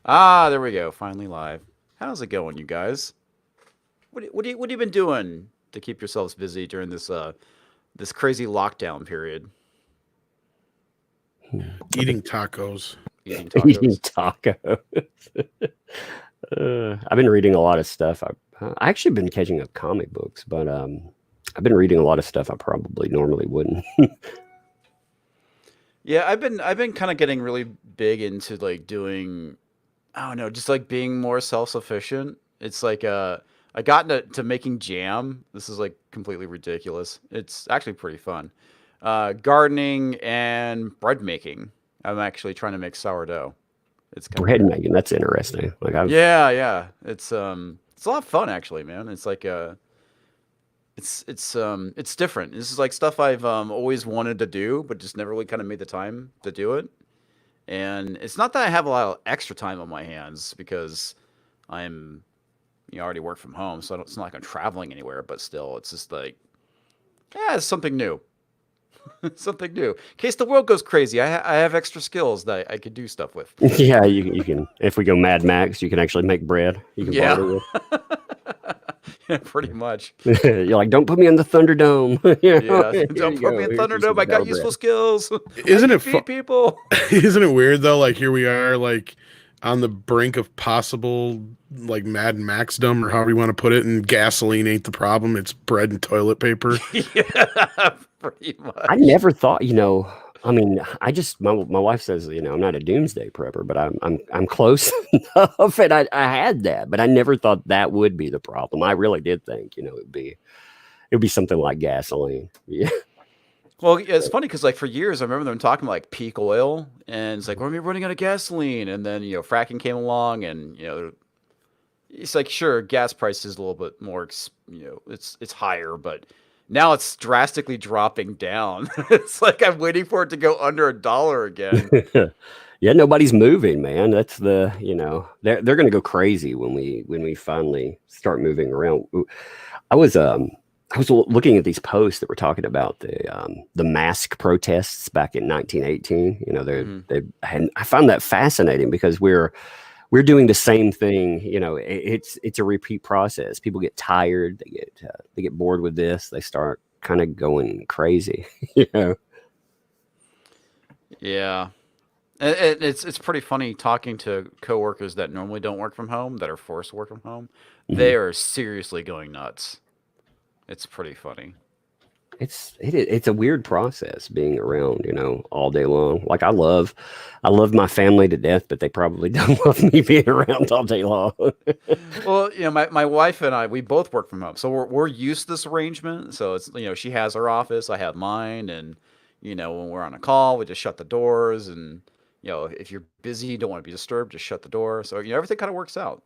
Ah, there we go. Finally live. How's it going, you guys? What have you been doing to keep yourselves busy during this crazy lockdown period? Eating tacos. Eating Eating tacos. taco. I've been reading a lot of stuff. I actually been catching up comic books, but I've been reading a lot of stuff I probably normally wouldn't. Yeah, I've been kind of getting really big into like doing I don't know, just like being more self-sufficient. It's like I got into making jam. This is like completely ridiculous. It's actually pretty fun. Gardening and bread making. I'm actually trying to make sourdough. It's kind of Bread weird. making, that's interesting. Like I've Yeah, yeah. It's a lot of fun actually, man. It's like it's different. This is like stuff I've always wanted to do, but just never really kind of made the time to do it. And it's not that I have a lot of extra time on my hands because I'm already work from home, so it's not like I'm traveling anywhere. But still, it's just like yeah, it's something new, something new. In case the world goes crazy, I have extra skills that I could do stuff with. yeah, you can if we go Mad Max, you can actually make bread. You can Yeah, barter yeah, pretty much. with. You're like, don't put me in the Thunderdome. You know, Yeah, here don't you put me go. in Here's some Thunderdome. I got sourdough useful bread. skills. I Isn't can it feed people. isn't it weird though? Like here we are, like on the brink of possible like Mad Maxdom or however you want to put it, and gasoline ain't the problem. It's bread and toilet paper. Yeah, pretty I much. never thought, I mean, I just my wife says, I'm not a doomsday prepper, but I'm close enough, and I had that, but I never thought that would be the problem. I really did think, it'd be something like gasoline. Yeah. Well, yeah, it's funny because like for years I remember them talking like peak oil, and it's like we're gonna be running out of gasoline, and then fracking came along, and it's like sure gas price is a little bit more, it's higher, but now it's drastically dropping down. It's like I'm waiting for it to go under $1 again. Yeah, nobody's moving, man. That's they're gonna go crazy when we finally start moving around. I was um I was looking at these posts that were talking about the mask protests back in 1918. Hmm. And I found that fascinating because we're doing the same thing. It's a repeat process. People get tired, they get bored with this, they start kind of going crazy. you know. Yeah. It's pretty funny talking to coworkers that normally don't work from home that are forced to work from home. Mhm. They are seriously going nuts. It's pretty funny. It's a weird process being around, all day long. Like I love my family to death, but they probably don't love me being around all day long. Well, my wife and I, we both work from home, so we're used to this arrangement. So it's she has her office, I have mine, and when we're on a call, we just shut the doors, and if you're busy, you don't want to be disturbed, just shut the door. So everything kind of works out.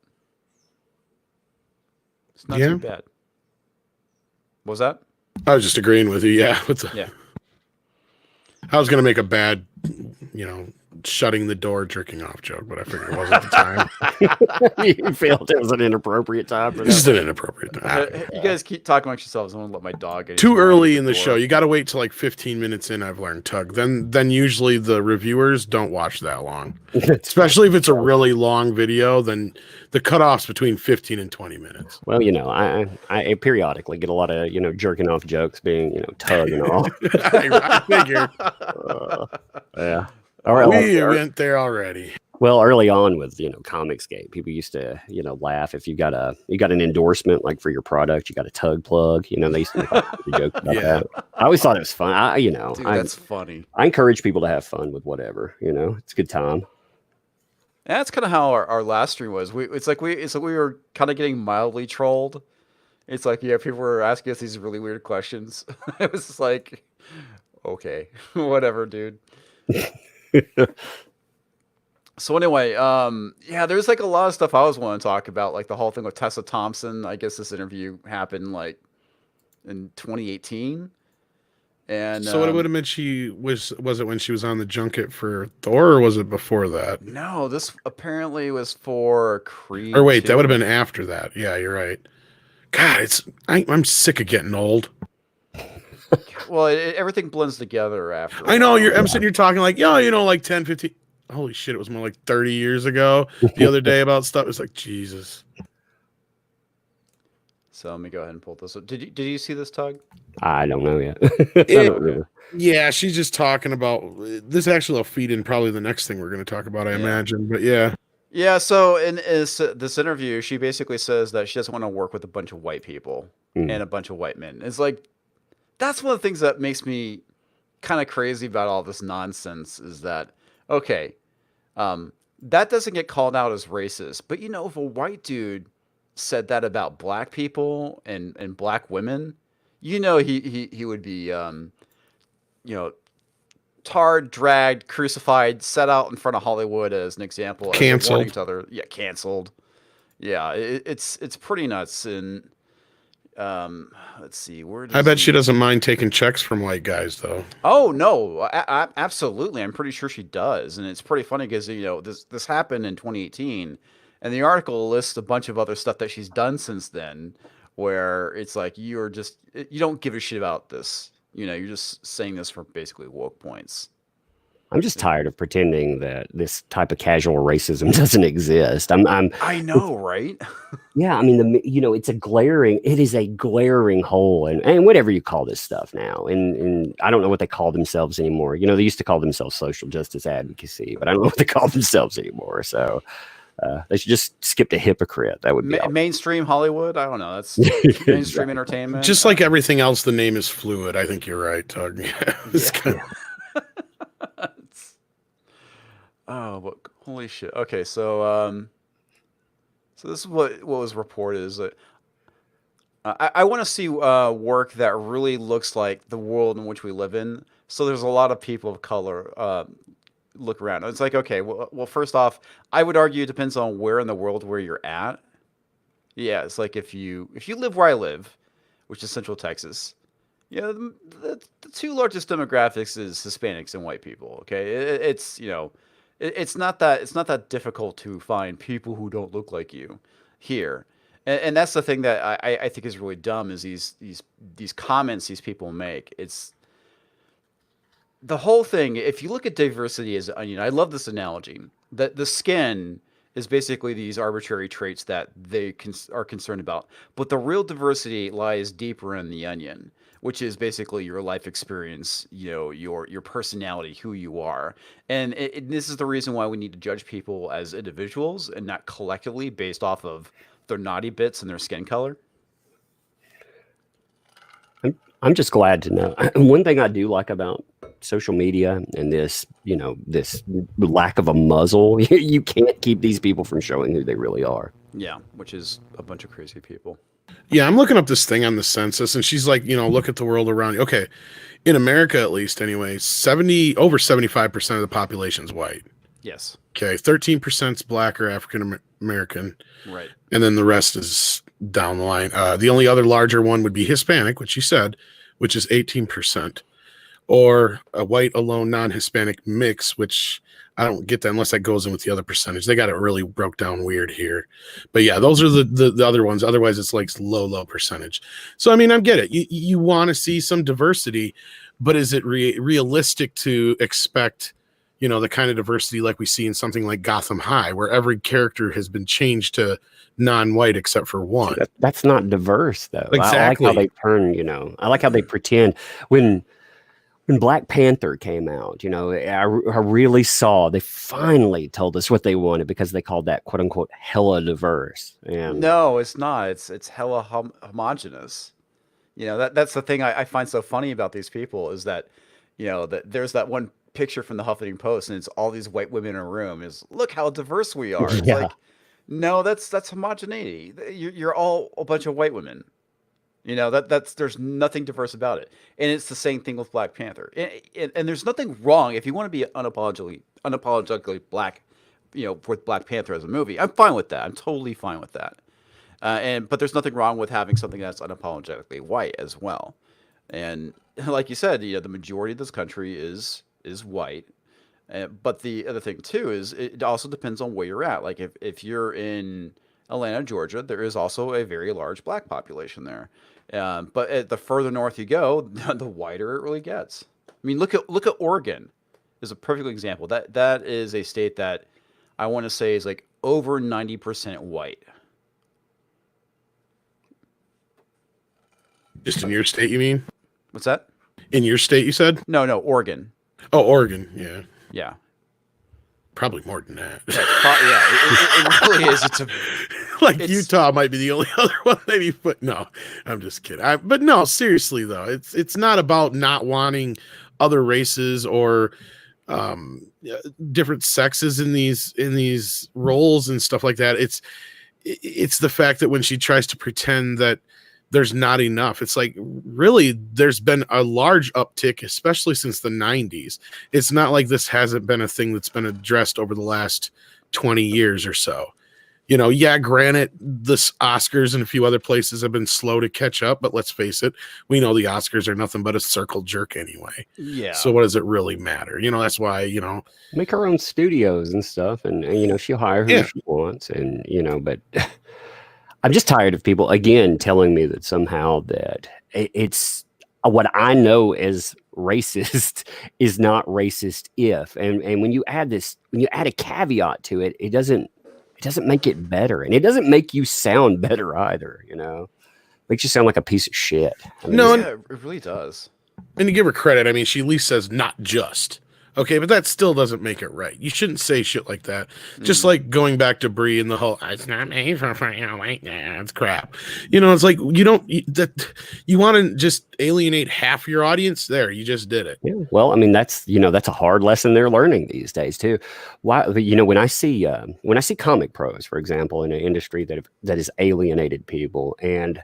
It's not too Yeah, bad. What was that? I was just agreeing with you. Yeah, Yeah. I was gonna make a bad, you know, shutting the door, jerking off joke, but I figured it wasn't the time. You felt it was an inappropriate time for This that is an one. inappropriate time. You guys keep talking amongst yourselves. I want to let my dog get Too yawning at early the in the show. door. You got to wait till like 15 minutes in. I've learned, Tug. Then usually the reviewers don't watch that long, That's true. especially if it's a really long video. Then the cutoff's between 15 and 20 minutes. Well, I periodically get a lot of jerking off jokes being tug and all. I figured Yeah. All right. we went there already. Well, early on with Comicsgate, people used to laugh if you got an endorsement like for your product, you got a tug plug. They used to make all kinds of jokes about Yeah. that. I always thought it was fun. Dude, I that's funny. I encourage people to have fun with whatever. It's a good time. And that's kind of how our last stream was. We were kind of getting mildly trolled. It's like people were asking us these really weird questions. It was just like, okay, whatever, dude. So anyway, yeah, there's like a lot of stuff I was want to talk about, like the whole thing with Tessa Thompson. I guess this interview happened like in 2018, and So it would have meant she was it when she was on the junket for Thor, or was it before that? no, this apparently was for Or Creed wait, that would have 2. been after that. Yeah, you're right. God, I'm sick of getting old. Well, everything blends together after a I know while. I'm sitting here talking like, yeah, like 10, 15. holy shit, it was more like 30 years ago the other day about stuff. It's like, Jesus. So let me go ahead and pull this up. Did you see this, Tug? I don't know yet. I It, don't know. yeah, she's just talking about this. Actually, will feed in probably the next thing we're going to talk about, I Yeah. imagine. But yeah, Yeah, so in this interview, she basically says that she doesn't want to work with a bunch of white people Mm. and a bunch of white men. It's like that's one of the things that makes me kind of crazy about all this nonsense is that okay, that doesn't get called out as racist, but if a white dude said that about black people and black women, he would be you know tarred, dragged, crucified, set out in front of Hollywood as an example, as a warning canceled. to other, yeah, canceled. Yeah, it's pretty nuts. And let's see, where I does bet she he? doesn't mind taking checks from white guys, though. Oh no, absolutely. I'm pretty sure she does, and it's pretty funny because this happened in 2018, and the article lists a bunch of other stuff that she's done since then, where it's like you don't give a shit about this. You're just saying this for basically woke points. I'm just tired of pretending that this type of casual racism doesn't exist. I know, right? Yeah, I mean, it is a glaring hole, and whatever you call this stuff now, and I don't know what they call themselves anymore. They used to call themselves social justice advocacy, but I don't know what they call themselves anymore. So they should just skip to hypocrite. That would be Mainstream Hollywood. I don't know. That's mainstream Exactly. entertainment. Just like everything else, the name is fluid. I think you're right, Tug. It's Yeah. kind Oh, but holy shit. Okay, so this is what was reported is that I want to see work that really looks like the world in which we live in. So there's a lot of people of color look around. It's like okay, well, first off, I would argue it depends on where in the world where you're at. Yeah, it's like if you live where I live, which is Central Texas. Yeah, the two largest demographics is Hispanics and white people. Okay, it's not that difficult to find people who don't look like you here, and that's the thing that I think is really dumb is these comments these people make. It's the whole thing. If you look at diversity as an onion, I love this analogy. That the skin is basically these arbitrary traits that they are concerned about, but the real diversity lies deeper in the onion, which is basically your life experience, your personality, who you are, and this is the reason why we need to judge people as individuals and not collectively based off of their naughty bits and their skin color. I'm just glad to know. One thing I do like about social media and this lack of a muzzle, you can't keep these people from showing who they really are. Yeah, which is a bunch of crazy people. Yeah, I'm looking up this thing on the census, and she's like, look at the world around you. Okay, in America at least, anyway, over 75% of the population's white. Yes. Okay, 13% is black or African American, Right. and then the rest is down the line. The only other larger one would be Hispanic, which she said, which is 18%, or a white alone non-Hispanic mix, which I don't get that unless that goes in with the other percentage. They got it really broke down weird here. But yeah, those are the other ones. Otherwise, it's like low percentage. So, I mean, I get it. You want to see some diversity, but is it realistic to expect, the kind of diversity like we see in something like Gotham High, where every character has been changed to non-white except for one? That's not diverse, though. Exactly. I like how they turn, I like how they pretend when Black Panther came out, I really saw they finally told us what they wanted because they called that quote unquote hella diverse. And No, it's not. It's hella homogenous. That's the thing I find so funny about these people is that, that there's that one picture from the Huffington Post and it's all these white women in a room is look how diverse we are. It's yeah, like, no, that's homogeneity. You're all a bunch of white women. That's there's nothing diverse about it, and it's the same thing with Black Panther. And there's nothing wrong if you want to be unapologetically black, with Black Panther as a movie. I'm fine with that. I'm totally fine with that. But there's nothing wrong with having something that's unapologetically white as well. And like you said, the majority of this country is white. But the other thing too is it also depends on where you're at. Like if you're in Atlanta, Georgia, there is also a very large black population there. But the further north you go, the whiter it really gets. I mean, look at Oregon. is a perfect example. That is a state that I want to say is like over 90% white. Just in your state, you mean? What's that? In your state, you said? No, no, Oregon. Oh, Oregon. Yeah. Yeah. Probably more than that. Yeah, it really is. Like Utah might be the only other one, maybe. But no, I'm just kidding. But no, seriously though, it's not about not wanting other races or different sexes in these roles and stuff like that. It's the fact that when she tries to pretend that there's not enough, it's like, really, there's been a large uptick, especially since the 90s. It's not like this hasn't been a thing that's been addressed over the last 20 years or so. Yeah, granted, the Oscars and a few other places have been slow to catch up, but let's face it, we know the Oscars are nothing but a circle jerk anyway. Yeah. So what does it really matter? That's why, make her own studios and stuff, and she'll hire who she wants, and but I'm just tired of people again telling me that somehow that it's what I know as racist is not racist and when you add a caveat to it, it doesn't make it better, and it doesn't make you sound better either. Makes you sound like a piece of shit. Yeah, it really does. And to give her credit, I mean, she at least says not just. Okay, but that still doesn't make it right. You shouldn't say shit like that. Just like going back to Brie and the whole, it's not made for white, it's crap. It's like, you want to just alienate half your audience there. You just did it. Yeah. Well, I mean, that's a hard lesson they're learning these days too. Why, when I see comic pros, for example, in an industry that has alienated people, and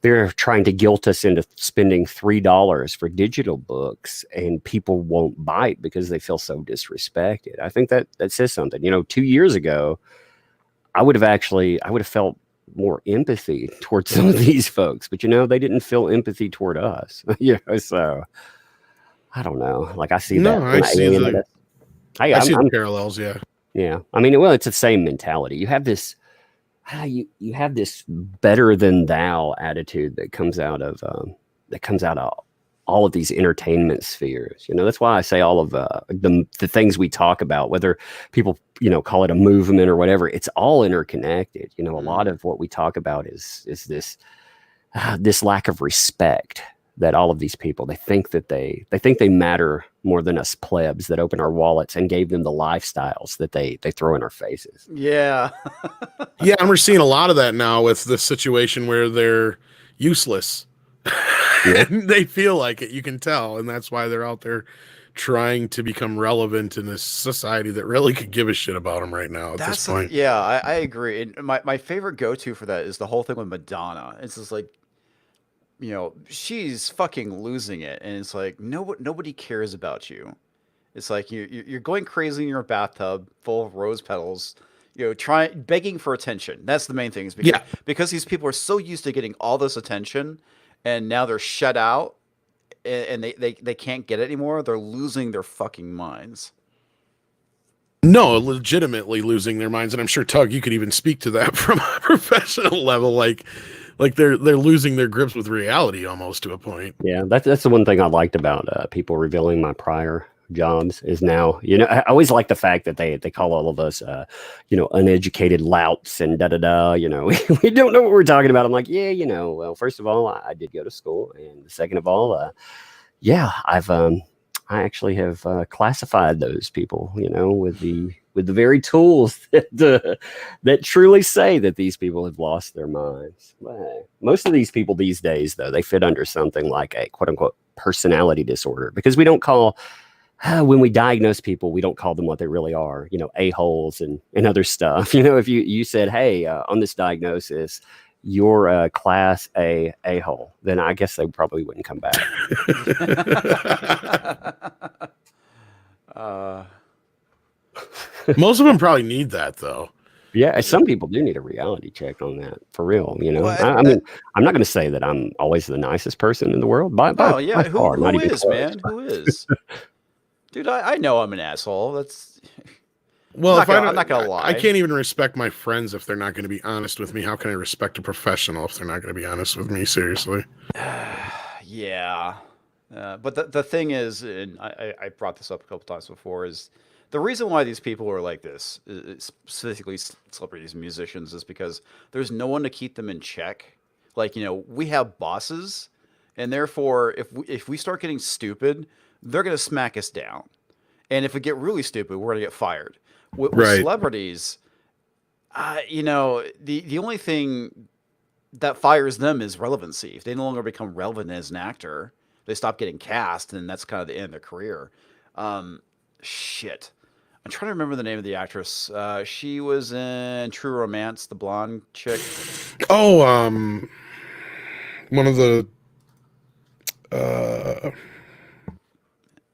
they're trying to guilt us into spending $3 for digital books, and people won't bite because they feel so disrespected. I think that says something. 2 years ago, I would have felt more empathy towards some of these folks, but they didn't feel empathy toward us. So I don't know. Like, I see that. I see the parallels. Yeah. Yeah. I mean, well, it's the same mentality. You have this. You have this better than thou attitude that comes out of all of these entertainment spheres. That's why I say all of the things we talk about, whether people call it a movement or whatever, it's all interconnected. A lot of what we talk about is this lack of respect that all of these people, they think they matter more than us plebs that open our wallets and gave them the lifestyles that they throw in our faces. Yeah. Yeah, and we're seeing a lot of that now with the situation where they're useless. And they feel like it, you can tell, and that's why they're out there trying to become relevant in this society that really could give a shit about them right now at this point. Yeah, I agree. And my favorite go-to for that is the whole thing with Madonna. It's just like, she's fucking losing it, and it's like nobody cares about you. It's like you're going crazy in your bathtub full of rose petals, begging for attention. That's the main thing. Is because these people are so used to getting all this attention, and now they're shut out, and they can't get it anymore. They're losing their fucking minds. No, legitimately losing their minds, and I'm sure, Tug, you could even speak to that from a professional level, like they're losing their grips with reality almost to a point. Yeah, that's the one thing I liked about people revealing my prior jobs is now, I always like the fact that they call all of us, uneducated louts and da-da-da, we don't know what we're talking about. I'm like, yeah, well, first of all, I did go to school. And second of all, I actually have classified those people, with the very tools that truly say that these people have lost their minds. But most of these people these days, though, they fit under something like a quote unquote personality disorder, because we don't call, when we diagnose people, we don't call them what they really are, a-holes and other stuff. If you said, hey, on this diagnosis, you're a class a-hole, then I guess they probably wouldn't come back. Most of them probably need that, though. Yeah, some people do need a reality check on that, for real. Well, I mean, I'm not going to say that I'm always the nicest person in the world. Who is, man? Who is? Dude, I know I'm an asshole. That's... Well, I'm not gonna lie. I can't even respect my friends if they're not going to be honest with me. How can I respect a professional if they're not going to be honest with me? Seriously. Yeah. But the thing is, and I brought this up a couple times before, is the reason why these people are like this, specifically celebrities and musicians, is because there's no one to keep them in check. Like, we have bosses, and therefore, if we start getting stupid, they're gonna smack us down. And if we get really stupid, we're gonna get fired. With Right. celebrities, the only thing that fires them is relevancy. If they no longer become relevant as an actor, they stop getting cast, and that's kind of the end of their career. Um, shit. I'm trying to remember the name of the actress. She was in True Romance, the blonde chick. Oh, one of the uh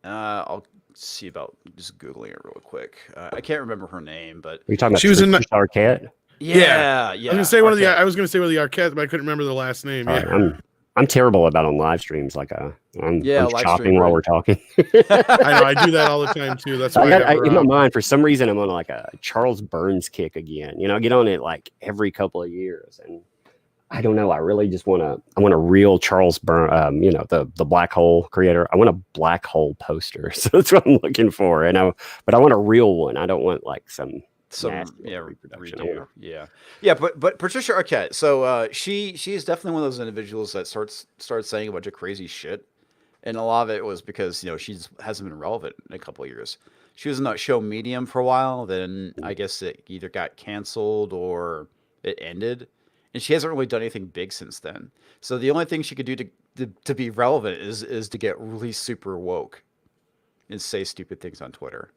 I'll see about just Googling it real quick. I can't remember her name, but Are you talking about she was in Trish Arquette? yeah. I was gonna say one of the I was gonna say one of the Arquette, but I couldn't remember the last name. All Yeah. right, I'm terrible about on live streams. Like I'm live shopping stream, while right. we're talking. I know I do that all the time too. That's why I have her In my on. mind, for some reason, I'm on like a Charles Burns kick again. I get on it like every couple of years, and I don't know. I really just want to. I want a real Charles Burns. The black hole creator. I want a black hole poster. So that's what I'm looking for. But I want a real one. I don't want like some nasty reproduction. I want redo. Yeah. But Patricia Arquette. So she is definitely one of those individuals that starts saying a bunch of crazy shit, and a lot of it was because she just hasn't been relevant in a couple of years. She was in that show Medium for a while. Then I guess it either got canceled or it ended, and she hasn't really done anything big since then. So the only thing she could do to be relevant is to get really super woke and say stupid things on Twitter.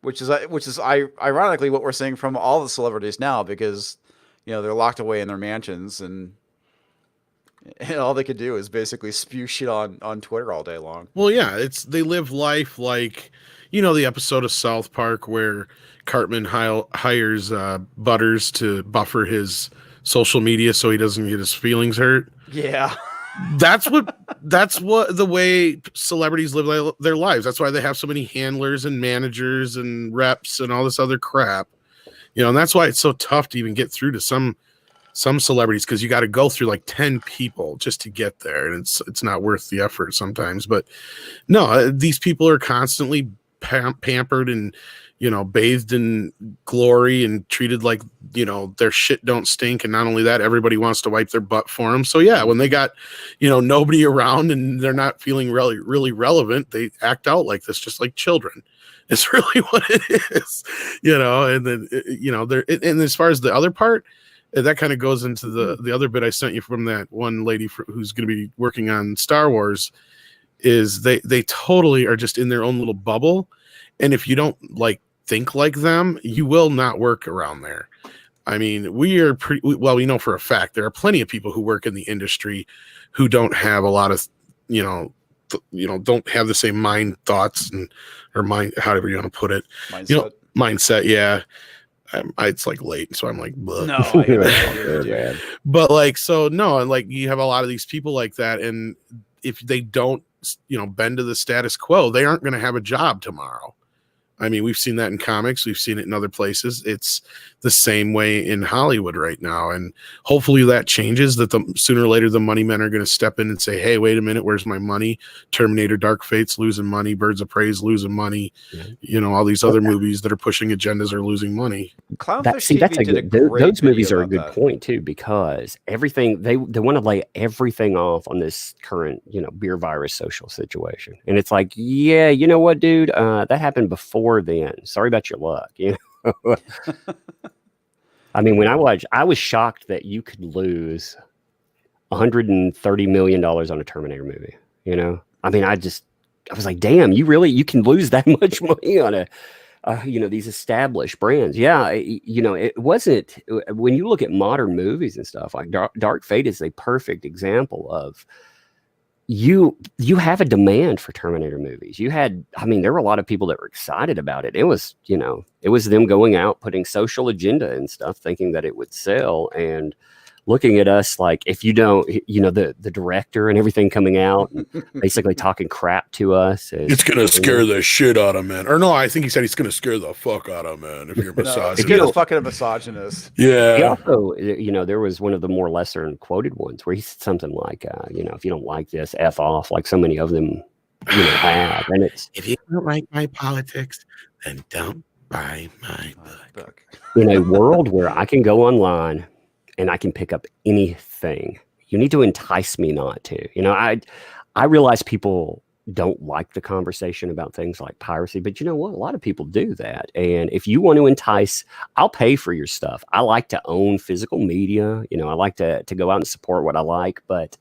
Which is ironically what we're seeing from all the celebrities now, because they're locked away in their mansions, and all they could do is basically spew shit on Twitter all day long. Well, yeah, they live life like the episode of South Park where Cartman hires Butters to buffer his social media so he doesn't get his feelings hurt. Yeah. That's what the way celebrities live their lives. That's why they have so many handlers and managers and reps and all this other crap. And that's why it's so tough to even get through to some celebrities, because you got to go through like 10 people just to get there, and it's not worth the effort sometimes. But no, these people are constantly pampered and bathed in glory and treated like their shit don't stink. And not only that, everybody wants to wipe their butt for them. So yeah, when they got nobody around and they're not feeling really really relevant, they act out like this, just like children. It's really what it is. And then and as far as the other part, that kind of goes into the other bit I sent you from that one lady who's going to be working on Star Wars, is they totally are just in their own little bubble. And if you don't think like them, you will not work around there. I mean, we know for a fact there are plenty of people who work in the industry who don't have a lot of, don't have the same mind thoughts or mind, however you want to put it. Mindset. Yeah. It's like late, so I'm like, bleh. No, I hear that. But so no, and you have a lot of these people like that, and if they don't, bend to the status quo, they aren't going to have a job tomorrow. I mean, we've seen that in comics. We've seen it in other places. It's the same way in Hollywood right now. And hopefully that changes, that sooner or later, the money men are going to step in and say, hey, wait a minute, where's my money? Terminator, Dark Fate's losing money. Birds of Prey's losing money. All these other movies that are pushing agendas are losing money. Clownfish TV did a great those movies are a video good about point too, because everything they want to lay everything off on this current beer virus social situation, and it's like, yeah, you know what, dude, that happened before then. Sorry about your luck. I mean, when I was shocked that you could lose $130 million on a Terminator movie. I mean, I was like, damn, you can lose that much money on a these established brands. Yeah, it wasn't, when you look at modern movies and stuff, like Dark Fate is a perfect example of, you have a demand for Terminator movies. There were a lot of people that were excited about it. It was them going out, putting social agenda and stuff, thinking that it would sell. And looking at us like, if you don't, the director and everything coming out and basically talking crap to us. It's gonna scare the shit out of men. Or no, I think he said he's gonna scare the fuck out of men if you're a misogynist. Scare the fucking misogynist. Yeah. He also, there was one of the more lesser and quoted ones where he said something like, if you don't like this, F off, like so many of them, have. And it's, if you don't like my politics, then don't buy my book. In a world where I can go online and I can pick up anything, you need to entice me not to. I realize people don't like the conversation about things like piracy, but you know what? A lot of people do that. And if you want to entice, I'll pay for your stuff. I like to own physical media. I like to go out and support what I like, but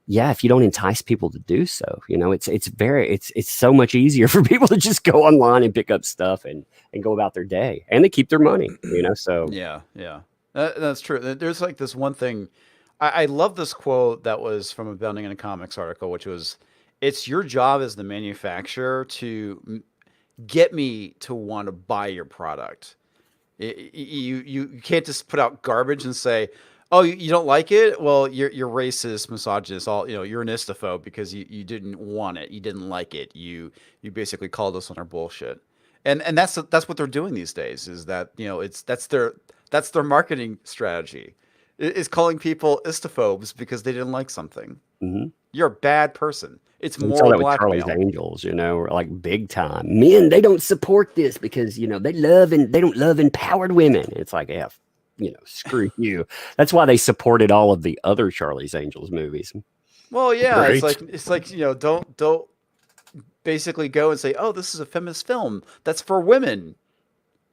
yeah, if you don't entice people to do so, it's so much easier for people to just go online and pick up stuff and go about their day, and they keep their money, so. Yeah. That's true. There's like this one thing. I love this quote that was from a Bounding in a Comics article, which was, it's your job as the manufacturer to get me to want to buy your product. You can't just put out garbage and say, oh, you don't like it? Well, you're racist, misogynist, you're an istophobe because you didn't want it. You didn't like it. You basically called us on our bullshit. And that's what they're doing these days, is that, that's their marketing strategy, is calling people istophobes because they didn't like something. Mm-hmm. You're a bad person. It's moral blackmail. Charlie's Angels, like big time. Men, they don't support this because, they don't love empowered women. It's like, screw you. That's why they supported all of the other Charlie's Angels movies. Well, yeah, right. it's like don't basically go and say, oh, this is a feminist film that's for women,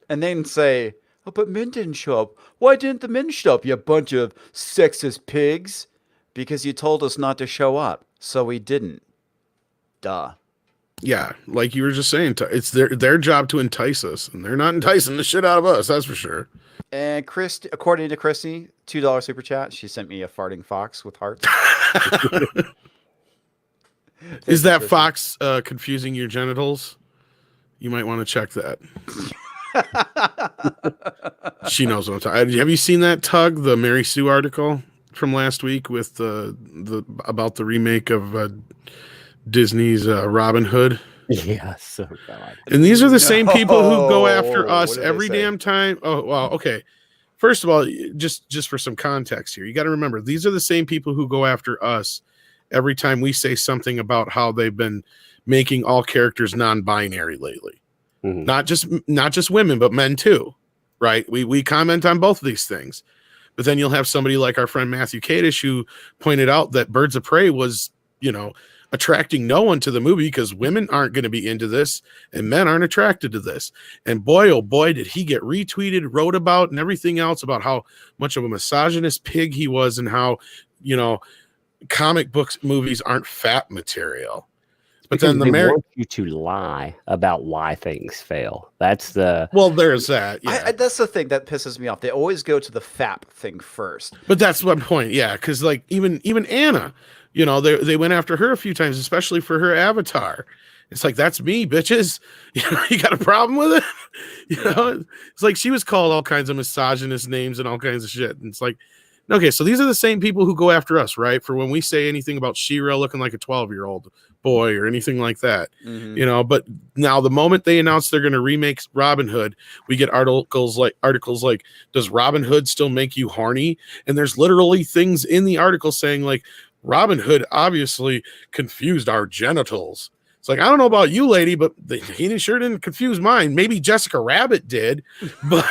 and then say, oh, but men didn't show up. Why didn't the men show up, you bunch of sexist pigs? Because you told us not to show up, so we didn't. Duh. Yeah, like you were just saying, it's their job to entice us, and they're not enticing the shit out of us, that's for sure. And according to Christy, $2 super chat, she sent me a farting fox with hearts. Is that fox confusing your genitals? You might want to check that. She knows what I'm talking. Have you seen that, Tug, the Mary Sue article from last week with about the remake of Disney's Robin Hood? Yes, oh God. And these are the same people who go after us every damn time. Oh, well, okay. First of all, just for some context here, you got to remember, these are the same people who go after us every time we say something about how they've been making all characters non-binary lately. Mm-hmm. Not just women, but men too, right? We comment on both of these things. But then you'll have somebody like our friend Matthew Kadish who pointed out that Birds of Prey was, attracting no one to the movie because women aren't going to be into this and men aren't attracted to this. And boy, oh boy, did he get retweeted, wrote about, and everything else about how much of a misogynist pig he was and how, comic books movies aren't fat material. But then they want you to lie about why things fail. That's there's that. Yeah. That's the thing that pisses me off. They always go to the FAP thing first. But that's one point, yeah, because like even Anna, they went after her a few times, especially for her avatar. It's like, that's me, bitches. You got a problem with it? It's like she was called all kinds of misogynist names and all kinds of shit. And it's like, okay, so these are the same people who go after us, right? For when we say anything about She-Ra looking like a 12-year-old boy or anything like that, But now the moment they announce they're going to remake Robin Hood, we get articles like, does Robin Hood still make you horny? And there's literally things in the article saying like, Robin Hood obviously confused our genitals. It's like, I don't know about you, lady, but he sure didn't confuse mine. Maybe Jessica Rabbit did, but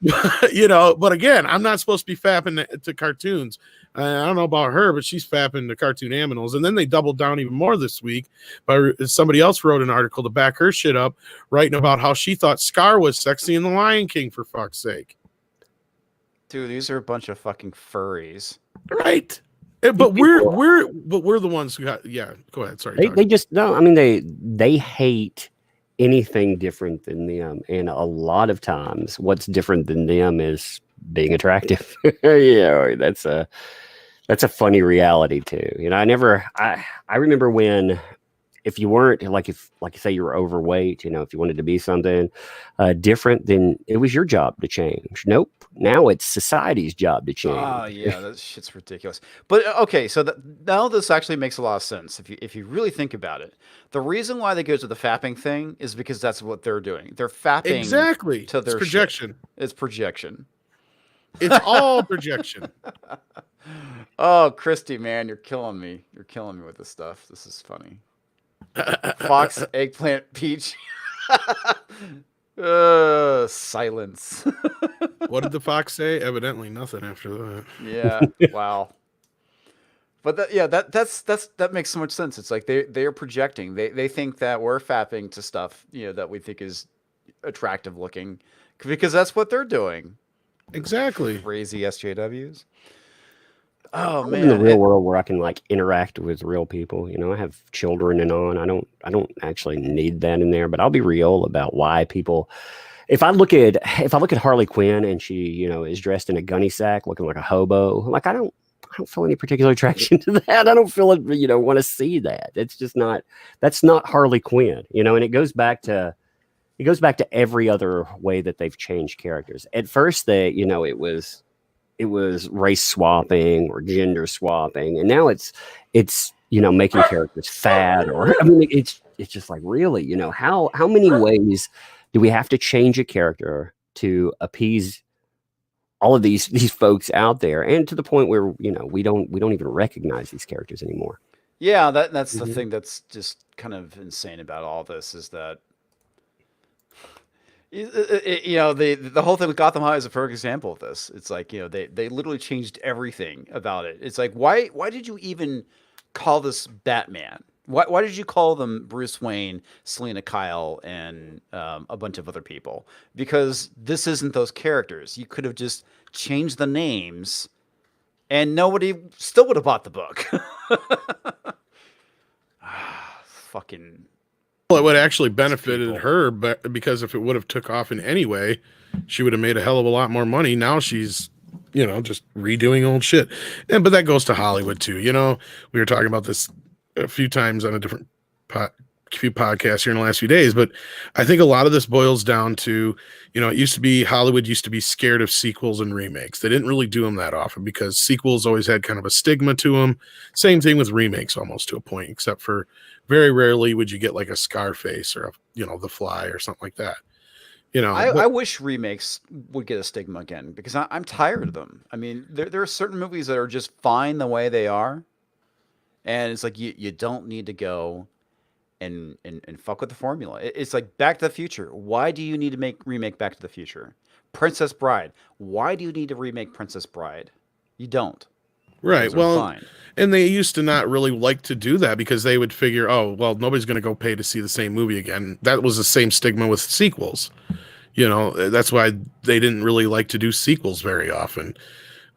but again, I'm not supposed to be fapping to cartoons. I don't know about her, but she's fapping to cartoon animals. And then they doubled down even more this week. But somebody else wrote an article to back her shit up, writing about how she thought Scar was sexy in The Lion King, for fuck's sake. Dude, these are a bunch of fucking furries. Right. But we're the ones who got, yeah, go ahead. Sorry. They just, no, I mean, they hate anything different than them. And a lot of times what's different than them is being attractive. That's a funny reality too. I remember when if you weren't like you say you were overweight, you know, if you wanted to be something different, then it was your job to change. Nope. Now it's society's job to Oh change. yeah, that shit's ridiculous. But okay, so now this actually makes a lot of sense if you really think about it. The reason why they go to the fapping thing is because that's what they're doing. They're fapping Exactly. to It's their shit. projection. It's projection. It's all projection. Oh, Christy, man, you're killing me. You're killing me with this stuff. This is funny. Fox, eggplant, peach. Silence. What did the fox say? Evidently nothing after that. Yeah. Wow. But that makes so much sense. It's like they are projecting. They think that we're fapping to stuff, you know, that we think is attractive looking, because that's what they're doing. Exactly. Crazy SJWs. Oh I live in the man. real world where I can like interact with real people. You know, I have children and on. I don't actually need that in there, but I'll be real about why people. If I look at Harley Quinn and she, you know, is dressed in a gunny sack looking like a hobo, like I don't feel any particular attraction to that. I don't feel it, you know, want to see that. It's just not, that's not Harley Quinn, you know, and it goes back to every other way that they've changed characters. At first you know, it was race swapping or gender swapping, and now it's you know, making characters fat, or I mean, it's just like, really, you know, how many ways do we have to change a character to appease all of these folks out there, and to the point where, you know, we don't even recognize these characters anymore. Yeah, that's the Mhm. thing that's just kind of insane about all this is that you know, the whole thing with Gotham High is a perfect example of this. It's like, you know, they literally changed everything about it. It's like, why did you even call this Batman? Why did you call them Bruce Wayne, Selena Kyle, and a bunch of other people? Because this isn't those characters. You could have just changed the names, and nobody still would have bought the book. Fucking Well, it would actually benefited people. her, but because if it would have took off in any way, she would have made a hell of a lot more money. Now she's, you know, just redoing old shit. And but that goes to Hollywood too. You know, we were talking about this a few times on a different few podcasts here in the last few days, but I think a lot of this boils down to, you know, it used to be Hollywood used to be scared of sequels and remakes. They didn't really do them that often because sequels always had kind of a stigma to them. Same thing with remakes almost to a point, except for very rarely would you get like a Scarface or a, you know, The Fly or something like that. You know, I wish remakes would get a stigma again because I'm tired of them. I mean, there are certain movies that are just fine the way they are, and it's like you don't need to go and fuck with the formula. It's like Back to the Future. Why do you need to remake Back to the Future? Princess Bride. Why do you need to remake Princess Bride? You don't. right. Those are Well, fine. and they used to not really like to do that because they would figure, oh, well, nobody's going to go pay to see the same movie again. That was the same stigma with sequels. You know, that's why they didn't really like to do sequels very often.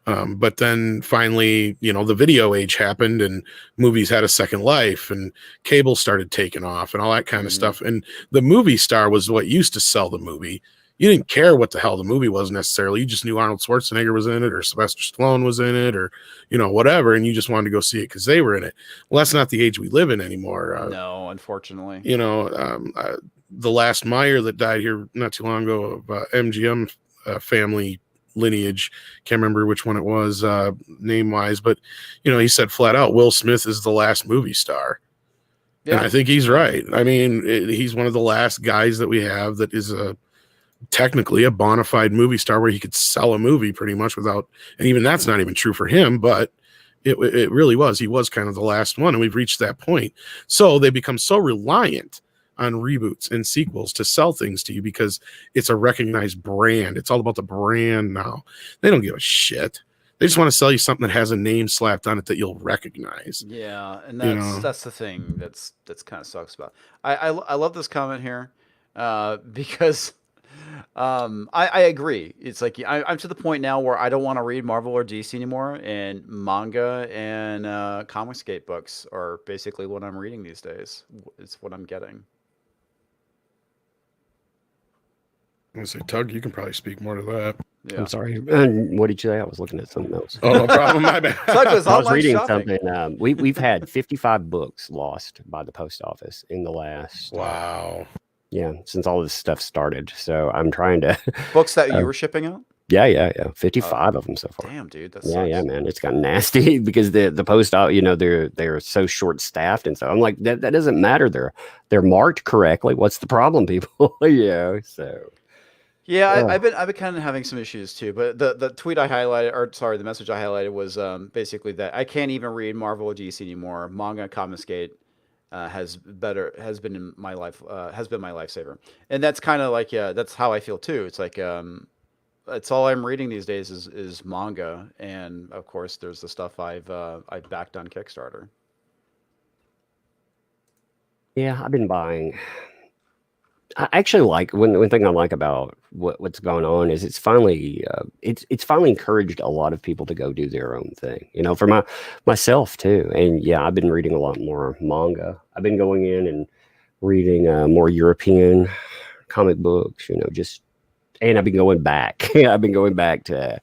But then finally, you know, the video age happened and movies had a second life and cable started taking off and all that kind of Hmm. stuff. And the movie star was what used to sell the movie. You didn't care what the hell the movie was necessarily. You just knew Arnold Schwarzenegger was in it or Sylvester Stallone was in it or, you know, whatever. And you just wanted to go see it because they were in it. Well, that's not the age we live in anymore. No, unfortunately. You know, the last Meyer that died here not too long ago of MGM family lineage, can't remember which one it was name wise, but you know, he said flat out Will Smith is the last movie star. And Yeah. I think he's right. I mean, he's one of the last guys that we have that is technically a bona fide movie star where he could sell a movie pretty much without, and even that's not even true for him, but it really was. He was kind of the last one, and we've reached that point. So they become so reliant on reboots and sequels to sell things to you because it's a recognized brand. It's all about the brand now. They don't give a shit. They just want to sell you something that has a name slapped on it that you'll recognize. Yeah, and You know, that's the thing that's kind of sucks about. I love this comment here, because I agree. It's like I'm to the point now where I don't want to read Marvel or DC anymore, and manga and Comicsgate books are basically what I'm reading these days. It's what I'm getting. I'm gonna say, Tug, you can probably speak more to that. Yeah. I'm sorry. What did you say? I was looking at something else. Oh, no problem. My bad. So I was I was online reading shopping. something. We've had 55 books lost by the post office in the last Wow. since all this stuff started. So I'm trying to Books that you were shipping out? yeah 55 of them so far. Damn, dude, that Yeah, sucks. man, it's gotten nasty because the post office, they're so short staffed, and so I'm like that doesn't matter. They're marked correctly. What's the problem, people? So Yeah, I've been kind of having some issues too. But the tweet I highlighted, or sorry, the message I highlighted was basically that I can't even read Marvel or DC anymore. Manga Comicsgate has been in my life has been my lifesaver, and that's kind of like that's how I feel too. It's like it's all I'm reading these days is manga, and of course there's the stuff I've backed on Kickstarter. yeah, I've been buying. I actually like one thing I like about what's going on is it's finally encouraged a lot of people to go do their own thing. For myself too. And yeah, I've been reading a lot more manga. I've been going in and reading more European comic books. And I've been going back. I've been going back to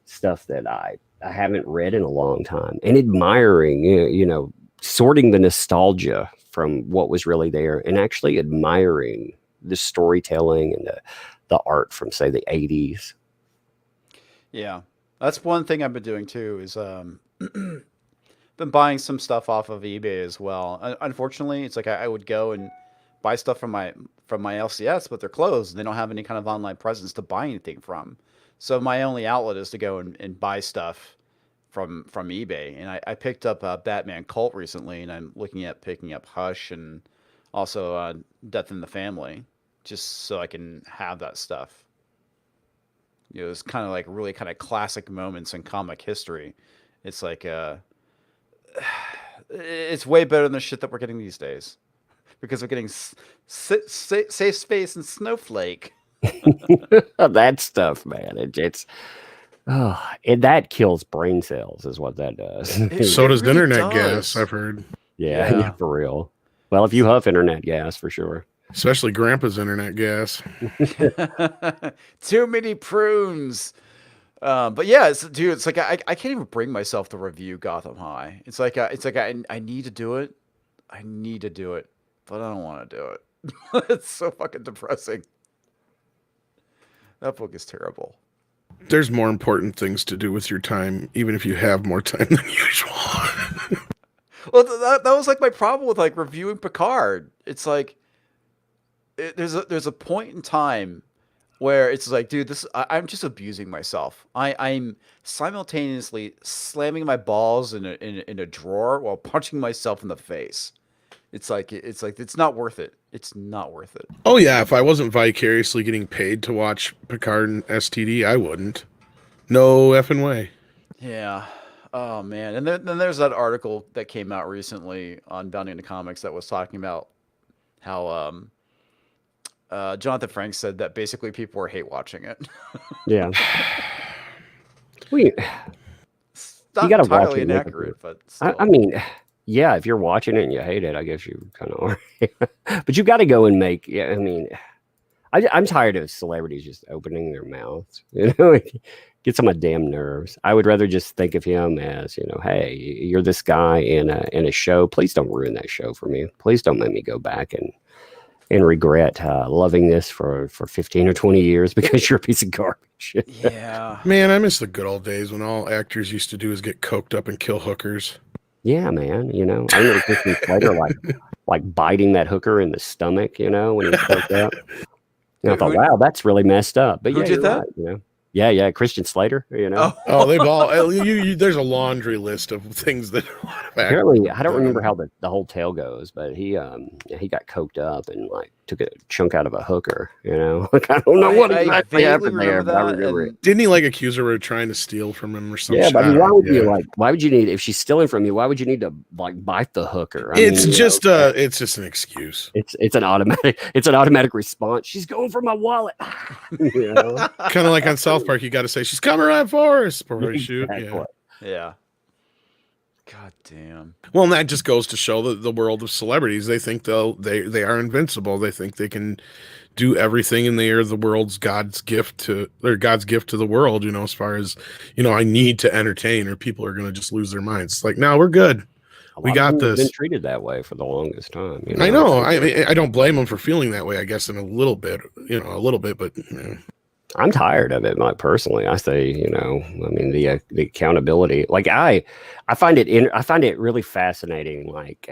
stuff that I haven't read in a long time and admiring. Sorting the nostalgia from what was really there and actually admiring the storytelling and the art from say the 80s. Yeah, that's one thing I've been doing too. Is been buying some stuff off of eBay as well. Unfortunately, it's like I would go and buy stuff from my LCS, but they're closed. They don't have any kind of online presence to buy anything from. So my only outlet is to go and buy stuff from eBay. And I picked up Batman Cult recently, and I'm looking at picking up Hush and also Death in the Family, just so I can have that stuff. It's kind of like really kind of classic moments in comic history. It's like it's way better than the shit that we're getting these days because we're getting Safe Space and Snowflake. That stuff, man. And that kills brain cells, is what that does. So does really internet does. gas, I've heard. Yeah, for real. Well, if you huff internet gas, for sure. Especially Grandpa's internet gas. Too many prunes. But yeah, dude, it's like I can't even bring myself to review Gotham High. It's like I need to do it. I need to do it, but I don't want to do it. It's so fucking depressing. That book is terrible. There's more important things to do with your time, even if you have more time than usual. Well, that was like my problem with like reviewing Picard. It's like there's a point in time where it's like, dude, I'm just abusing myself. I'm simultaneously slamming my balls in a drawer while punching myself in the face. It's like it's not worth it. It's not worth it. Oh yeah, if I wasn't vicariously getting paid to watch Picard and STD, I wouldn't. No effing way. Yeah. Oh man. And then there's that article that came out recently on Bounding into Comics that was talking about how Jonathan Frank said that basically people were hate watching it. Yeah. We It's not You gotta watch entirely it, make it inaccurate, but still. I mean, yeah, if you're watching it and you hate it, I guess you kind of are. But you got to go and make. Yeah, I mean, I'm tired of celebrities just opening their mouths. It gets on my damn nerves. I would rather just think of him as, hey, you're this guy in a show. Please don't ruin that show for me. Please don't make me go back and regret loving this for 15 or 20 years because you're a piece of garbage. Yeah. Man, I miss the good old days when all actors used to do is get coked up and kill hookers. Yeah, man. I remember Christian Slater like biting that hooker in the stomach, when he spoke up. And I thought, wow, that's really messed up. But Who yeah, did you're that? right, Yeah, Christian Slater, Oh, Oh, they've all. There's a laundry list of things that a lot of actors Apparently, I don't have remember done. how the whole tale goes, but he got coked up and like took a chunk out of a hooker. Like I don't know what I exactly vaguely happened there, remember but I that. remember it. And Didn't he like accuse her of trying to steal from him or something? Yeah, but I mean, why would you Yeah. why would you need if she's stealing from you? Why would you need to like bite the hooker? It's just an excuse. It's an automatic response. She's going for my wallet. Kind of like on South Park, you got to say she's coming right for us before you shoot. Exactly. Yeah. yeah. God damn. Well, and that just goes to show the world of celebrities. They think they are invincible. They think they can do everything, and they are the God's gift to the world. As far as I need to entertain, or people are going to just lose their minds. It's like, no, we're good. A We lot of got them have been this. treated that way for the longest time. I know. I don't blame them for feeling that way. I guess in a little bit, but. I'm tired of it, personally. I say, I mean, the accountability. Like I find it really fascinating. Like,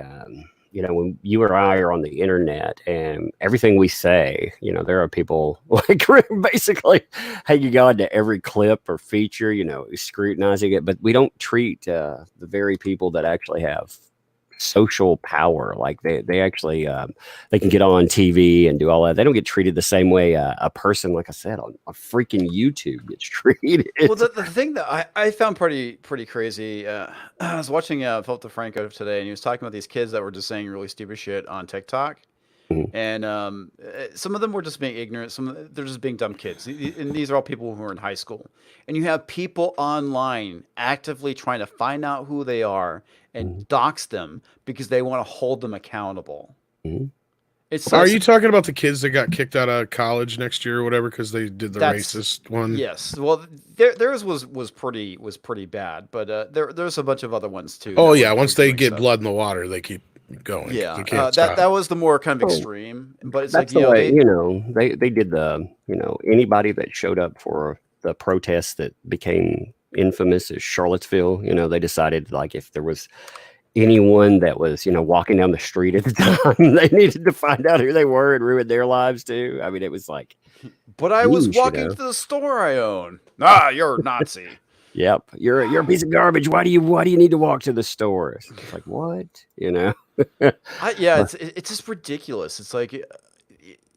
when you or I are on the internet and everything we say, there are people like basically hanging on to every clip or feature, scrutinizing it, but we don't treat the very people that actually have social power. Like they actually they can get on TV and do all that. They don't get treated the same way a person, like I said, on freaking YouTube gets treated. Well, the thing that I found pretty crazy, I was watching Philip DeFranco today, and he was talking about these kids that were just saying really stupid shit on TikTok. Mhm. And some of them were just being ignorant. They're just being dumb kids. And these are all people who are in high school. And you have people online actively trying to find out who they are and dox them because they want to hold them accountable. Mhm. Are you talking about the kids that got kicked out of college next year or whatever because they did the racist one? Yes. Well, theirs was pretty bad, but there's a bunch of other ones too. Oh yeah, once they get blood in the water, they keep going. Yeah, They can't stop. that was the more kind of extreme. But it's That's like, the way, they did the, anybody that showed up for the protests that became infamous as Charlottesville, they decided, like, if there was anyone that was, walking down the street at the time, they needed to find out who they were and ruin their lives too. I mean, it was like, but I was walking to the store I own. You're a Nazi. Yep, you're a piece of garbage. Why do you need to walk to the store? It's like, what? Yeah, it's just ridiculous. It's like,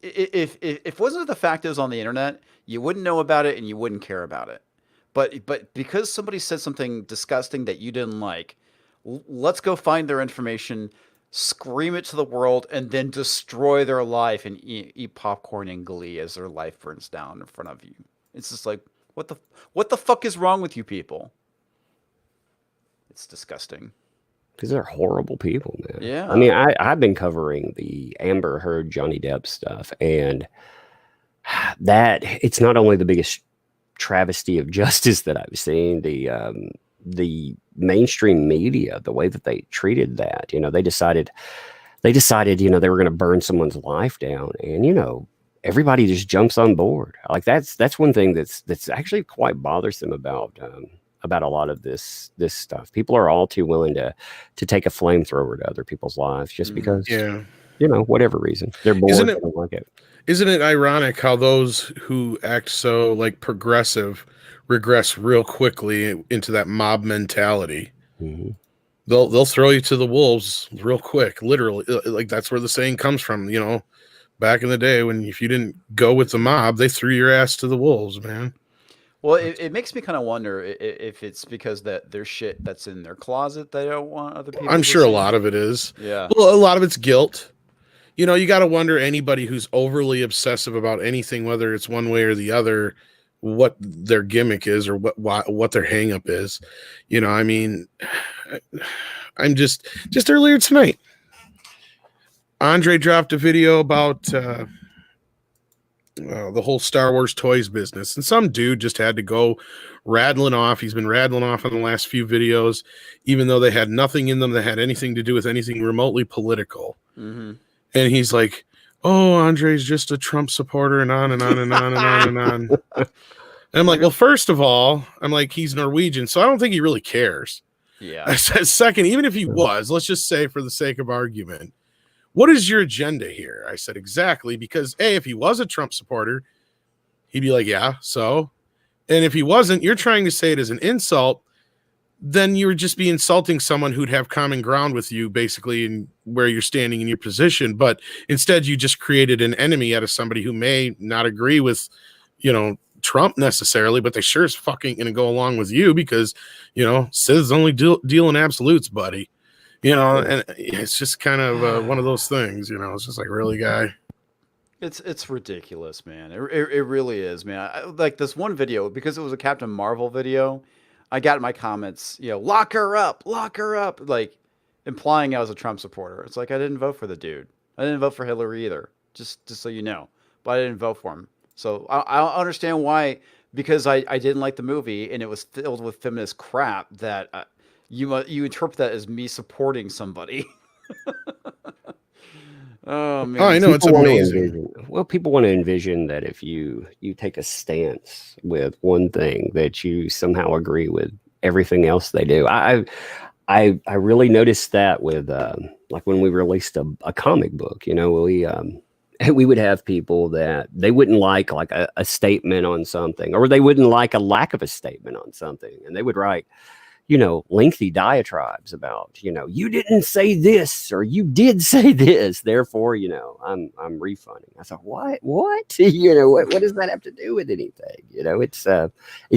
if wasn't the fact it was on the internet, you wouldn't know about it and you wouldn't care about it. But because somebody said something disgusting that you didn't like, let's go find their information, scream it to the world, and then destroy their life and eat popcorn in glee as their life burns down in front of you. It's just like, what the fuck is wrong with you people? It's disgusting. Because they're horrible people, man. Yeah. I mean, I've been covering the Amber Heard, Johnny Depp stuff, and that it's not only the biggest travesty of justice that I've seen, the mainstream media, the way that they treated that, they decided, they were going to burn someone's life down, and everybody just jumps on board. Like that's one thing that's actually quite bothersome about a lot of this stuff. People are all too willing to take a flamethrower to other people's lives just because, whatever reason they're bored. They don't like it. Isn't it ironic how those who act so like progressive regress real quickly into that mob mentality? Mm-hmm. They'll throw you to the wolves real quick, literally. Like that's where the saying comes from. Back in the day when if you didn't go with the mob, they threw your ass to the wolves, man. Well, it makes me kind of wonder if it's because that there's shit that's in their closet they don't want other people. I'm sure a lot of it is. Yeah. Well, a lot of it's guilt. You got to wonder anybody who's overly obsessive about anything, whether it's one way or the other, what their gimmick is or what their hang up is. I mean, I'm just earlier tonight, Andre dropped a video about the whole Star Wars toys business, and some dude just had to go rattling off. He's been rattling off on the last few videos, even though they had nothing in them that had anything to do with anything remotely political. Mm-hmm. And he's like, "Oh, Andre's just a Trump supporter," and on and on and on and on and on. And I'm like, well, first of all, he's Norwegian, so I don't think he really cares. Yeah. I said, second, even if he was, let's just say for the sake of argument, what is your agenda here? I said, exactly, because if he was a Trump supporter, he'd be like, yeah, so. And if he wasn't, you're trying to say it as an insult, then you would just be insulting someone who'd have common ground with you, basically, in where you're standing in your position. But instead, you just created an enemy out of somebody who may not agree with, Trump necessarily, but they sure as fucking going to go along with you because, Siths only deal in absolutes, buddy. And it's just kind of one of those things, it's just like, really, guy? It's ridiculous, man. It really is, man. I like this one video because it was a Captain Marvel video. I got in my comments, lock her up, like implying I was a Trump supporter. It's like I didn't vote for the dude. I didn't vote for Hillary either. Just so you know, but I didn't vote for him. So I don't understand why, because I didn't like the movie and it was filled with feminist crap that you interpret that as me supporting somebody. Oh man. Oh, I know, it's People want to amazing. people want to envision that if you take a stance with one thing, that you somehow agree with everything else they do. I really noticed that with like when we released a comic book. We would have people that they wouldn't like a statement on something, or they wouldn't like a lack of a statement on something, and they would write lengthy diatribes about, you didn't say this, or you did say this, therefore, I'm refunding. I thought, what? What does that have to do with anything? It's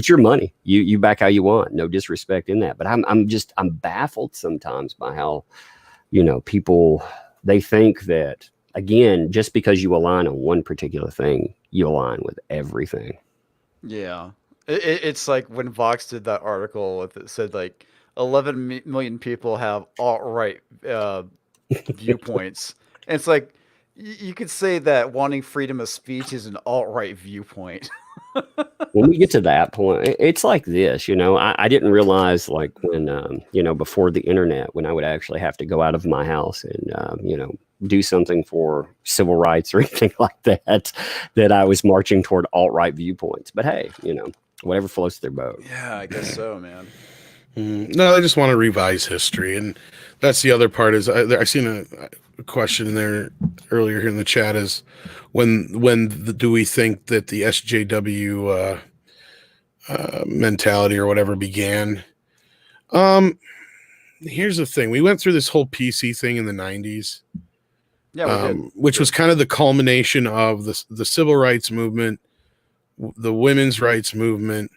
your money. You back how you want. No disrespect in that. But I'm baffled sometimes by how, people, they think that, again, just because you align on one particular thing, you align with everything. Yeah. It's like when Vox did that article that said like 11 million people have alt-right viewpoints. And it's like you could say that wanting freedom of speech is an alt-right viewpoint. When we get to that point, it's like this, I didn't realize, like, when, before the internet, when I would actually have to go out of my house and, do something for civil rights or anything like that, that I was marching toward alt-right viewpoints. But hey, whatever floats their boat. Yeah, I guess so, man. No, I just want to revise history, and that's the other part. Is I seen a question in there earlier here in the chat, is when do we think that the SJW mentality or whatever began? Here's the thing: we went through this whole PC thing in the 90s, Yeah, we did. which was kind of the culmination of the civil rights movement, the women's rights movement,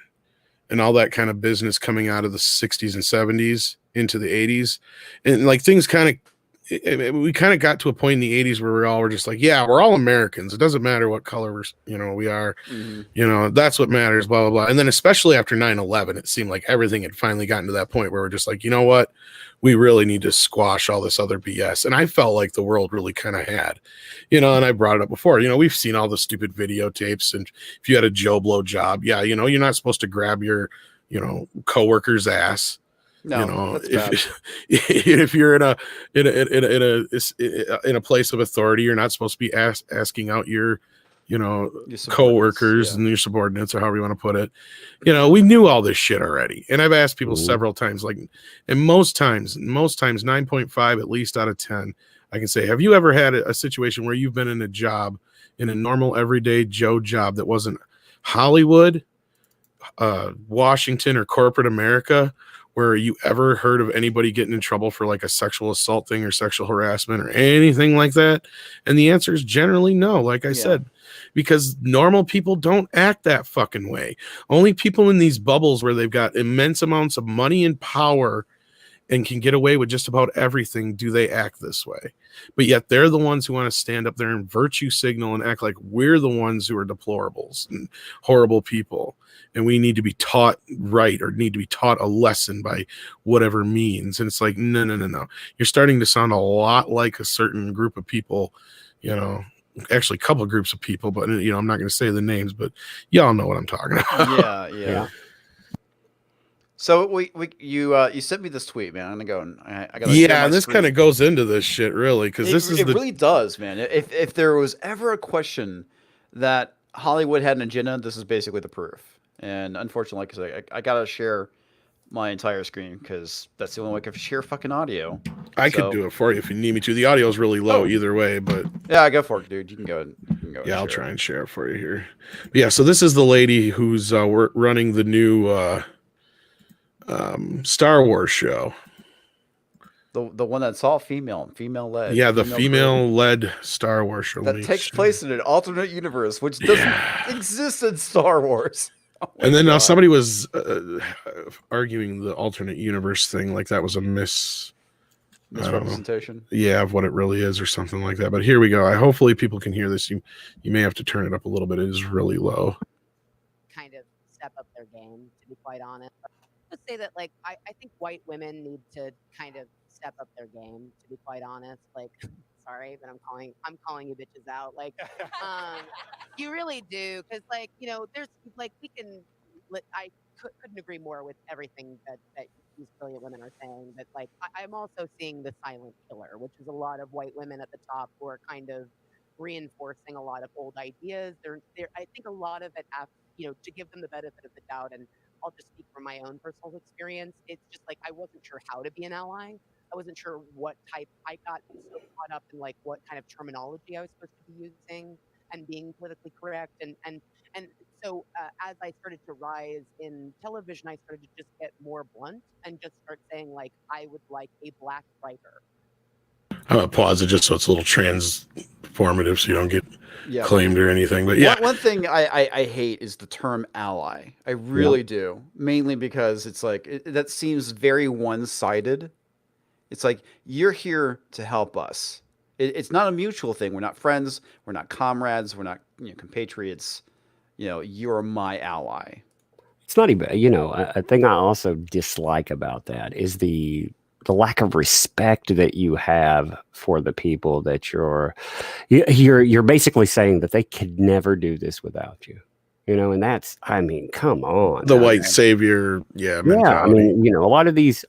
and all that kind of business coming out of the 60s and 70s into the 80s. And like things we kind of got to a point in the 80s where we're just like, yeah, we're all Americans. It doesn't matter what color we are, that's what matters, blah, blah, blah. And then especially after 9/11, it seemed like everything had finally gotten to that point where we're just like, you know what? We really need to squash all this other BS. And I felt like the world really kind of had, and I brought it up before, we've seen all the stupid videotapes. And if you had a Joe Blow job, yeah, you're not supposed to grab your, coworker's ass. No, that's bad. If you're in a place of authority, you're not supposed to be asking out your coworkers and your subordinates, or however you want to put it. We knew all this shit already. And I've asked people several times, and most times 9.5 at least out of 10, I can say, have you ever had a situation where you've been in a job, in a normal everyday Joe job that wasn't Hollywood, Washington, or corporate America, where you ever heard of anybody getting in trouble for like a sexual assault thing or sexual harassment or anything like that? And the answer is generally no, like I said, because normal people don't act that fucking way. Only people in these bubbles where they've got immense amounts of money and power and can get away with just about everything do they act this way. But yet they're the ones who want to stand up there and virtue signal and act like we're the ones who are deplorables and horrible people. And we need to be taught right, or need to be taught a lesson by whatever means. And it's like, no. You're starting to sound a lot like a certain group of people, actually a couple of groups of people, but I'm not going to say the names, but y'all know what I'm talking about. Yeah. So you sent me this tweet, man. I'm gonna go and I got. Yeah, and this kind of goes into this shit, really, because it really does, man. If there was ever a question that Hollywood had an agenda, this is basically the proof. And unfortunately, because I gotta share my entire screen, because that's the only way I can share fucking audio. I could do it for you if you need me to. The audio is really low either way, but yeah, go for it, dude. You can go. Yeah, I'll try and share it for you here. But yeah, so this is the lady who's running the new Star Wars show. The one that's all female led. Yeah, the female led Star Wars show that takes place in an alternate universe, which doesn't exist in Star Wars. Oh and then now somebody was arguing the alternate universe thing like that was a misrepresentation. Yeah, of what it really is, or something like that. But here we go. Hopefully people can hear this. You may have to turn it up a little bit. It is really low. Kind of step up their game, to be quite honest. also say that like I think white women need to kind of step up their game, to be quite honest. Like, sorry, but I'm calling you bitches out. Like, um, you really do, because like there's like we can. I couldn't agree more with everything that these brilliant women are saying. But like, I'm also seeing the silent killer, which is a lot of white women at the top who are kind of reinforcing a lot of old ideas. I think a lot of it, to give them the benefit of the doubt, and I'll just speak from my own personal experience. It's just like I wasn't sure how to be an ally. I wasn't sure what type. I got so caught up in like what kind of terminology I was supposed to be using and being politically correct, and so as I started to rise in television, I started to just get more blunt and just start saying like I would like a black writer. I'm gonna pause it just so it's a little transformative, so you don't get Yeah. claimed or anything. But yeah, One thing I hate is the term ally. I really do. Mainly because it's like that seems very one-sided. It's like you're here to help us. It's not a mutual thing. We're not friends. We're not comrades. We're not compatriots. You're my ally. It's not even, a thing I also dislike about that is the lack of respect that you have for the people that you're basically saying that they could never do this without you. And that's, I mean, come on. the white savior, Yeah, I mentality. mean, a lot of these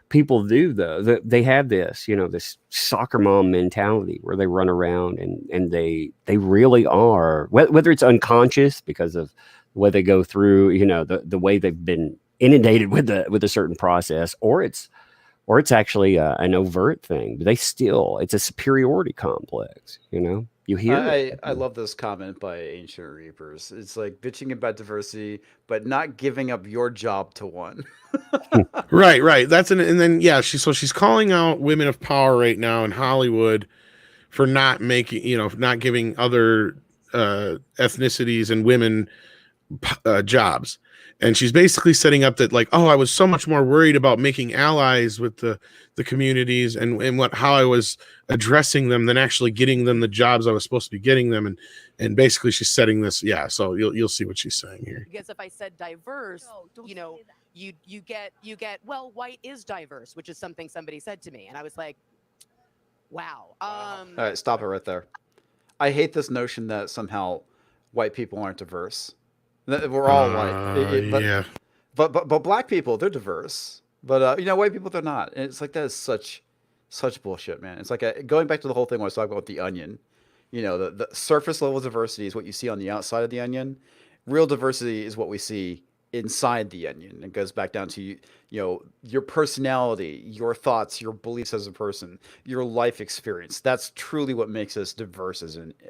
people do though. They have this, this soccer mom mentality where they run around and they really are, whether it's unconscious because of the way they go through, the way they've been inundated with a certain process, or it's actually an overt thing. But it's a superiority complex. You hear it. I love this comment by Ancient Reapers. It's like bitching about diversity, but not giving up your job to one. Right. And then yeah, she's calling out women of power right now in Hollywood for not not giving other ethnicities and women jobs. And she's basically setting up that like, oh, I was so much more worried about making allies with the communities and how I was addressing them than actually getting them the jobs I was supposed to be getting them. And basically she's setting this. Yeah. So you'll see what she's saying here. Because if I said diverse, you get well, white is diverse, which is something somebody said to me, and I was like, wow. All right, stop it right there. I hate this notion that somehow white people aren't diverse. We're all white, Yeah. but black people, they're diverse. But white people, they're not. And it's like that is such bullshit, man. It's like going back to the whole thing when I was talking about the onion. The surface level diversity is what you see on the outside of the onion. Real diversity is what we see inside the onion. It goes back down to your personality, your thoughts, your beliefs as a person, your life experience. That's truly what makes us diverse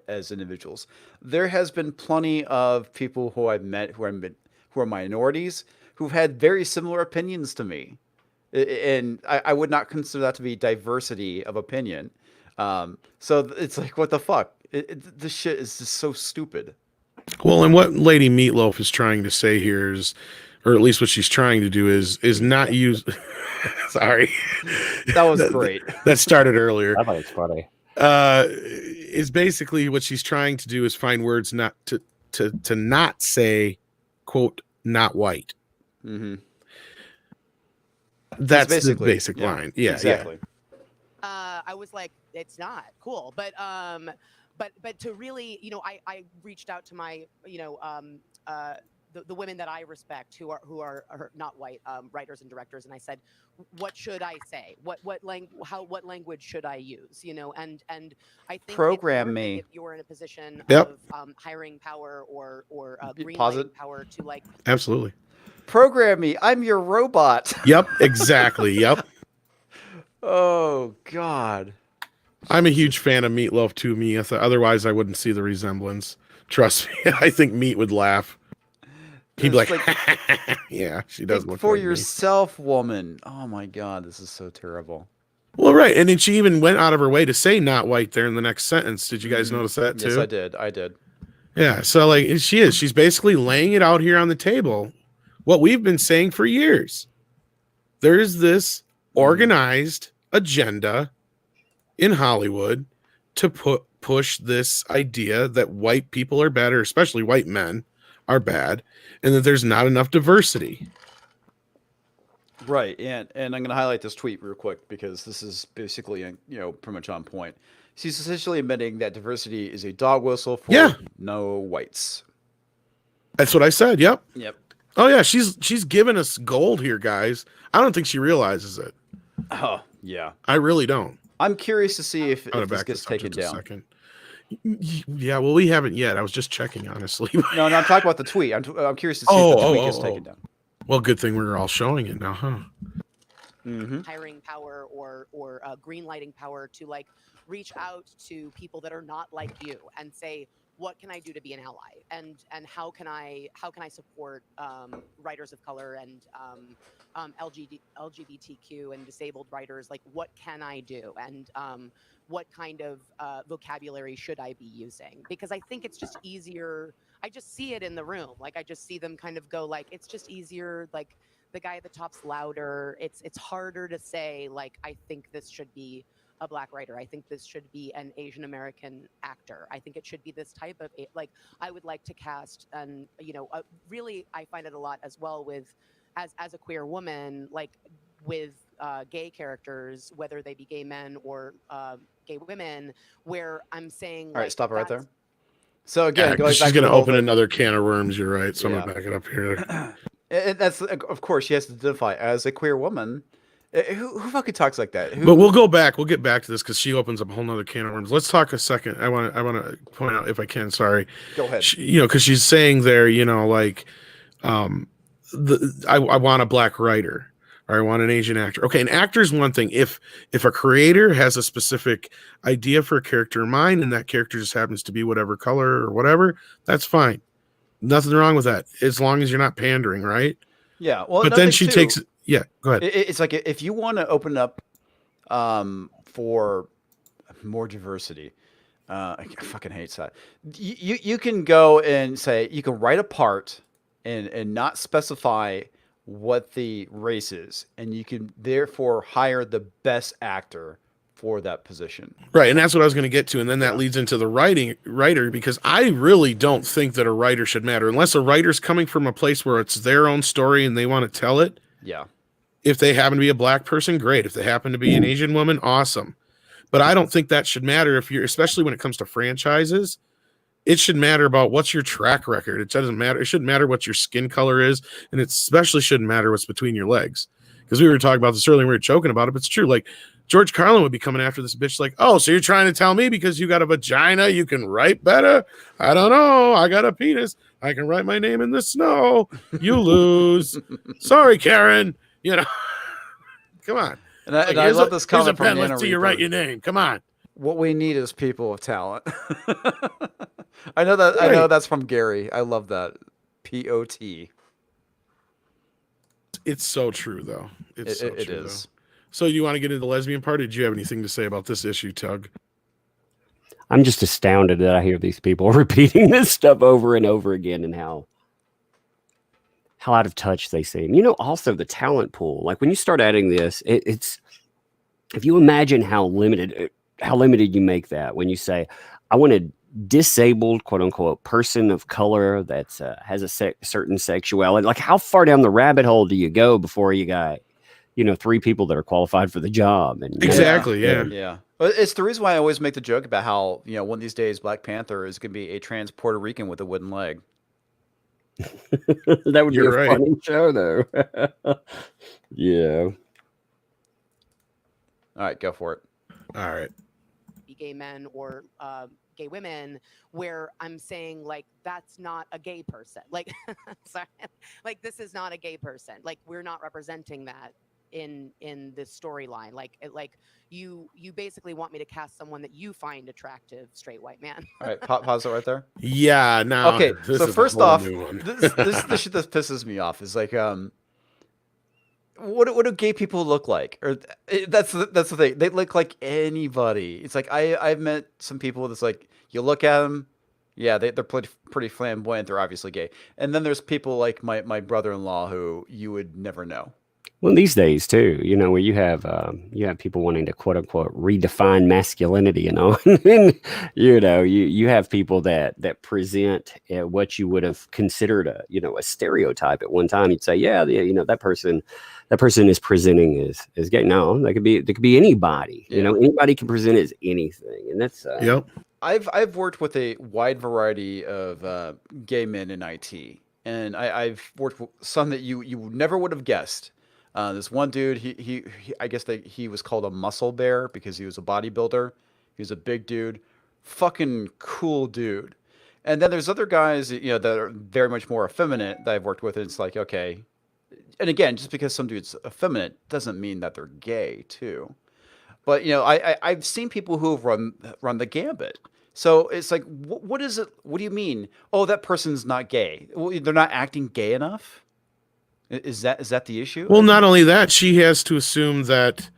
as individuals. There has been plenty of people who I've met who are minorities who've had very similar opinions to me, and I would not consider that to be diversity of opinion. So it's like, what the fuck? This shit is just so stupid. Well, and what Lady Meatloaf is trying to say here is, or at least what she's trying to do is not use. Sorry, that was great. That started earlier. I thought it's funny. Is basically what she's trying to do is find words not to not say, quote, not white. Mm-hmm. That's the basic line. Yeah, exactly. Yeah. I was like, it's not cool, but to really, I reached out to my, the women that I respect who are not white writers and directors, and I said, what should I say? What language should I use? And I think program me if you're in a position Yep. of hiring power or Pause power to like Absolutely. Program me. I'm your robot. Yep. Exactly. Yep. Oh God. I'm a huge fan of Meatloaf too, Mia. Otherwise, I wouldn't see the resemblance. Trust me. I think Meat would laugh. He'd be like, yeah, she does look for like yourself, woman. Oh my God, this is so terrible. Well, right, and then she even went out of her way to say "not white" there in the next sentence. Did you guys notice that too? Yes, I did. I did. Yeah. So like, she's basically laying it out here on the table. What we've been saying for years. There's this organized agenda in Hollywood to push this idea that white people are bad, or especially white men are bad, and that there's not enough diversity. Right, and I'm going to highlight this tweet real quick because this is basically pretty much on point. She's essentially admitting that diversity is a dog whistle for Yeah. no whites. That's what I said. Yep. Yep. Oh yeah, she's giving us gold here, guys. I don't think she realizes it. Oh yeah. I really don't. I'm curious to see if I'm gonna this back gets this up taken just a down. second. Yeah, well, we haven't yet. I was just checking, honestly. No, I'm talking about the tweet. I'm curious to see if the tweet gets taken down. Well, good thing we're all showing it now, huh? Mm-hmm. Hiring power or green lighting power to like reach out to people that are not like you and say, what can I do to be an ally, and how can I support writers of color and LGBTQ and disabled writers? Like, what can I do, and what kind of vocabulary should I be using? Because I think it's just easier. I just see it in the room. Like, I just see them kind of go like, it's just easier. Like, the guy at the top's louder. It's harder to say like, I think this should be a Black writer. I think this should be an Asian American actor. I think it should be this type of like. I would like to cast, and really, I find it a lot as well with, as a queer woman, like with gay characters, whether they be gay men or gay women, where I'm saying, All right, like, stop it right there. So again, Yeah, she's going to open another can of worms. You're right. So I'm going to back it up here. That's, of course, she has to identify as a queer woman. Who fucking talks like that? But we'll go back. We'll get back to this because she opens up a whole nother can of worms. Let's talk a second. I want to point out, if I can. Sorry. Go ahead. Because she's saying there, like, I want a Black writer, or I want an Asian actor. Okay, an actor is one thing. If a creator has a specific idea for a character in mind, and that character just happens to be whatever color or whatever, that's fine. Nothing wrong with that, as long as you're not pandering, right? Yeah. Well, but then she takes. Yeah, go ahead. It's like, if you want to open up for more diversity, I fucking hate that. You can go and say, you can write a part and not specify what the race is, and you can therefore hire the best actor for that position. Right, and that's what I was going to get to, and then that leads into the writer, because I really don't think that a writer should matter unless a writer's coming from a place where it's their own story and they want to tell it. Yeah. If they happen to be a Black person, great. If they happen to be an Asian woman, awesome. But I don't think that should matter especially when it comes to franchises. It should matter about what's your track record. It doesn't matter. It shouldn't matter what your skin color is, and it especially shouldn't matter what's between your legs. Because we were talking about this earlier, we were joking about it, but it's true. Like, George Carlin would be coming after this bitch like, oh, so you're trying to tell me because you got a vagina, you can write better? I don't know. I got a penis. I can write my name in the snow. You lose. Sorry, Karen. Come on. And I love this comment from Let's see you write your name. Come on. What we need is people of talent. I know that. Right. I know that's from Gary. I love that. POT. It's so true, though. It is. Though. So you want to get into the lesbian part? Or did you have anything to say about this issue, Tug? I'm just astounded that I hear these people repeating this stuff over and over again, and how out of touch they seem. Also the talent pool. Like, when you start adding this, it's, if you imagine how limited you make that when you say, I want a disabled, quote unquote, person of color that's has a certain sexuality. Like, how far down the rabbit hole do you go before you got, 3 people that are qualified for the job? And exactly, yeah. But it's the reason why I always make the joke about how, one of these days Black Panther is going to be a trans Puerto Rican with a wooden leg. That would be a funny show, though. Yeah. All right, go for it. All right. Gay men or gay women, where I'm saying, like, that's not a gay person. Like, sorry, like, this is not a gay person. Like, we're not representing that in this storyline. Like, you basically want me to cast someone that you find attractive, straight white man. All right, pause it right there. Yeah. Now, okay. So first off, this shit that pisses me off is like, what do gay people look like? Or that's the thing. They look like anybody. It's like, I've met some people that's like, you look at them, yeah, they're pretty flamboyant. They're obviously gay. And then there's people like my brother-in-law who you would never know. Well, these days too, where you have people wanting to quote unquote redefine masculinity and all, and you have people that present what you would have considered a stereotype at one time. You'd say, yeah, that person is presenting as gay. No, there could be anybody. Yeah. Anybody can present as anything, and that's Yep. I've worked with a wide variety of gay men in IT, and I've worked with some that you never would have guessed. This one dude, he I guess he was called a muscle bear because he was a bodybuilder. He was a big dude, fucking cool dude. And then there's other guys, that are very much more effeminate that I've worked with, and it's like, okay. And again, just because some dude's effeminate doesn't mean that they're gay too. But I've seen people who have run the gambit. So it's like, what is it? What do you mean? Oh, that person's not gay. Well, they're not acting gay enough. Is that the issue? Well, not only that, she has to assume that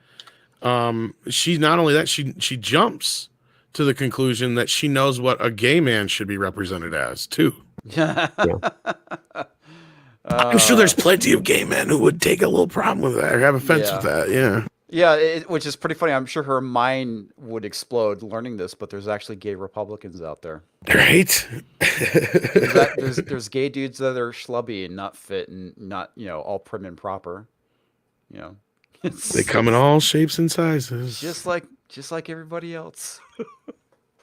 she not only that she jumps to the conclusion that she knows what a gay man should be represented as too. Yeah. I'm sure there's plenty of gay men who would take a little problem with that or have offense with that. Yeah. Yeah, which is pretty funny. I'm sure her mind would explode learning this, but there's actually gay Republicans out there. Right. There's gay dudes that are schlubby and not fit and not all prim and proper. They come in all shapes and sizes, just like everybody else.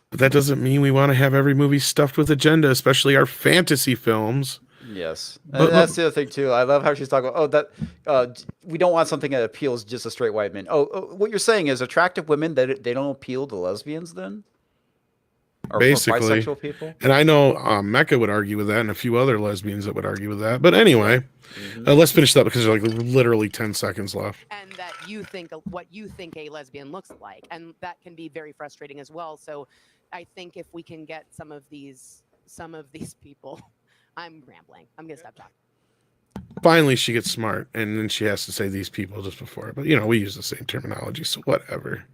But that doesn't mean we want to have every movie stuffed with agenda, especially our fantasy films. Yes, and that's the other thing too. I love how she's talking about, we don't want something that appeals just to straight white men. What you're saying is attractive women that they don't appeal to lesbians then, or basically bisexual people. And I know Mecca would argue with that, and a few other lesbians that would argue with that. But anyway, let's finish that because there's like literally 10 seconds left. And that you think what you think a lesbian looks like, and that can be very frustrating as well. So, I think if we can get some of these people. I'm rambling. I'm going to stop talking. Finally, she gets smart, and then she has to say these people just before. But, we use the same terminology, so whatever.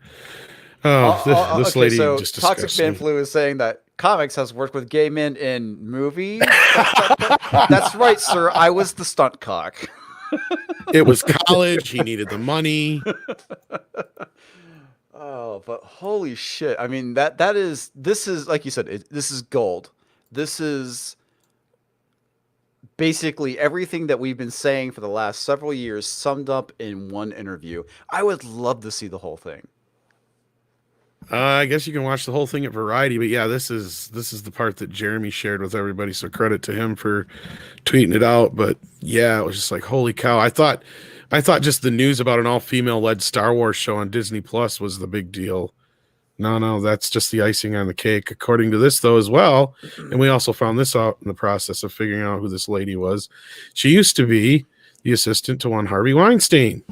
This lady just disgusting. Toxic Man Flu is saying that comics has worked with gay men in movies. That's right, sir. I was the stunt cock. It was college. He needed the money. Oh, but holy shit. I mean, this is, like you said, this is gold. This is basically everything that we've been saying for the last several years summed up in one interview. I would love to see the whole thing. I guess you can watch the whole thing at Variety, but yeah, this is the part that Jeremy shared with everybody, so credit to him for tweeting it out. But yeah, it was just like, holy cow. I thought just the news about an all-female led Star Wars show on Disney Plus was the big deal. No, that's just the icing on the cake, according to this, though, as well. And we also found this out in the process of figuring out who this lady was. She used to be the assistant to one Harvey Weinstein.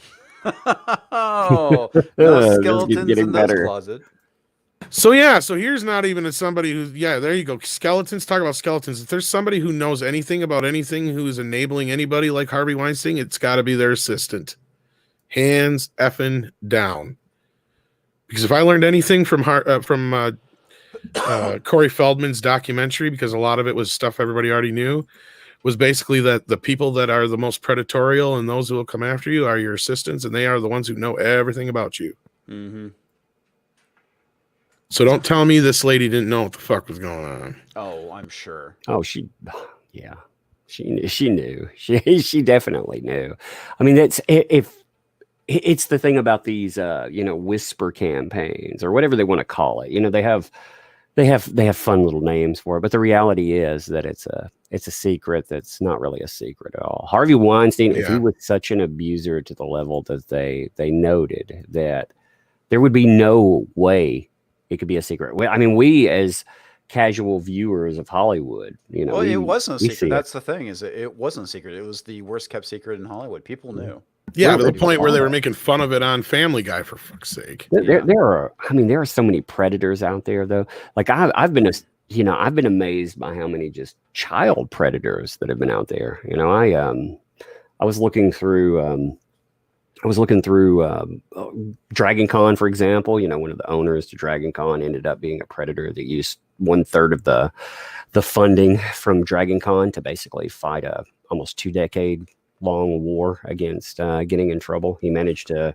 Oh, no skeletons in this closet. So here's not even somebody who, there you go. Skeletons, talk about skeletons. If there's somebody who knows anything about anything who's enabling anybody like Harvey Weinstein, it's got to be their assistant. Hands effing down. Because if I learned anything from Corey Feldman's documentary, because a lot of it was stuff everybody already knew, was basically that the people that are the most predatorial and those who will come after you are your assistants, and they are the ones who know everything about you. Mm-hmm. So don't tell me this lady didn't know what the fuck was going on. Oh, I'm sure. Oh, she knew. She definitely knew. I mean, it's the thing about these, whisper campaigns or whatever they want to call it. They have fun little names for it, but the reality is that it's a secret that's not really a secret at all. Harvey Weinstein, if he was such an abuser to the level that they noted, that there would be no way it could be a secret. I mean, we as casual viewers of Hollywood, well, it wasn't a secret. That's the thing, is it wasn't a secret. It was the worst kept secret in Hollywood. People knew. Yeah, to the point where they were making fun of it on Family Guy, for fuck's sake. There are so many predators out there, though. Like I've been amazed by how many just child predators that have been out there. I was looking through Dragon Con, for example. One of the owners to Dragon Con ended up being a predator that used 1/3 of the funding from Dragon Con to basically fight a almost 2-decade long war against getting in trouble. He managed to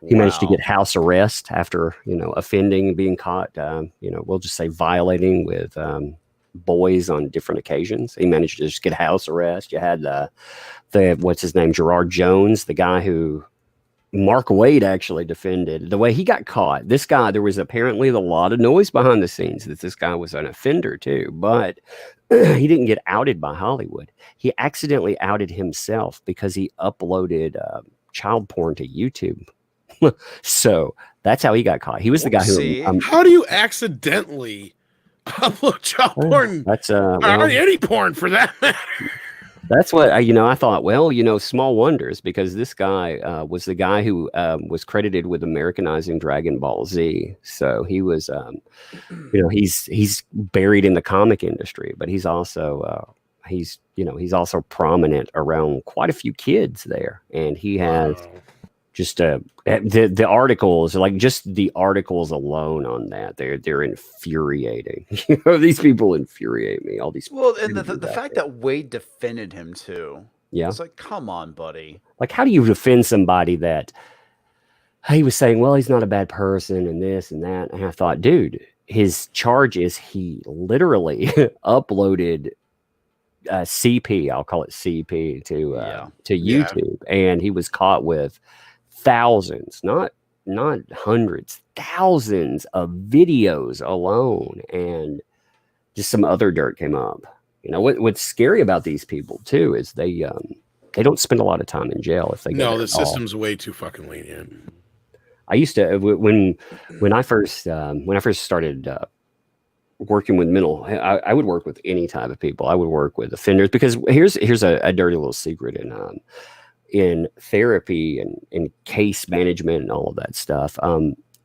get house arrest after, offending, being caught, we'll just say violating with boys on different occasions. He managed to just get house arrest. You had what's his name, Gerard Jones, the guy who Mark Wade actually defended. The way he got caught, this guy, there was apparently a lot of noise behind the scenes that this guy was an offender too, but he didn't get outed by Hollywood. He accidentally outed himself because he uploaded child porn to YouTube. So that's how he got caught. He was the guy who. How do you accidentally upload child porn? That's any porn for that matter. That's what I thought. Well, small wonders, because this guy was the guy who was credited with Americanizing Dragon Ball Z. So he was, he's buried in the comic industry, but he's also he's also prominent around quite a few kids there, and he has. Just the articles, like just the articles alone on that, they're infuriating. These people infuriate me. All these. Well, and the fact that Wade defended him too. Yeah, it's like, come on, buddy. Like, how do you defend somebody that he was saying, well, he's not a bad person and this and that? And I thought, dude, his charge is he literally uploaded CP. I'll call it CP to YouTube, and he was caught with thousands, not hundreds, thousands of videos alone, and just some other dirt came up. What's scary about these people too is they don't spend a lot of time in jail if they the system's way too fucking lenient. I used to when I first started working with mental, I would work with any type of people. I would work with offenders, because here's a dirty little secret in therapy and in case management and all of that stuff.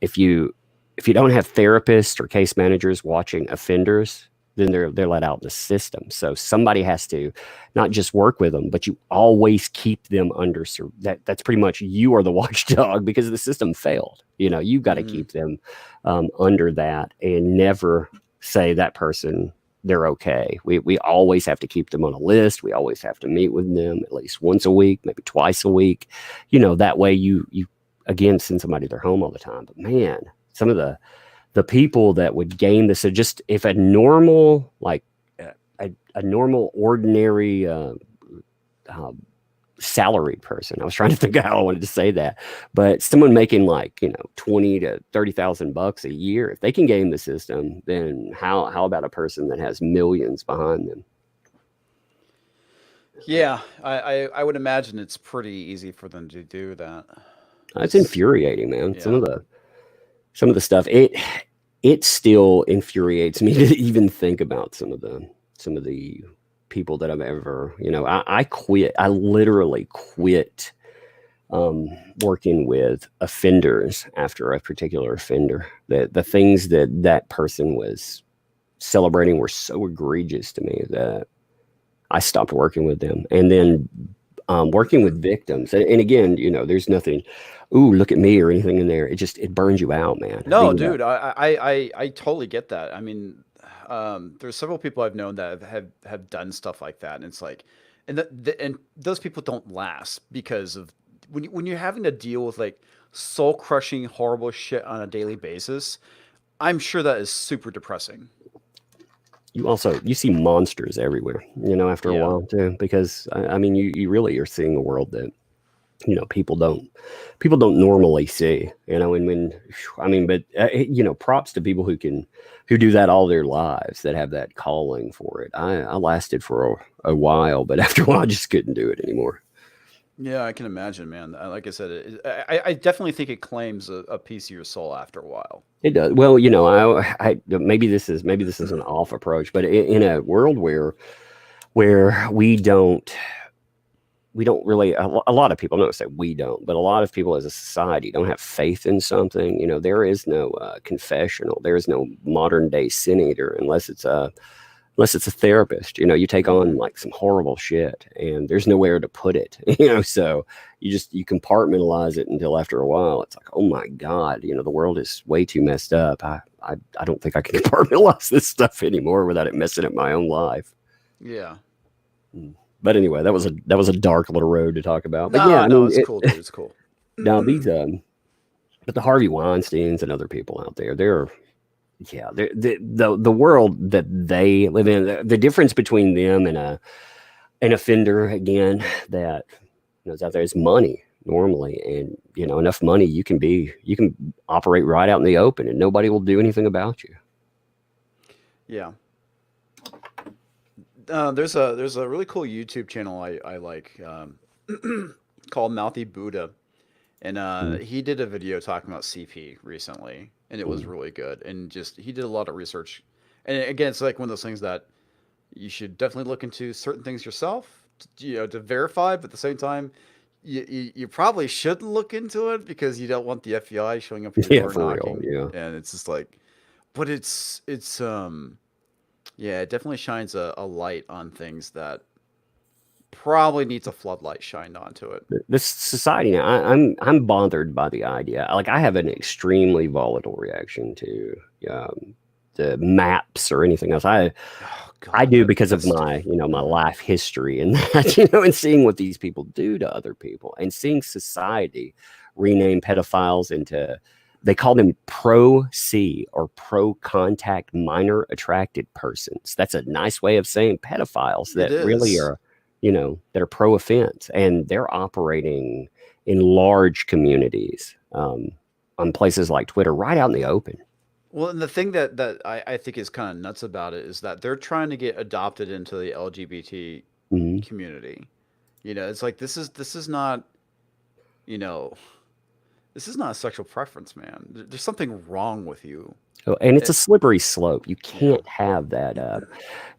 If you don't have therapists or case managers watching offenders, then they're let out in the system. So somebody has to not just work with them, but you always keep them under that's pretty much, you are the watchdog, because the system failed. You've got to keep them under that, and never say that person, they're okay. We always have to keep them on a list. We always have to meet with them at least once a week, maybe twice a week. That way you again send somebody to their home all the time. But man, some of the people that would game this, so just if a normal, like a normal ordinary salaried person, I was trying to think of how I wanted to say that, but someone making like $20,000 to $30,000 a year, if they can game the system, then how about a person that has millions behind them? Yeah, I would imagine it's pretty easy for them to do that. It's infuriating, man. Yeah. Some of the stuff, it still infuriates me to even think about some of the people that I've ever, I quit. I literally quit working with offenders after a particular offender. The things that person was celebrating were so egregious to me that I stopped working with them. And then working with victims, and again, there's nothing, ooh, look at me or anything in there. It burns you out, man. No, dude, I totally get that. I mean, there's several people I've known that have done stuff like that, and it's like, and those people don't last, because of when you're having to deal with like soul crushing, horrible shit on a daily basis. I'm sure that is super depressing. You see monsters everywhere, after a while too, because I mean, you really are seeing a world that, people don't normally see, but props to people who do that all their lives, that have that calling for it. I lasted for a while, but after a while I just couldn't do it anymore. Yeah, I can imagine, man. Like I said, I definitely think it claims a piece of your soul after a while. It does. Well, I maybe this is an off approach, but in a world where we don't really, a lot of people, I'm not gonna say we don't, but a lot of people as a society don't have faith in something. There is no confessional, there is no modern day sin eater unless it's a therapist. You take on like some horrible shit and there's nowhere to put it, so you compartmentalize it until after a while it's like, oh my God, the world is way too messed up. I don't think I can compartmentalize this stuff anymore without it messing up my own life. Yeah. But anyway, that was a dark little road to talk about. But No, yeah, I no, mean, it's cool, dude. It's cool. now these but the Harvey Weinsteins and other people out there, the world that they live in, the difference between them and an offender again that is out there is money normally, and enough money you can operate right out in the open and nobody will do anything about you. Yeah. There's a really cool YouTube channel I like called Mouthy Buddha, and he did a video talking about CP recently, and it was really good. And just he did a lot of research, and again, it's like one of those things that you should definitely look into certain things yourself, to verify. But at the same time, you probably shouldn't look into it because you don't want the FBI showing up at your door For real, knocking. yeah. And it's just like, but it's yeah, it definitely shines a light on things that probably needs a floodlight shined onto it. This society now, I'm bothered by the idea. Like, I have an extremely volatile reaction to the maps or anything else. Oh, I God, do because of that's my my life history and that, and seeing what these people do to other people, and seeing society rename pedophiles into, they call them pro-C or pro-contact minor attracted persons. That's a nice way of saying pedophiles that really is. are, that are pro-offense, and they're operating in large communities on places like Twitter, right out in the open. Well, and the thing that I think is kind of nuts about it is that they're trying to get adopted into the LGBT Mhm. community. It's like this is not, this is not a sexual preference, man. There's something wrong with you. Oh, and it's a slippery slope. You can't have that.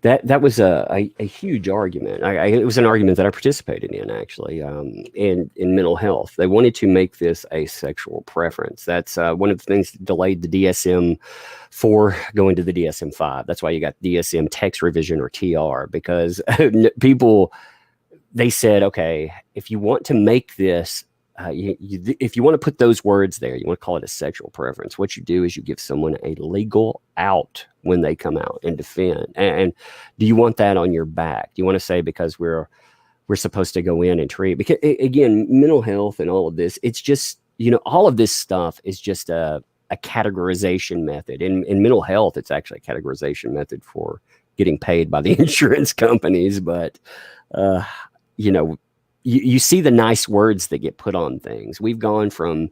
That was a huge argument. It was an argument that I participated in, actually, in mental health. They wanted to make this a sexual preference. That's one of the things that delayed the DSM-4 going to the DSM-5. That's why you got DSM text revision, or TR, because people, they said, okay, if you want to make this, if you want to put those words there, you want to call it a sexual preference, what you do is you give someone a legal out when they come out and defend. And do you want that on your back? Do you want to say, because we're supposed to go in and treat? Because again, mental health and all of this, it's just, all of this stuff is just a categorization method. In mental health, it's actually a categorization method for getting paid by the insurance companies. But, you see the nice words that get put on things. We've gone from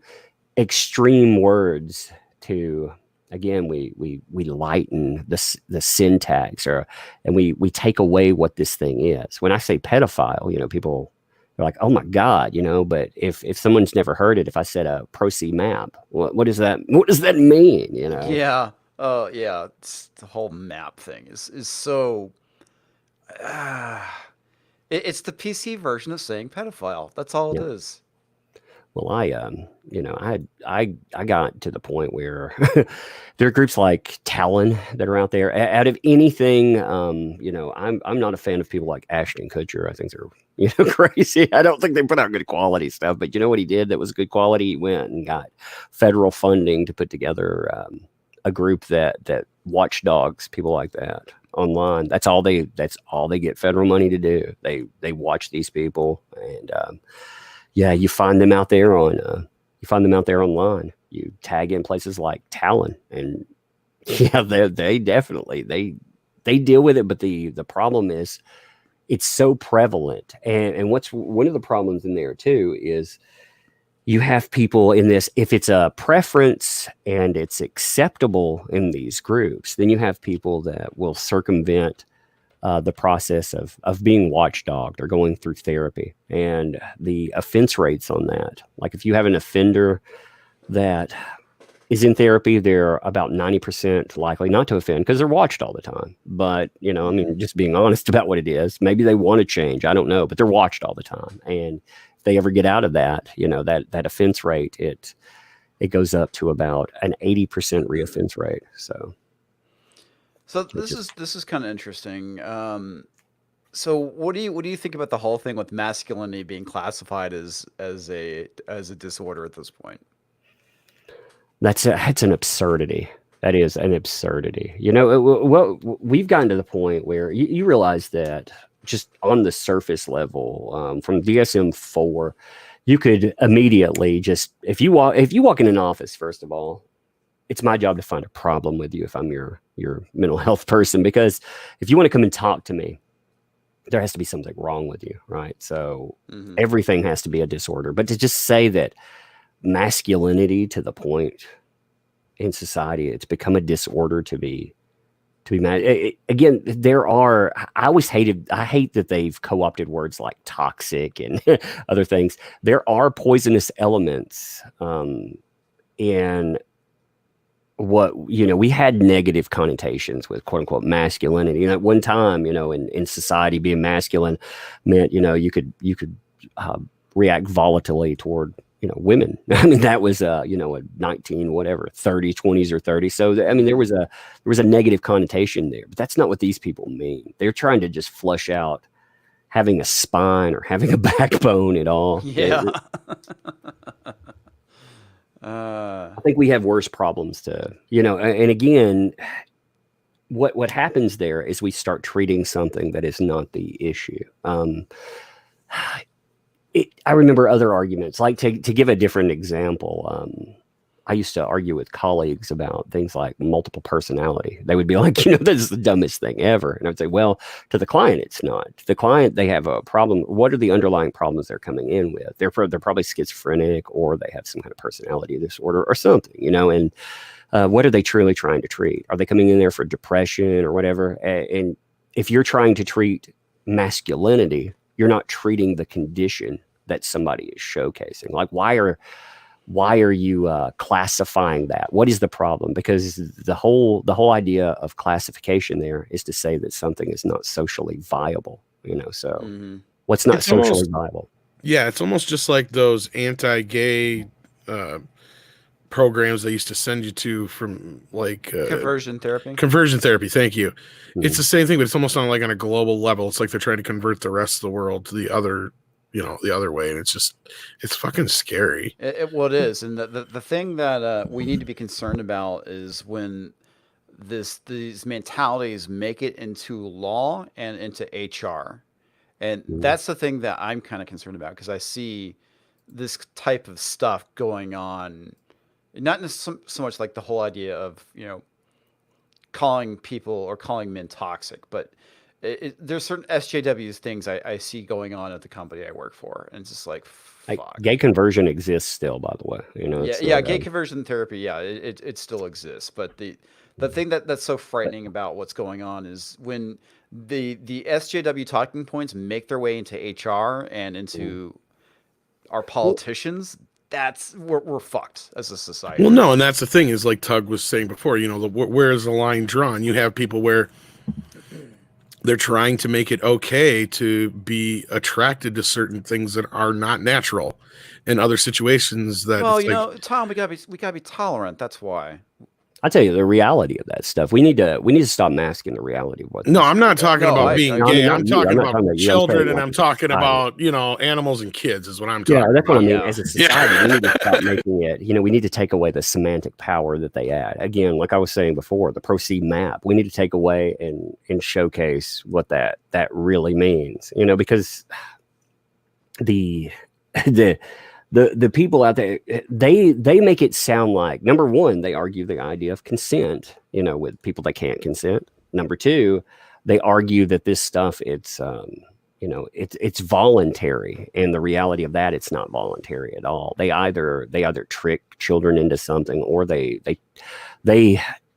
extreme words to, again, we lighten the syntax, and we take away what this thing is. When I say pedophile, people are like, oh my God, but if someone's never heard it, if I said a pro-C map, what does that mean? Yeah. Oh, yeah. It's the whole map thing is so. It's the PC version of saying pedophile. That's all it is. Well, I got to the point where there are groups like Talon that are out there. Out of anything, I'm not a fan of people like Ashton Kutcher. I think they're crazy. I don't think they put out good quality stuff. But you know what he did that was good quality? He went and got federal funding to put together a group that watchdogs people like that online. That's all they get federal money to do. They watch these people, and you find them out there online. You tag in places like Talon, and they definitely they deal with it. But the problem is it's so prevalent, and what's one of the problems in there too is you have people in this, if it's a preference and it's acceptable in these groups, then you have people that will circumvent the process of being watchdogged or going through therapy, and the offense rates on that. Like, if you have an offender that is in therapy, they're about 90% likely not to offend because they're watched all the time. But, just being honest about what it is, maybe they want to change. I don't know, but they're watched all the time. And if they ever get out of that, that offense rate, it goes up to about an 80% reoffense rate. So this is kind of interesting. So what do you think about the whole thing with masculinity being classified as a disorder at this point? It's an absurdity. That is an absurdity. Well, we've gotten to the point where you realize that just on the surface level, from DSM-4, you could immediately just, if you walk in an office, first of all, it's my job to find a problem with you if I'm your mental health person, because if you want to come and talk to me, there has to be something wrong with you, right? So everything has to be a disorder. But to just say that masculinity to the point in society, it's become a disorder to be mad. Again, I hate that they've co-opted words like toxic and other things. There are poisonous elements in what, we had negative connotations with quote unquote masculinity. And at one time, in society, being masculine meant, you could react volatilely toward, women. I mean, that was, a 19, whatever, 30, 20s or 30. So, I mean, there was a negative connotation there, but that's not what these people mean. They're trying to just flush out having a spine or having a backbone at all. Yeah. I think we have worse problems and again, what happens there is we start treating something that is not the issue. I remember other arguments, like to give a different example. I used to argue with colleagues about things like multiple personality. They would be like, this is the dumbest thing ever. And I would say, well, to the client, it's not. To the client, they have a problem. What are the underlying problems they're coming in with? They're probably schizophrenic, or they have some kind of personality disorder or something, and what are they truly trying to treat? Are they coming in there for depression or whatever? And if you're trying to treat masculinity, you're not treating the condition that somebody is showcasing. Like, why are you classifying that? What is the problem? Because the whole idea of classification there is to say that something is not socially viable. So what's not socially viable? Yeah, it's almost just like those anti-gay programs they used to send you to from like conversion therapy. Conversion therapy. Thank you. It's the same thing, but it's almost on like on a global level. It's like they're trying to convert the rest of the world to the other way, and it's fucking scary. Well, it is, and the thing that we need to be concerned about is when these mentalities make it into law and into HR, and that's the thing that I'm kind of concerned about, because I see this type of stuff going on. Not so much like the whole idea of, calling people or calling men toxic, but there's certain SJWs things I see going on at the company I work for. And it's just like, fuck. Gay conversion exists still, by the way. Gay conversion therapy. Yeah, it still exists. But the thing that's so frightening about what's going on is when the SJW talking points make their way into HR and into our politicians, we're fucked as a society. Well, no, and that's the thing is, like Tug was saying before, where is the line drawn? You have people where they're trying to make it okay to be attracted to certain things that are not natural, in other situations that. Well, Tom, we gotta be tolerant. That's why. I'll tell you the reality of that stuff. We need to stop masking the reality of what. No, I'm not talking about being gay. I'm talking about children, and I'm talking about animals and kids is what I'm talking about. Yeah, that's what I mean. As a society, we need to stop making it. We need to take away the semantic power that they add. Again, like I was saying before, the Proceed map. We need to take away and showcase what that really means. Because the people out there, they make it sound like, number one, they argue the idea of consent, with people that can't consent. Number two, they argue that this stuff, it's voluntary, and the reality of that, it's not voluntary at all. They either trick children into something, or they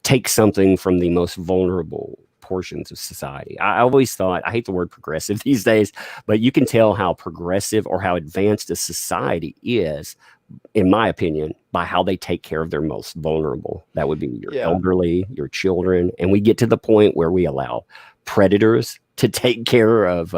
take something from the most vulnerable portions of society. I always thought, I hate the word progressive these days, but you can tell how progressive or how advanced a society is, in my opinion, by how they take care of their most vulnerable. That would be your elderly, your children. And we get to the point where we allow predators to take care of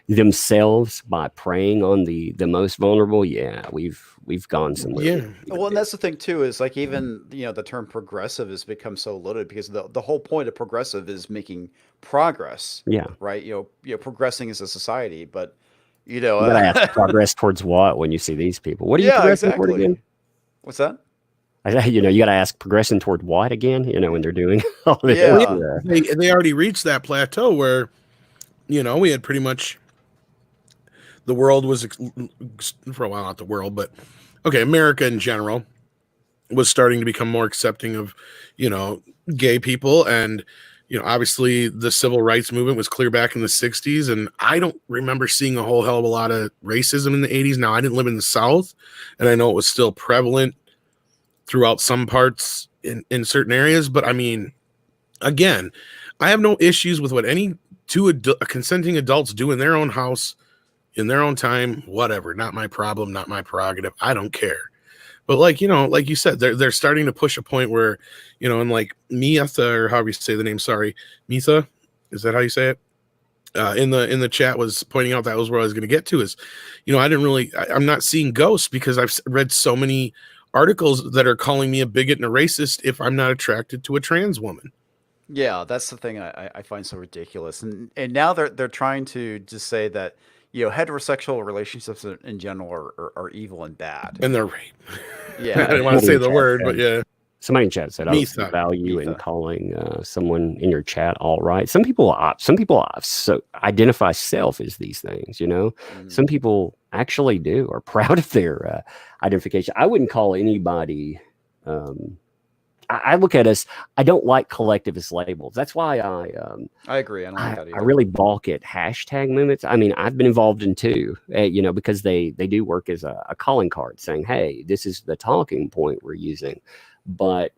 themselves by preying on the most vulnerable. Yeah, we've gone somewhere. Yeah. Well, and that's the thing too, is like, even the term progressive has become so loaded, because the whole point of progressive is making progress. Yeah. Right. Progressing as a society, but you gotta ask progress towards what when you see these people. What are you progressing toward again? What's that? You got to ask progression toward what again? When they're doing all this. They already reached that plateau where we had pretty much the world was for a while, not the world, but okay, America in general was starting to become more accepting of, gay people. And, obviously the civil rights movement was clear back in the 60s. And I don't remember seeing a whole hell of a lot of racism in the 80s. Now, I didn't live in the South, and I know it was still prevalent throughout some parts in certain areas. But I mean, again, I have no issues with what any two consenting adults do in their own house, in their own time, whatever. Not my problem, not my prerogative. I don't care. But like you said, they're starting to push a point where, and like Miatha, or however you say the name, sorry, Mitha, is that how you say it? In the chat was pointing out that was where I was going to get to is, I'm not seeing ghosts because I've read so many articles that are calling me a bigot and a racist if I'm not attracted to a trans woman. Yeah, that's the thing I find so ridiculous, and now they're trying to just say that heterosexual relationships in general are evil and bad. And they're rape. Yeah, I didn't want to say the word, but yeah. Somebody in chat said, "I don't see value in calling someone in your chat alt-right." Some people so identify self as these things. Some people actually do are proud of their identification. I wouldn't call anybody. I look at us. I don't like collectivist labels. That's why I agree. I don't like that either. I really balk at hashtag movements. I mean, I've been involved in two, because they do work as a calling card saying, hey, this is the talking point we're using. But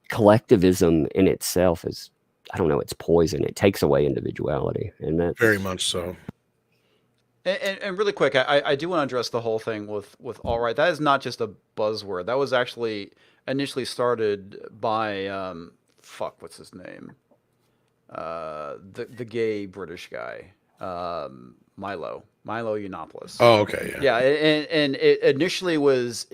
collectivism in itself is, I don't know, it's poison. It takes away individuality. And that's very much so. And really quick, I do want to address the whole thing with all right. That is not just a buzzword. That was actually initially started by what's his name? The gay British guy, Milo Yiannopoulos. Oh, okay, yeah. And it initially was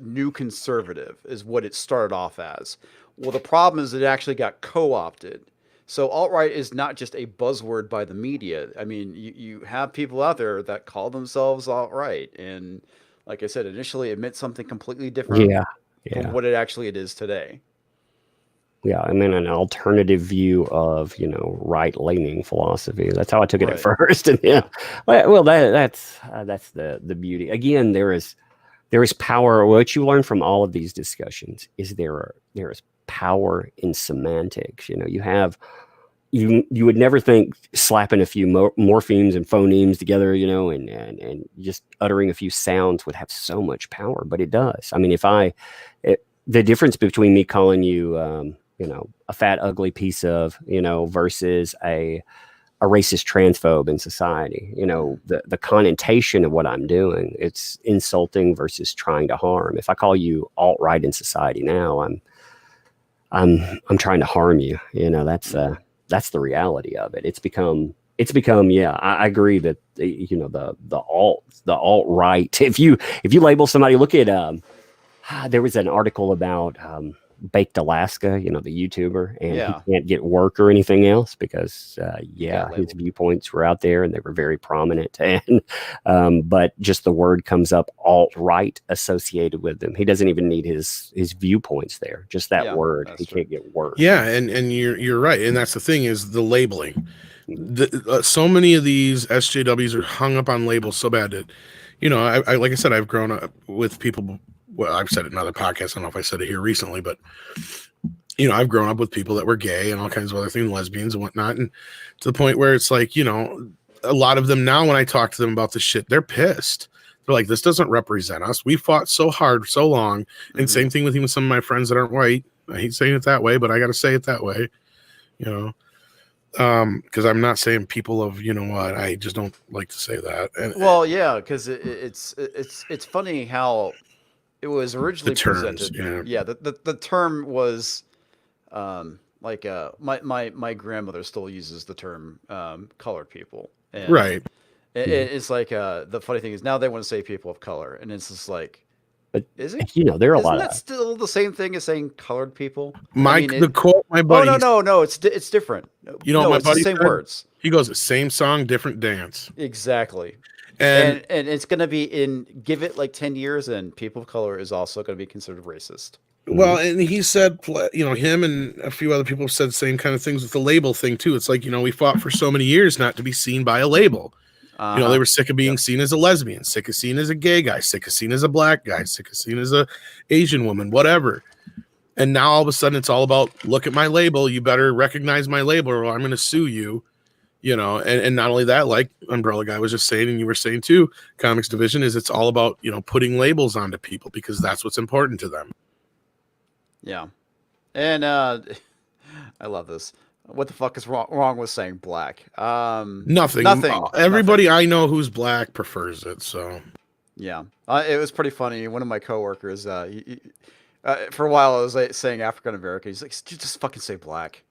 New Conservative is what it started off as. Well, the problem is it actually got co-opted. So alt-right is not just a buzzword by the media. I mean, you have people out there that call themselves alt-right, and like I said, initially it meant something completely different from what it is today. Yeah, I mean, an alternative view of right-leaning philosophy. That's how I took it at first, and well, that's the beauty. Again, there is power. What you learn from all of these discussions is there is power in semantics. You would never think slapping a few morphemes and phonemes together, and just uttering a few sounds would have so much power, but it does. I mean, the difference between me calling you, a fat, ugly piece of, versus a racist transphobe in society, the connotation of what I'm doing, it's insulting versus trying to harm. If I call you alt-right in society now, I'm trying to harm you. That's the reality of it. It's become. Yeah, I agree that the alt-right. If you label somebody, look at there was an article about Baked Alaska, the YouTuber, and he can't get work or anything else because his viewpoints were out there and they were very prominent, and but just the word comes up alt-right associated with them. He doesn't even need his viewpoints there, just that word. He can't get work. Yeah, and you're right, and that's the thing is the labeling. So many of these SJWs are hung up on labels so bad that I like I said, I've grown up with people. Well, I've said it in other podcasts. I don't know if I said it here recently, but I've grown up with people that were gay and all kinds of other things, lesbians and whatnot, and to the point where it's like, a lot of them now, when I talk to them about this shit, they're pissed. They're like, this doesn't represent us. We fought so hard, so long. And same thing with even some of my friends that aren't white. I hate saying it that way, but I got to say it that way, because I'm not saying people of, what, I just don't like to say that. And, well, yeah, because it's funny how it was originally presented. The term was my grandmother still uses the term colored people. And right. It's like the funny thing is now they want to say people of color, and it's just like, but is it? There are a lot. Isn't that still the same thing as saying colored people? The quote my buddy. Oh no, it's different. My it's buddy the same said, words. He goes, same song, different dance. Exactly. And it's going to be give it like 10 years and people of color is also going to be considered racist. Well, and he said, him and a few other people have said the same kind of things with the label thing too. It's like, we fought for so many years not to be seen by a label. They were sick of being seen as a lesbian, sick of seen as a gay guy, sick of seen as a black guy, sick of seen as a Asian woman, whatever. And now all of a sudden it's all about, look at my label. You better recognize my label or I'm going to sue you. And not only that, like Umbrella Guy was just saying, and you were saying too, Comics Division it's all about, putting labels onto people because that's what's important to them. Yeah. And I love this. What the fuck is wrong with saying black? Nothing. Everybody I know who's black prefers it. So yeah, it was pretty funny. One of my coworkers, for a while, I was saying African American. He's like, just fucking say black.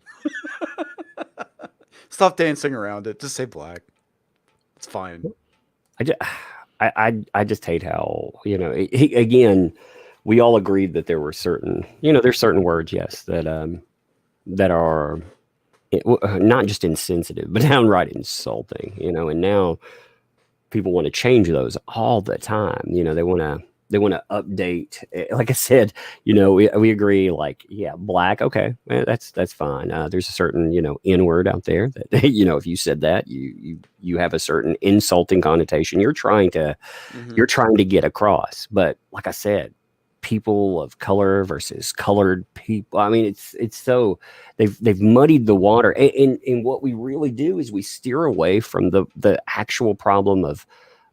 Stop dancing around it. Just say black. It's fine. I just hate how again. We all agreed that there were certain, there's certain words, yes, that are not just insensitive, but downright insulting, and now people want to change those all the time. They want to update. Like I said, we agree. Like, yeah, black, okay, that's fine. There's a certain N word out there that if you said that, you have a certain insulting connotation. You're trying to get across. But like I said, people of color versus colored people. I mean, it's so they've muddied the water. And what we really do is we steer away from the actual problem of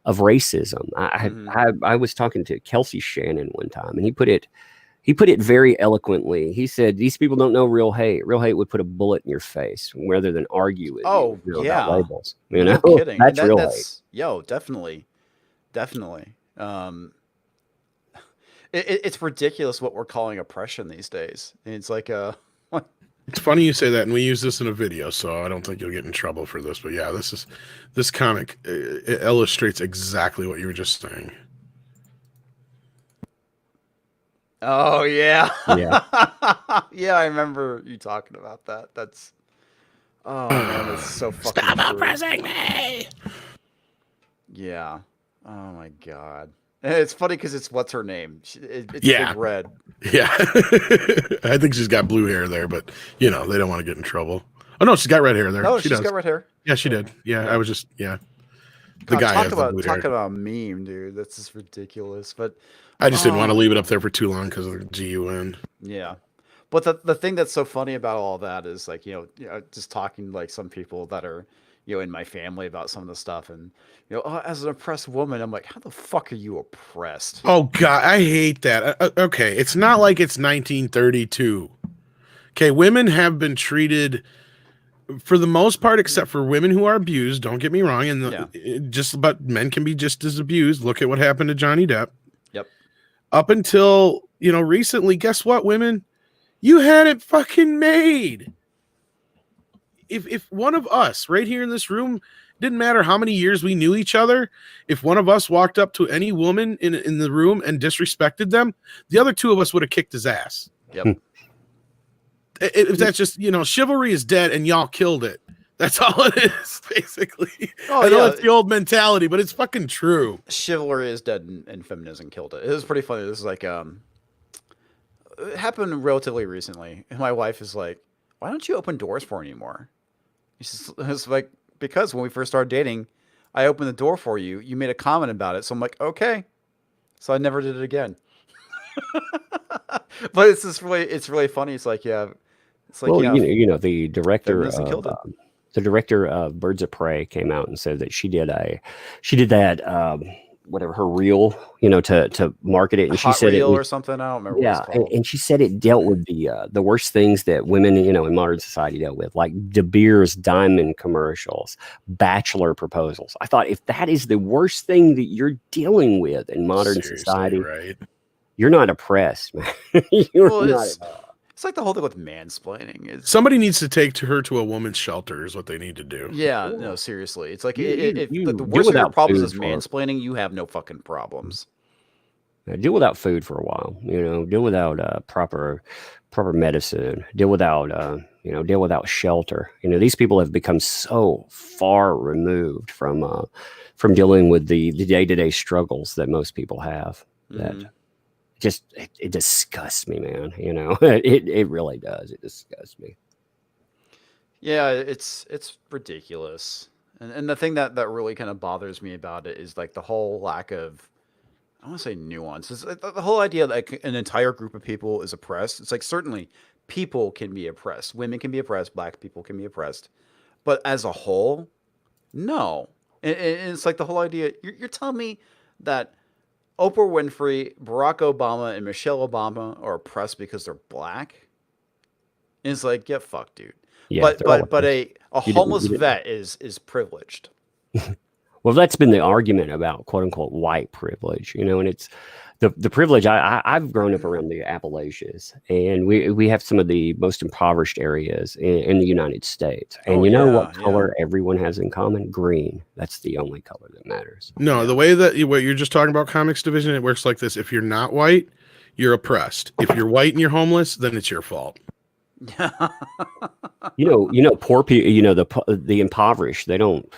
racism. I was talking to Kelsey Shannon one time, and he put it very eloquently. He said, "These people don't know real hate. Real hate would put a bullet in your face rather than argue with you about labels." No kidding. That's real hate. Yo, definitely. It's ridiculous what we're calling oppression these days. And it's like it's funny you say that, and we use this in a video, so I don't think you'll get in trouble for this. But yeah, this comic it illustrates exactly what you were just saying. Oh yeah, yeah, yeah. I remember you talking about that. That's man, that's so fucking. Stop oppressing me. Yeah. Oh my god. It's funny because it's what's her name? It's Big Red. Yeah, I think she's got blue hair there, but they don't want to get in trouble. Oh no, she's got red hair there. No, she's got red hair. Yeah, she did. Yeah, I was just The God, guy talk has about the blue hair. about a meme, dude. That's just ridiculous. But I just didn't want to leave it up there for too long because of the GUN. Yeah, but the thing that's so funny about all that is like just talking like some people that are in my family about some of the stuff, and as an oppressed woman, I'm like, how the fuck are you oppressed? Oh god, I hate that. Okay, it's not like it's 1932. Okay, women have been treated for the most part, except for women who are abused. Don't get me wrong, but men can be just as abused. Look at what happened to Johnny Depp. Yep. Up until recently, guess what, women? You had it fucking made. If one of us right here in this room, didn't matter how many years we knew each other, if one of us walked up to any woman in the room and disrespected them, the other two of us would have kicked his ass. Yep. If that's just, chivalry is dead and y'all killed it. That's all it is, basically. I know it's the old mentality, but it's fucking true. Chivalry is dead and feminism killed it. It was pretty funny. This is like, it happened relatively recently. And my wife is like, why don't you open doors for me anymore? It's like, because when we first started dating, I opened the door for you. You made a comment about it. So I'm like, okay. So I never did it again. But it's really funny. It's like, yeah. It's like, the director of Birds of Prey came out and said that she did that whatever her reel, to market it, and she said reel or something. I don't remember. Yeah, what it's called. and she said it dealt with the worst things that women, in modern society dealt with, like De Beers diamond commercials, bachelor proposals. I thought, if that is the worst thing that you're dealing with in modern society, right? You're not oppressed, man. It's like the whole thing with mansplaining. Somebody needs to take her to a woman's shelter is what they need to do. Yeah, no, seriously. It's like if the worst of your problems is mansplaining, you have no fucking problems. Deal without food for a while. Deal without proper medicine. Deal without shelter. These people have become so far removed from dealing with the day-to-day struggles that most people have. That it disgusts me, man. You know, it really does. It disgusts me. Yeah, it's ridiculous. And the thing that really kind of bothers me about it is like the whole lack of, I want to say nuance. It's like the whole idea that like an entire group of people is oppressed. It's like certainly people can be oppressed. Women can be oppressed. Black people can be oppressed. But as a whole, no. And it's like the whole idea. You're telling me that Oprah Winfrey, Barack Obama, and Michelle Obama are oppressed because they're black? And it's like, get fucked, dude. Yeah, But they're all but a you didn't, homeless you didn't. vet is privileged. Well, that's been the argument about quote unquote white privilege, you know, and it's the privilege. I've grown up around the Appalachians, and we have some of the most impoverished areas in the United States. And Oh you know what yeah, yeah. color everyone has in common? Green. That's the only color that matters. No, Yeah. the way that what you're just talking about comics division, it works like this. If you're not white, you're oppressed. If you're white and you're homeless, then it's your fault. You know, poor people. You know, the impoverished. They don't.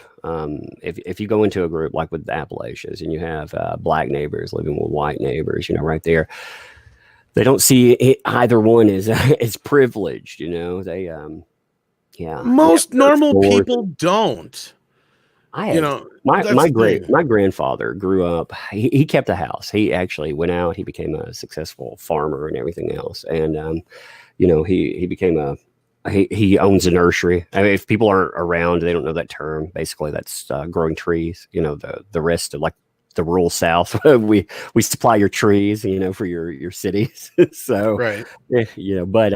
If you go into a group like with the Appalachians and you have black neighbors living with white neighbors, you know, right there, they don't see either one as privileged. You know, they yeah. Most They have normal stores. people don't. I You had know, my that's my the great thing. my grandfather grew up. He kept a house. He actually went out. He became a successful farmer and everything else. And you know, he became he owns a nursery. I mean, if people are around, they don't know that term. Basically, that's growing trees. You know, the rest of like the rural South, we supply your trees. You know, for your cities. So Right. you know, but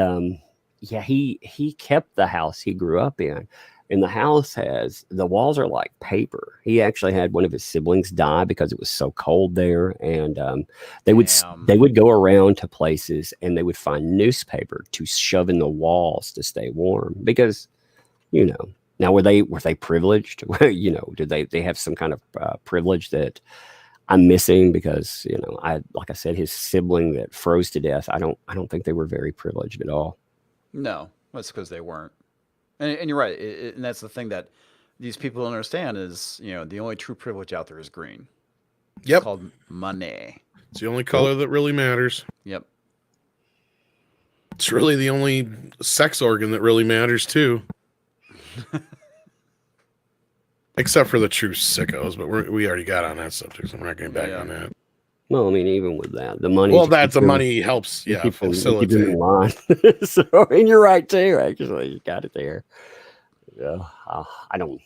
yeah, he kept the house he grew up in. And the house has the walls are like paper. He actually had one of his siblings die because it was so cold there, and they Damn. would go around to places and they would find newspaper to shove in the walls to stay warm because, you know. Now were they privileged? You know, did they have some kind of privilege that I'm missing? Because you know, like I said, his sibling that froze to death. I don't think they were very privileged at all. No, that's because they weren't. And you're right. And that's the thing that these people don't understand is, you know, the only true privilege out there is green. It's Yep. called money. It's the only color that really matters. Yep. It's really the only sex organ that really matters too. Except for the true sickos, but we already got on that subject, so I'm not getting back Yeah. on that. Well, I mean, even with that, the money. Well, to that's keep the them- money helps, to yeah, keep them in facilitate. line. So, and you're right too. Actually, you got it there. Yeah, I don't.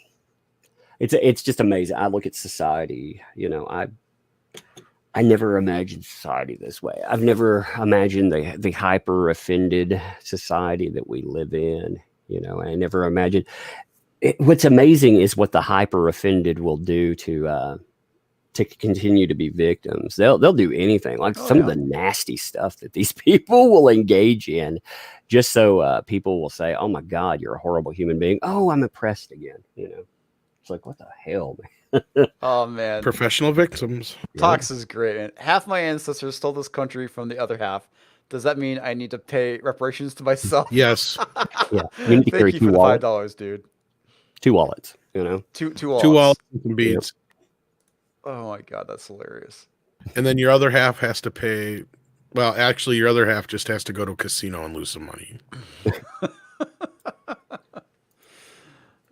It's just amazing. I look at society. You know, I never imagined society this way. I've never imagined the hyper offended society that we live in. You know, I never imagined. What's amazing is what the hyper offended will do to continue to be victims. They'll do anything, like Oh, some of yeah. the nasty stuff that these people will engage in, just so people will say, "Oh my God, you're a horrible human being." Oh, I'm oppressed again. You know, it's like, what the hell, man? Oh man. Professional victims. Talks is great. And half my ancestors stole this country from the other half. Does that mean I need to pay reparations to myself? Yes. Yeah, we need to carry Thank you for the $5, dude. two wallets. You know, Two Two wallets. wallets and some beads. Oh my god, that's hilarious. And then your other half has to pay. Well, actually, your other half just has to go to a casino and lose some money.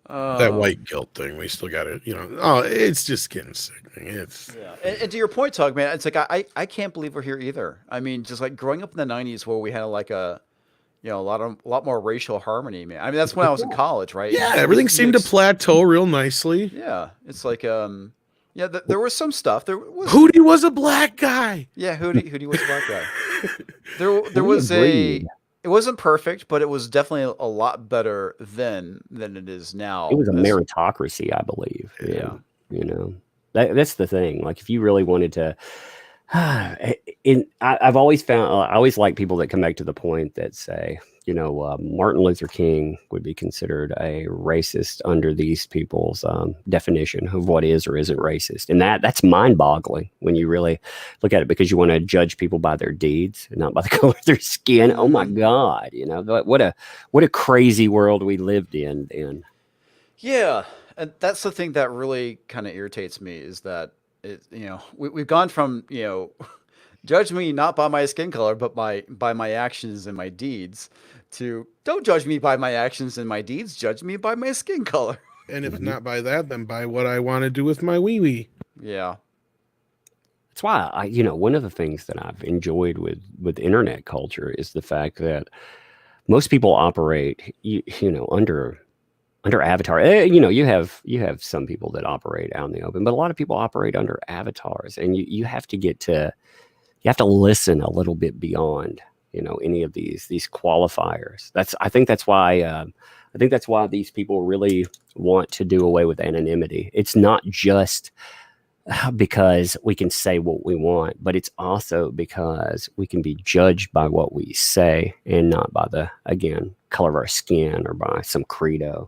That white guilt thing, we still got it. You know, oh, it's just getting sickening. It's Yeah. And to your point, Tug, man, it's like I can't believe we're here either. I mean, just like growing up in the '90s where we had like a, you know, a lot more racial harmony, man. I mean, that's when I was in college, right? yeah, It everything was seemed to mixed- plateau real nicely. Yeah, it's like yeah, there was some stuff. There was Hootie was a black guy. yeah, Hootie was a black guy. There We was agreed. it wasn't perfect, but it was definitely a lot better then than it is now. It was a As- meritocracy, I believe. Yeah. You know, that's the thing. Like, if you really wanted to, I've always found, I always like people that come back to the point that say, you know, Martin Luther King would be considered a racist under these people's definition of what is or isn't racist, and that's mind-boggling when you really look at it, because you want to judge people by their deeds and not by the color of their skin. Oh my God, you know, what a crazy world we lived in then. Yeah, and that's the thing that really kind of irritates me is that it, you know, we've gone from, you know, judge me not by my skin color, but by my actions and my deeds. To don't judge me by my actions and my deeds, judge me by my skin color. And if not by that, then by what I want to do with my wee wee. Yeah. That's why one of the things that I've enjoyed with internet culture is the fact that most people operate, under avatar. You have some people that operate out in the open, but a lot of people operate under avatars, and you have to listen a little bit beyond, any of these qualifiers. I think that's why these people really want to do away with anonymity. It's not just because we can say what we want, but it's also because we can be judged by what we say and not by the, again, color of our skin or by some credo.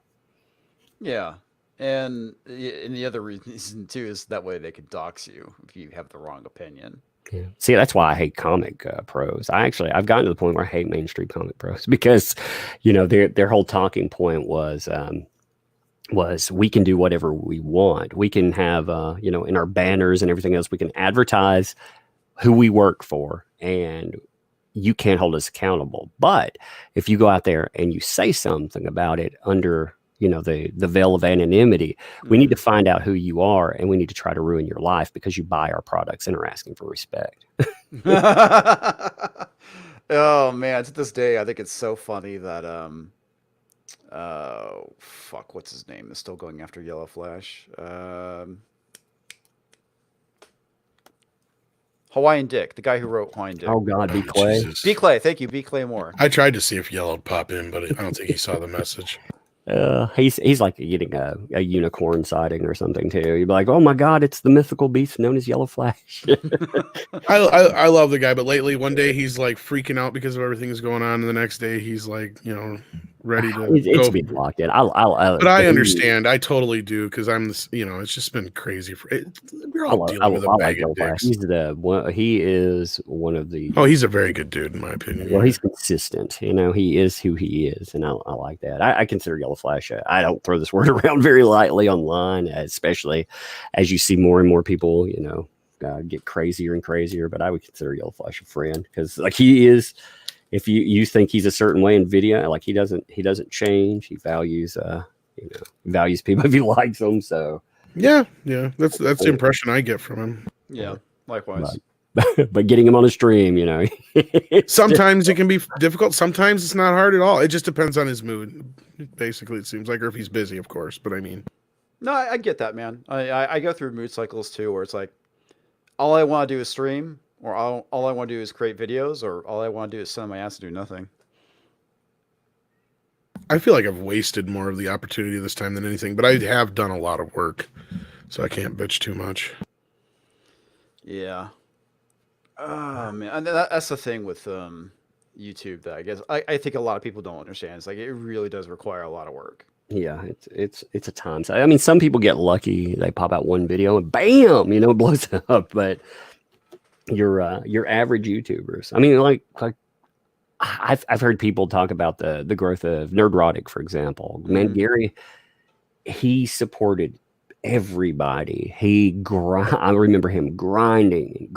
Yeah. And the other reason too is that way they can dox you if you have the wrong opinion. Yeah. See, that's why I hate comic pros. I've gotten to the point where I hate mainstream comic pros because, their whole talking point was we can do whatever we want. We can have, in our banners and everything else, we can advertise who we work for, and you can't hold us accountable. But if you go out there and you say something about it under, the veil of anonymity, we need to find out who you are, and we need to try to ruin your life because you buy our products and are asking for respect. Oh man, to this day, I think it's so funny that what's his name is still going after Yellow Flash. Hawaiian Dick, the guy who wrote Hawaiian Dick. Oh God, B. Clay. Jesus. B. Clay, thank you, B. Clay Moore. I tried to see if Yellow would pop in, but I don't think he saw the message. He's like getting a unicorn sighting or something too. You'd be like, oh my God, it's the mythical beast known as Yellow Flash. I love the guy, but lately one day he's like freaking out because of everything that's going on, and the next day he's like, ready to it's go. been locked in. But I understand. I totally do, because I'm this. It's just been crazy. We're all dealing with a bag of dicks. He is one of the. Oh, he's a very good dude in my opinion. Well, he's consistent. He is who he is, and I like that. I consider Yellow Flash. I don't throw this word around very lightly online, especially as you see more and more people, get crazier and crazier. But I would consider Yellow Flash a friend, because like he is. If you think he's a certain way in video, like he doesn't change. He values values people if he likes them. So yeah, that's the impression I get from him. Yeah, likewise. But getting him on a stream, sometimes it can be difficult. Sometimes it's not hard at all. It just depends on his mood. Basically, it seems like, or if he's busy, of course. But I mean, no, I get that, man. I go through mood cycles too, where it's like all I want to do is stream. Or all I want to do is create videos, or all I want to do is sit on my ass and do nothing. I feel like I've wasted more of the opportunity this time than anything, but I have done a lot of work, so I can't bitch too much. Yeah. Oh, man. And that's the thing with YouTube that I guess I think a lot of people don't understand. It's like it really does require a lot of work. Yeah, it's a time. I mean, some people get lucky. They pop out one video and bam, it blows up. But your average YouTubers. I mean, like I've heard people talk about the growth of Nerdrotic, for example. Man, Gary, he supported everybody. I remember him grinding,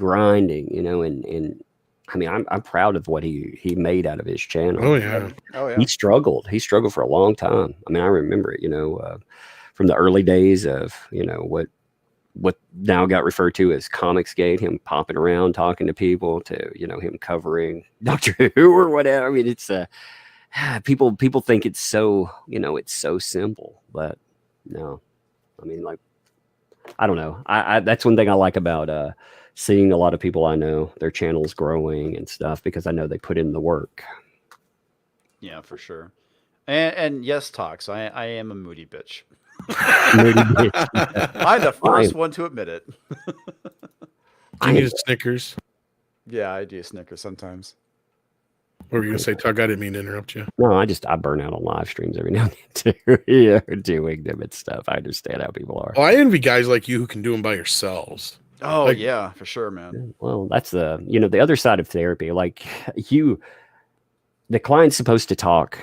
and I mean, I'm proud of what he made out of his channel. Oh yeah. He struggled for a long time. I mean, I remember it, from the early days of, what now got referred to as Comicsgate, him popping around talking to people, to him covering Doctor Who or whatever. I mean, it's people think it's so it's so simple, but no. I mean, like, I don't know. I that's one thing I like about seeing a lot of people I know, their channels growing and stuff, because I know they put in the work. Yeah, for sure. And yes, Tox, I am a moody bitch. Moody bitch. I'm the first one to admit it. Do you need a Snickers? Yeah, I do Snickers sometimes. What were you gonna say, Tug? I didn't mean to interrupt you. No, I burn out on live streams every now and then too. Yeah, doing them and stuff. I understand how people are. Well, I envy guys like you who can do them by yourselves. Oh, Like- yeah, for sure, man. Well, that's the other side of therapy. Like the client's supposed to talk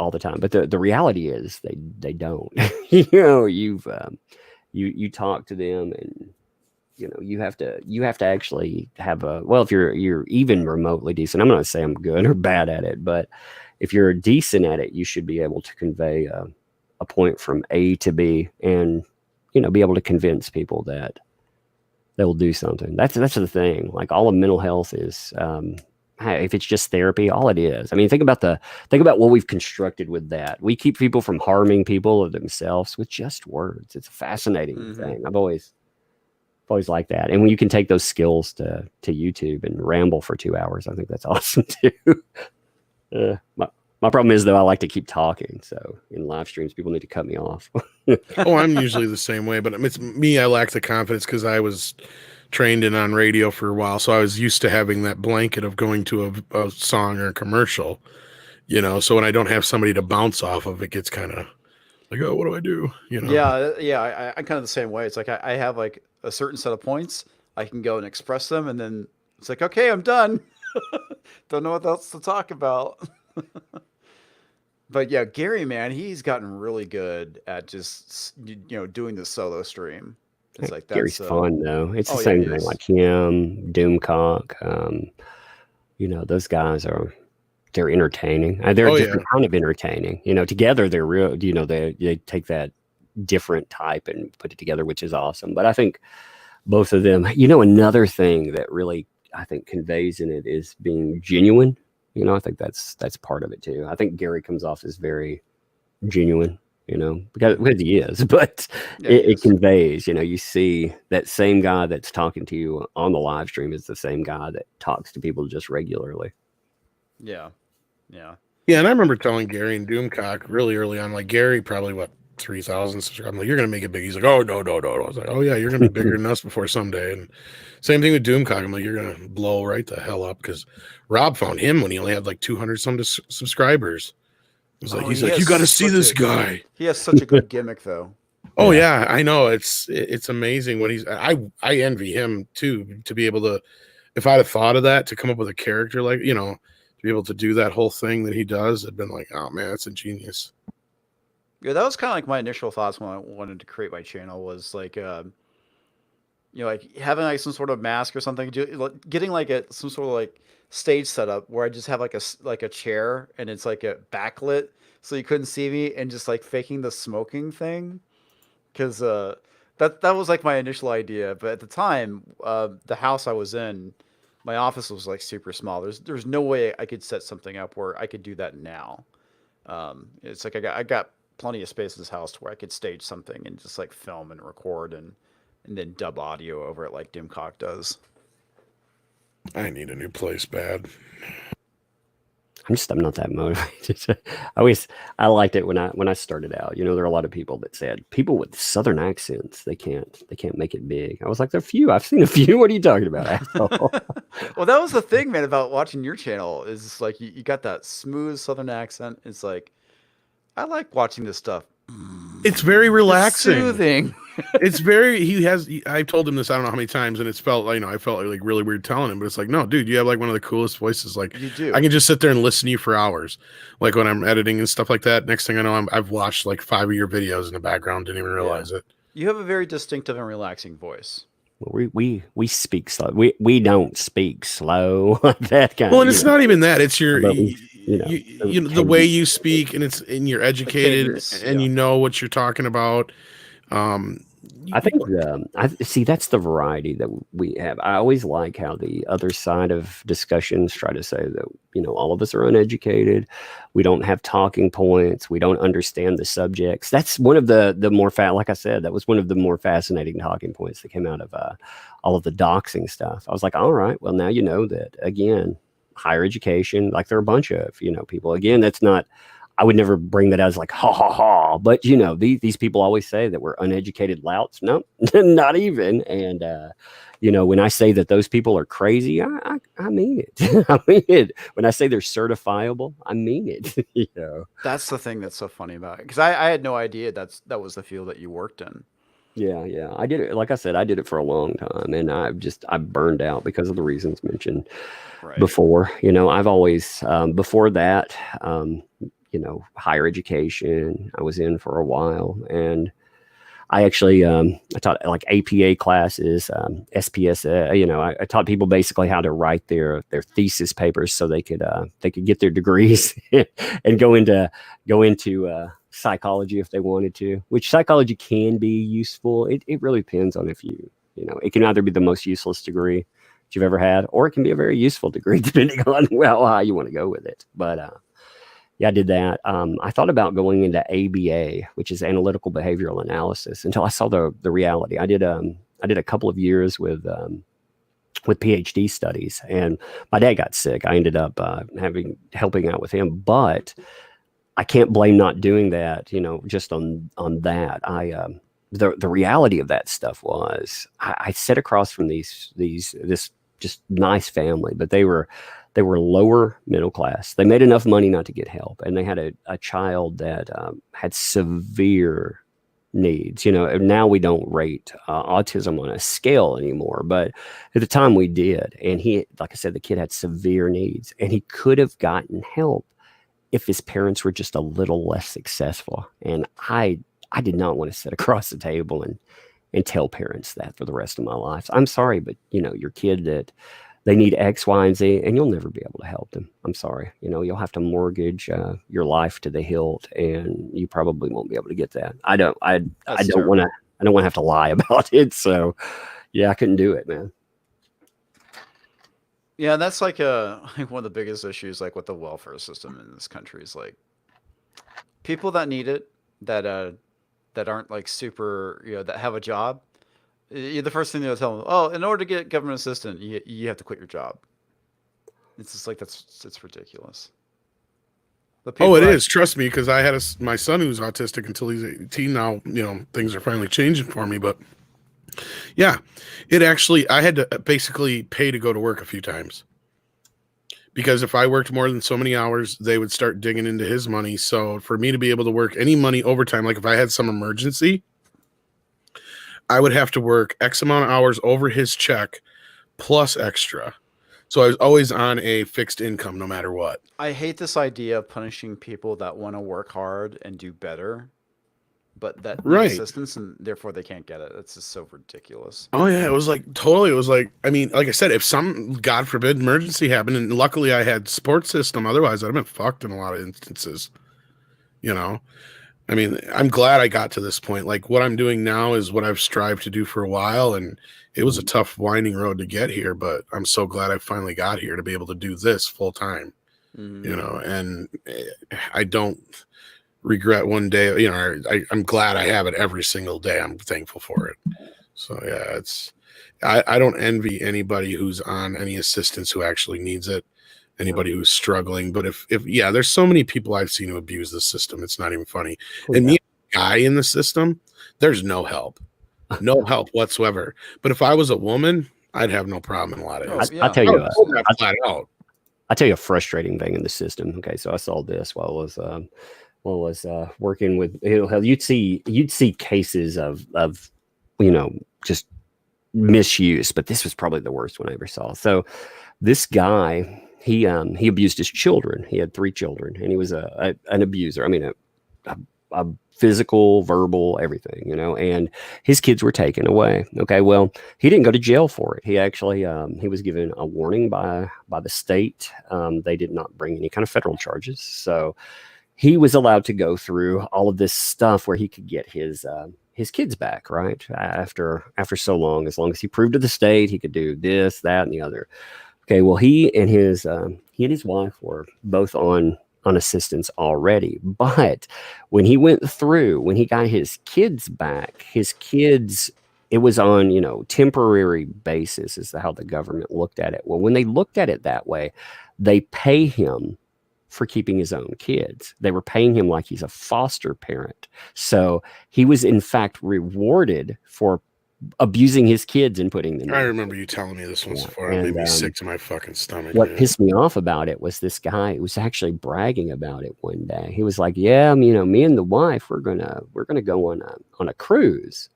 all the time, but the reality is they don't. You talk to them, and you have to actually have if you're even remotely decent. I'm not saying I'm good or bad at it, but if you're decent at it, you should be able to convey a point from A to B, and be able to convince people that they will do something. That's the thing. Like, all of mental health is, if it's just therapy, all it is. I mean, think about what we've constructed with that. We keep people from harming people or themselves with just words. It's a fascinating thing. I've always liked that. And when you can take those skills to YouTube and ramble for 2 hours, I think that's awesome too. My problem is, though, I like to keep talking. So in live streams, people need to cut me off. Oh, I'm usually the same way, but it's me. I lack the confidence because I was trained in on radio for a while, so I was used to having that blanket of going to a song or a commercial. So when I don't have somebody to bounce off of, it gets kind of like, oh, what do I do? Yeah. I'm kind of the same way. It's like I have like a certain set of points. I can go and express them, and then it's like, okay, I'm done. Don't know what else to talk about. But yeah, Gary, man, he's gotten really good at just doing the solo stream. It's like, Gary's fun though. It's the yeah, same it thing. is. Like him, Doomcock. Those guys they're entertaining. They're different kind of entertaining. Together they're real. They take that different type and put it together, which is awesome. But I think both of them. Another thing that really, I think, conveys in it is being genuine. I think that's part of it too. I think Gary comes off as very genuine, because he is, but it conveys, you see that same guy that's talking to you on the live stream is the same guy that talks to people just regularly. Yeah. And I remember telling Gary and Doomcock really early on, like, Gary probably 3,000 subscribers. I'm like, you're gonna make it big. He's like, oh, no. I was like, oh yeah, you're gonna be bigger than us before someday. And same thing with Doomcock. I'm like, you're gonna blow right the hell up, because Rob found him when he only had like 200 some subscribers. He's like, you got to see this guy. He has such a good gimmick, though. Oh yeah, I know. It's amazing what I envy him too, to be able to, if I'd have thought of that, to come up with a character like, to be able to do that whole thing that he does, it'd been like, oh man, that's a genius. Yeah, that was kind of like my initial thoughts when I wanted to create my channel, was like, like having like some sort of mask or something, getting like some sort of like stage setup where I just have like a chair and it's like a backlit so you couldn't see me, and just like faking the smoking thing, because that was like my initial idea. But at the time, the house I was in, my office was like super small. There's no way I could set something up where I could do that now. It's like I got plenty of space in this house to where I could stage something and just like film and record and then dub audio over it like Doomcock does. I need a new place bad. I'm not that motivated. I liked it when I started out. There are a lot of people that said people with Southern accents, they can't make it big. I was like, there are few. I've seen a few. What are you talking about, asshole? Well, that was the thing, man, about watching your channel, is like you got that smooth Southern accent. It's like, I like watching this stuff. It's very relaxing. It's soothing. I told him this, I don't know how many times, and it's felt like, I felt like really weird telling him, but it's like, no, dude, you have like one of the coolest voices. Like, You do. I can just sit there and listen to you for hours. Like when I'm editing and stuff like that. Next thing I know, I've watched like 5 of your videos in the background, didn't even realize it. You have a very distinctive and relaxing voice. We speak slow. We don't speak slow like that kind. Well, and it's not even that. It's your But the way you speak, and you're educated, cadence, and yeah. you know what you're talking about. I think I see that's the variety that we have. I always like how the other side of discussions try to say that all of us are uneducated, we don't have talking points, we don't understand the subjects. That's one of the more like I said, that was one of the more fascinating talking points that came out of all of the doxing stuff. I was like, all right, well, now you know that, again, higher education, like there are a bunch of people. Again, that's not. I would never bring that as like, ha, ha, ha. But, these people always say that we're uneducated louts. No, not even. And, when I say that those people are crazy, I mean it. I mean it. When I say they're certifiable, I mean it. That's the thing that's so funny about it. Because I had no idea that was the field that you worked in. Yeah. I did it. Like I said, I did it for a long time, and I burned out because of the reasons mentioned before. I've always, before that, higher education, I was in for a while, and I actually I taught like APA classes, SPS. I taught people basically how to write their thesis papers so they could get their degrees and go into psychology if they wanted to. Which psychology can be useful. It really depends on if it can either be the most useless degree that you've ever had, or it can be a very useful degree depending on how you want to go with it. But yeah, I did that. I thought about going into ABA, which is analytical behavioral analysis, until I saw the reality. I did a couple of years with PhD studies, and my dad got sick. I ended up helping out with him, but I can't blame not doing that. Just on that. The reality of that stuff was I sat across from this just nice family, but they were lower middle class. They made enough money not to get help, and they had a child that had severe needs. Now we don't rate autism on a scale anymore, but at the time we did. And he, like I said, the kid had severe needs, and he could have gotten help if his parents were just a little less successful. And I did not want to sit across the table and tell parents that for the rest of my life. I'm sorry, but your kid that they need X, Y, and Z, and you'll never be able to help them. I'm sorry. You'll have to mortgage your life to the hilt, and you probably won't be able to get that. I don't want to have to lie about it. So yeah, I couldn't do it, man. Yeah, that's like one of the biggest issues, like with the welfare system in this country, is like people that need it, that aren't like super, that have a job. The first thing they'll tell them, oh, in order to get government assistance, you have to quit your job. It's just like it's ridiculous. Oh, it is. Trust me, because I had my son who's autistic until he's 18. Now, things are finally changing for me. But yeah, I had to basically pay to go to work a few times. Because if I worked more than so many hours, they would start digging into his money. So for me to be able to work any money overtime, like if I had some emergency, I would have to work X amount of hours over his check plus extra. So I was always on a fixed income no matter what. I hate this idea of punishing people that want to work hard and do better, but that need assistance, and therefore they can't get it. It's just so ridiculous. Oh yeah, it was like I mean, like I said, if some God forbid emergency happened, and luckily I had support system, otherwise I'd have been fucked in a lot of instances. I mean, I'm glad I got to this point. Like what I'm doing now is what I've strived to do for a while, and it was a tough winding road to get here, but I'm so glad I finally got here to be able to do this full time. And I don't regret one day. I'm glad I have it every single day. I'm thankful for it. So yeah, I don't envy anybody who's on any assistance who actually needs it. Anybody who's struggling, but if there's so many people I've seen who abuse the system, it's not even funny. And me, a guy in the system, there's no help whatsoever. But if I was a woman, I'd have no problem in a lot of it. I'll tell you, I'll tell you a frustrating thing in the system. Okay, so I saw this while I was working with. You'd see cases of just misuse, but this was probably the worst one I ever saw. So this guy. He abused his children. He had 3 children, and he was an abuser. I mean, a physical, verbal, everything, and his kids were taken away. Okay, well, he didn't go to jail for it. He actually he was given a warning by the state. They did not bring any kind of federal charges, so he was allowed to go through all of this stuff where he could get his kids back, right? After so long, as long as he proved to the state he could do this, that, and the other. Okay, well, he and his wife were both on assistance already, but when he got his kids back, it was on temporary basis is how the government looked at it. Well, when they looked at it that way, they pay him for keeping his own kids. They were paying him like he's a foster parent, so he was in fact rewarded for abusing his kids and putting them. I remember you telling me this once before. It made me sick to my fucking stomach. What pissed me off about it was this guy who was actually bragging about it one day. He was like, "Yeah, me and the wife we're gonna go on a cruise.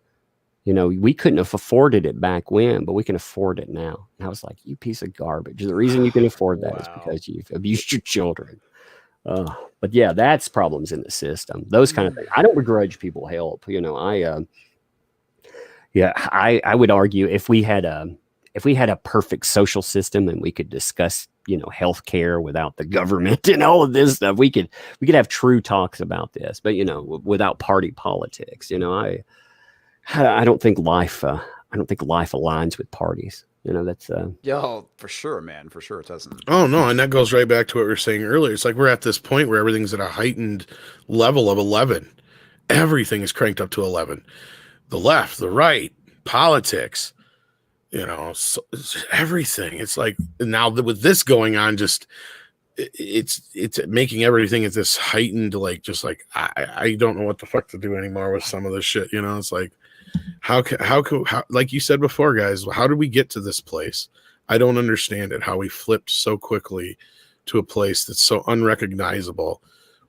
We couldn't have afforded it back when, but we can afford it now." And I was like, "You piece of garbage! The reason you can afford that is because you've abused your children." But yeah, that's problems in the system. Those kind of things. I don't begrudge people help. Yeah, I would argue if we had a perfect social system and we could discuss, healthcare without the government and all of this stuff, we could have true talks about this. But without party politics, I don't think life aligns with parties. That's Yo, for sure, man. For sure, it doesn't. Oh no, and that goes right back to what we were saying earlier. It's like we're at this point where everything's at a heightened level of 11. Everything is cranked up to 11. The left, the right, politics, so everything. It's like now with this going on, just it's making everything at this heightened, I don't know what the fuck to do anymore with some of this shit. It's like how like you said before, guys, how did we get to this place? I don't understand it. How we flipped so quickly to a place that's so unrecognizable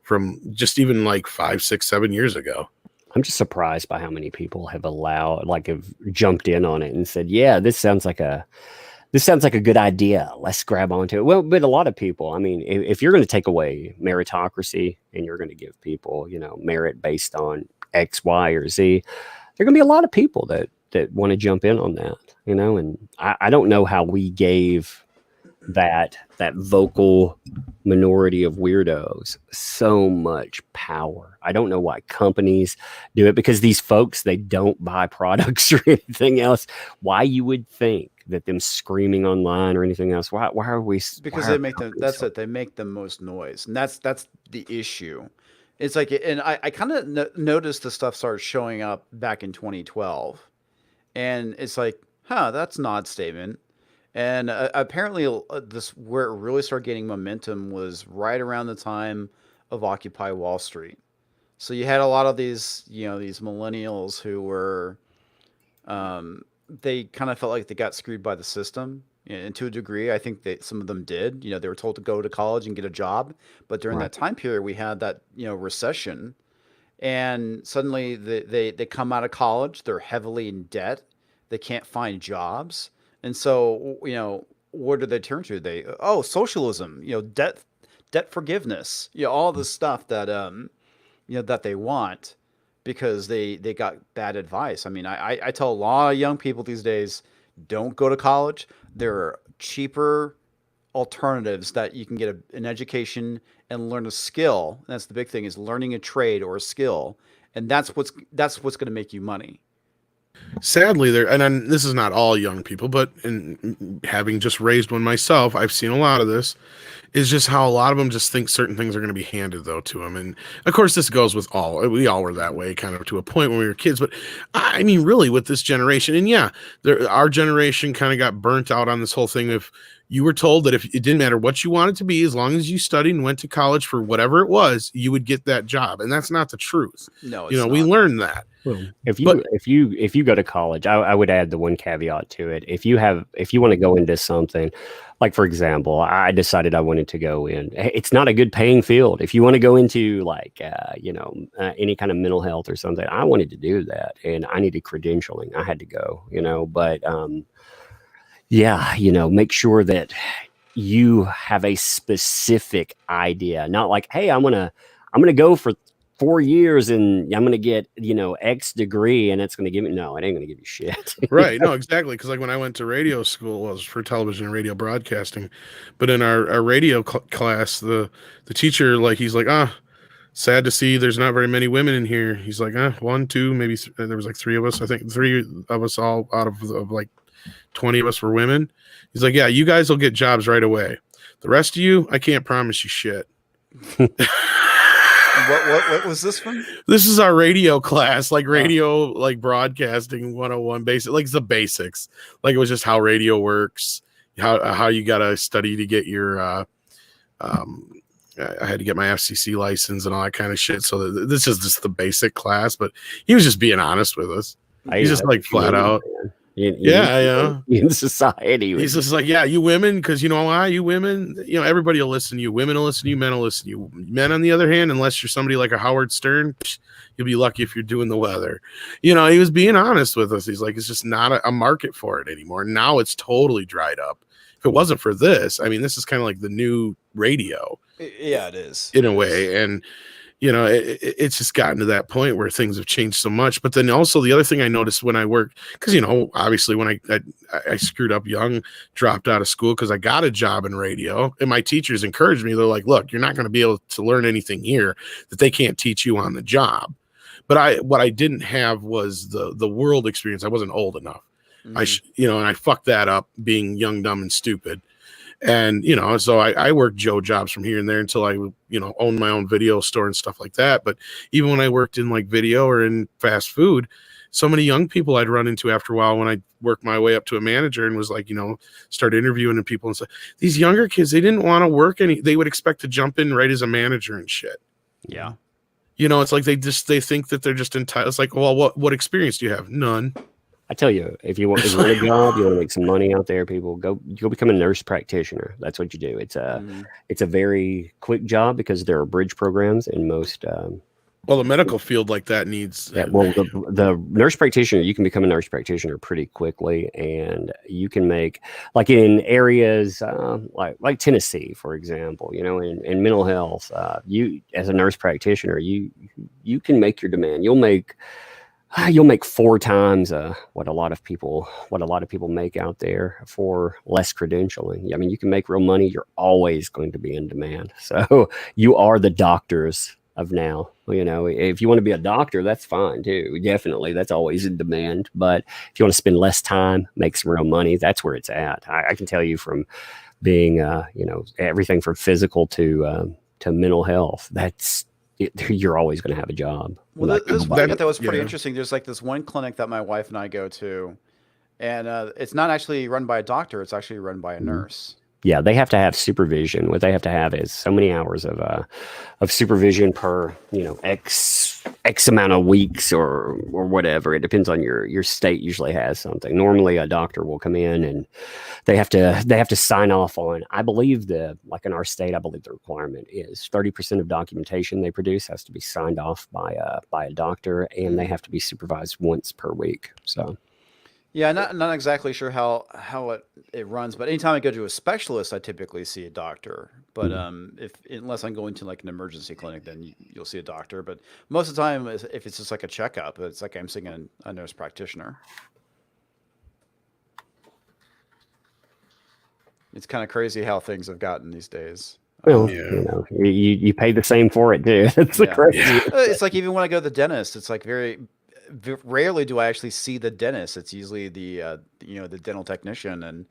from just even like 5, 6, 7 years ago. I'm just surprised by how many people have jumped in on it and said, yeah, this sounds like a good idea. Let's grab onto it. Well, but a lot of people, I mean, if you're going to take away meritocracy and you're going to give people, merit based on X, Y, or Z, there are going to be a lot of people that want to jump in on that, and I don't know how we gave that vocal minority of weirdos so much power. I don't know why companies do it, because these folks, they don't buy products or anything else. Why you would think that them screaming online or anything else? Why are we? Because they make them. That's it. They make the most noise, and that's the issue. It's like, and I kind of noticed the stuff started showing up back in 2012, and it's like, that's an odd statement. And apparently, this where it really started getting momentum was right around the time of Occupy Wall Street. So you had a lot of these, these millennials who were, they kind of felt like they got screwed by the system. And to a degree, I think that some of them did. They were told to go to college and get a job, but during that time period, we had that recession, and suddenly they come out of college, they're heavily in debt, they can't find jobs, and so what do they turn to? Socialism, debt forgiveness, all this stuff that that they want because they got bad advice. I mean, I tell a lot of young people these days, don't go to college. There are cheaper alternatives that you can get an education and learn a skill. And that's the big thing, is learning a trade or a skill, and that's what's going to make you money. Sadly, this is not all young people, but in having just raised one myself, I've seen a lot of this. Is just how a lot of them just think certain things are going to be handed though to them, and of course this goes with we all were that way kind of to a point when we were kids. But I mean, really, with this generation, and yeah, our generation kind of got burnt out on this whole thing. If you were told that if it didn't matter what you wanted to be, as long as you studied and went to college for whatever it was, you would get that job, and that's not the truth. No, it's not. We learned that. Well, if you go to college, I would add the one caveat to it. If you want to go into something, like for example, I decided I wanted to go in. It's not a good paying field. If you want to go into any kind of mental health or something, I wanted to do that, and I needed credentialing. I had to go, but make sure that you have a specific idea, not like, hey, I'm gonna go for 4 years and I'm going to get, X degree and it's going to give me, no, it ain't going to give you shit. Right. No, exactly. Cause like when I went to radio school, it was for television and radio broadcasting, but in our radio class, the teacher, he's like, sad to see there's not very many women in here. He's like, 1, 2, maybe there was like 3 of us. I think 3 of us all out of like 20 of us were women. He's like, yeah, you guys will get jobs right away. The rest of you, I can't promise you shit. What was this from? This is our radio class, radio, broadcasting 101 basic, it's the basics. It was just how radio works, how you got to study to get your, I had to get my FCC license and all that kind of shit. So this is just the basic class, but he was just being honest with us. He's just flat out. In society, he's just like, yeah, you women, because you know why, you women, everybody will listen to you, women will listen to you, men will listen to you. Men, on the other hand, unless you're somebody like a Howard Stern, you'll be lucky if you're doing the weather. He was being honest with us. He's like, it's just not a market for it anymore. Now it's totally dried up. If it wasn't for this, I mean, this is kind of like the new radio. Yeah, it is in a way. And it's just gotten to that point where things have changed so much. But then also the other thing I noticed when I worked, because obviously when I screwed up young, dropped out of school because I got a job in radio, and my teachers encouraged me. They're like, look, you're not going to be able to learn anything here that they can't teach you on the job. But what I didn't have was the world experience. I wasn't old enough. And I fucked that up being young, dumb, and stupid. And, so I worked Joe jobs from here and there until I, owned my own video store and stuff like that. But even when I worked in like video or in fast food, so many young people I'd run into after a while when I worked my way up to a manager and was like, start interviewing people and stuff. These younger kids, they didn't want to work they would expect to jump in right as a manager and shit. Yeah. It's like they think that they're just entitled. It's like, well, what experience do you have? None. I tell you, if you want a job, you want to make some money out there, people go become a nurse practitioner. That's what you do. It's a very quick job because there are bridge programs in most. Well, the medical field like that needs. Yeah, well, the nurse practitioner, you can become a nurse practitioner pretty quickly, and you can make, like in areas like Tennessee, for example, in mental health, you as a nurse practitioner, you can make your demand. You'll make 4 times what a lot of people make out there for less credentialing. I mean, you can make real money. You're always going to be in demand. So you are the doctors of now. If you want to be a doctor, that's fine too. Definitely, that's always in demand. But if you want to spend less time, make some real money, that's where it's at. I can tell you from being, everything from physical to mental health. You're always going to have a job. Well, this one that was pretty interesting. There's like this one clinic that my wife and I go to, and it's not actually run by a doctor. It's actually run by a nurse. Yeah, they have to have supervision. What they have to have is so many hours of supervision per x amount of weeks or whatever. It depends on your state. Usually has something. Normally, a doctor will come in and they have to sign off on. I believe like in our state, I believe the requirement is 30% of documentation they produce has to be signed off by a doctor, and they have to be supervised once per week. So. Yeah, not exactly sure how it runs, but anytime I go to a specialist, I typically see a doctor. But unless I'm going to like an emergency clinic, then you'll see a doctor. But most of the time, if it's just like a checkup, it's like I'm seeing a nurse practitioner. It's kind of crazy how things have gotten these days. Well, you pay the same for it too. It's crazy. It's like even when I go to the dentist, it's like very rarely do I actually see the dentist. It's usually the dental technician, and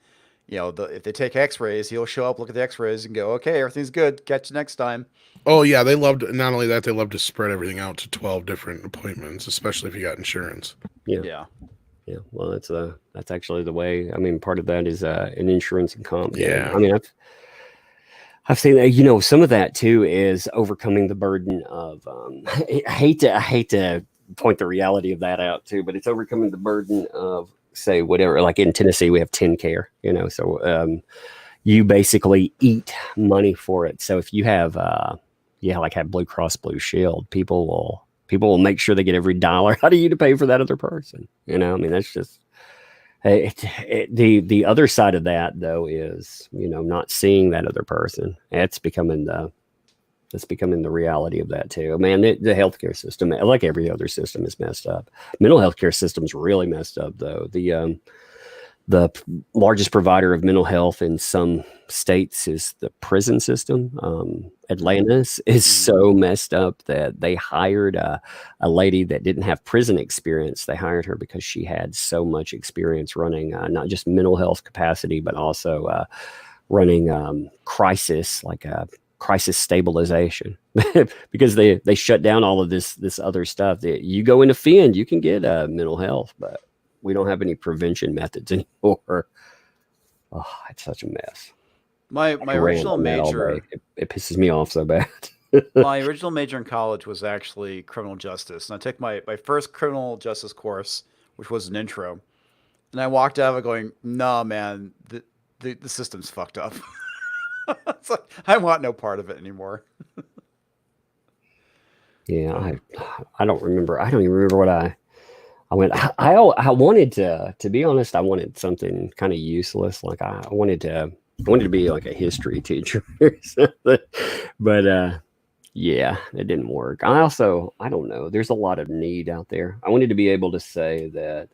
if they take X-rays, he'll show up, look at the X-rays, and go, "Okay, everything's good. Catch you next time." Oh yeah, they loved. Not only that, they love to spread everything out to 12 different appointments, especially if you got insurance. Yeah. Well, that's actually the way. I mean, part of that is an insurance and comp. Yeah. I mean, I've seen that. Some of that too is overcoming the burden of. I hate to point the reality of that out too, but it's overcoming the burden of, say, whatever, like in Tennessee we have TennCare, so you basically eat money for it. So if you have have Blue Cross Blue Shield, people will make sure they get every dollar out of you to pay for that other person. I mean, that's just the other side of that though is not seeing that other person. It's becoming the reality of that too. Man, the healthcare system, like every other system, is messed up. Mental health care system's really messed up though. The largest provider of mental health in some states is the prison system. Atlanta is so messed up that they hired a lady that didn't have prison experience. They hired her because she had so much experience running not just mental health capacity, but also running crisis stabilization because they shut down all of this other stuff. That you go into FIND, you can get mental health, but we don't have any prevention methods anymore. Oh, it's such a mess. My original major, it pisses me off so bad. My original major in college was actually criminal justice, and I took my first criminal justice course, which was an intro, and I walked out of it going, "Nah, man, the system's fucked up." It's like, I want no part of it anymore. Yeah, I don't remember. I don't even remember what I went. I wanted to be honest. I wanted something kind of useless. Like I wanted to be like a history teacher or something. But Yeah, it didn't work. I don't know. There's a lot of need out there. I wanted to be able to say that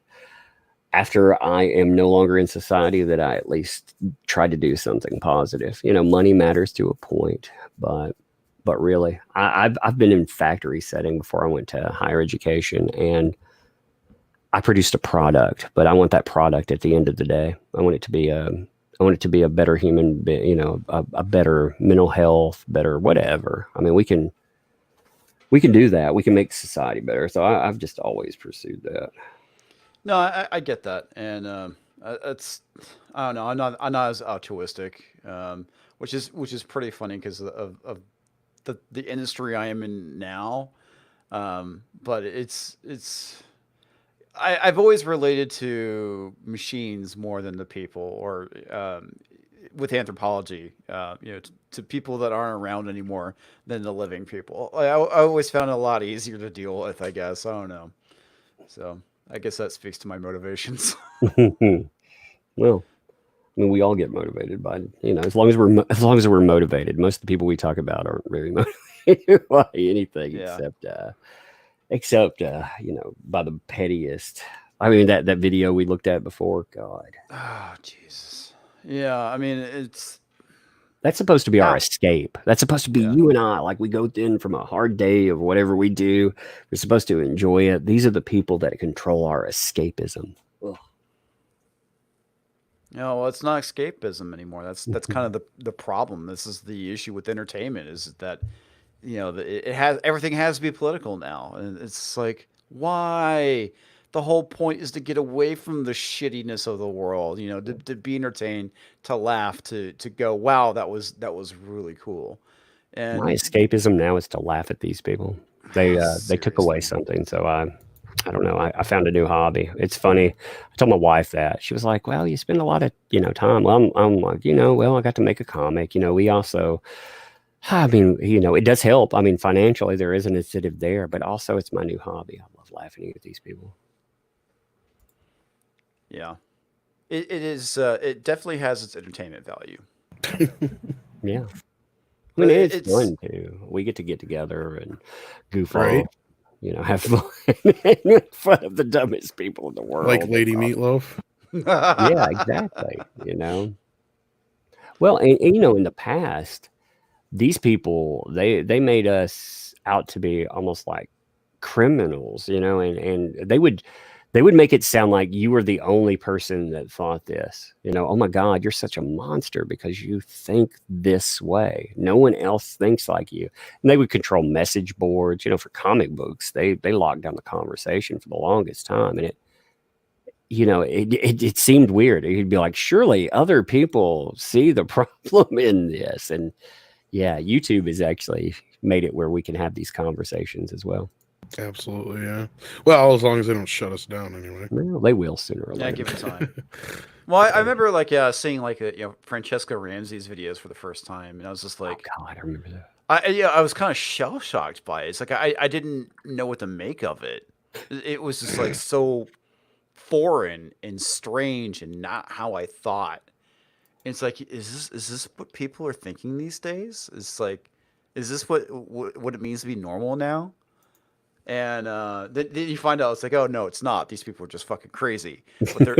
after I am no longer in society, that I at least tried to do something positive. Money matters to a point, but really, I've been in factory setting before I went to higher education, and I produced a product. But I want that product at the end of the day. I want it to be a better human, a better mental health, better whatever. I mean, we can do that. We can make society better. So I've just always pursued that. No, I get that, and it's I don't know. I'm not as altruistic, which is pretty funny because of the industry I am in now. But I've always related to machines more than the people, or with anthropology, to people that aren't around anymore than the living people. I always found it a lot easier to deal with, I guess. I don't know. So I guess that speaks to my motivations. Well, I mean, we all get motivated by, as long as we're motivated. Most of the people we talk about aren't very motivated by anything Yeah. except by the pettiest. I mean, that video we looked at before, God, Oh, Jesus. Yeah, I mean, that's supposed to be our Ow. escape. That's supposed to be Yeah. you and I. Like, we go in from a hard day of whatever we do. We're supposed to enjoy it. These are the people that control our escapism. Ugh. No, well, it's not escapism anymore. That's kind of the problem. This is the issue with entertainment, is that it has everything has to be political now, and it's like, why? The whole point is to get away from the shittiness of the world. To be entertained, to laugh, to go, wow, that was really cool, My and escapism now is to laugh at these people. They took away seriously. something, so I don't know. I found a new hobby. It's funny. I told my wife that. She was like, "Well, you spend a lot of time." Well, I'm like, well, I got to make a comic. We also, I mean, it does help. I mean, financially, there is an incentive there, but also it's my new hobby. I love laughing at these people. Yeah, it is. It definitely has its entertainment value, Yeah. I but mean, it, it's it's fun too. We get together and goof Right? off, have fun, and make fun of the dumbest people in the Like world. Lady Meatloaf. Yeah, exactly. Well, and in the past, these people, they made us out to be almost like criminals, and they would make it sound like you were the only person that thought this. Oh my God, you're such a monster because you think this way. No one else thinks like you. And they would control message boards, for comic books. They locked down the conversation for the longest time, and it seemed weird. He'd be like, surely other people see the problem in this. And yeah, YouTube has actually made it where we can have these conversations as well. Absolutely, yeah. Well, as long as they don't shut us down anyway. Well, they will sooner or Yeah, later. give it time. Well, I remember seeing Francesca Ramsey's videos for the first time, and I was just Oh like, God, I remember that. I was kind of shell shocked by it. It's like I didn't know what to make of it. It was just like so foreign and strange and not how I thought. And it's like, is this what people are thinking these days? It's like, is this what it means to be normal now? And then you find out it's like, oh no, it's not. These people are just fucking crazy. But they're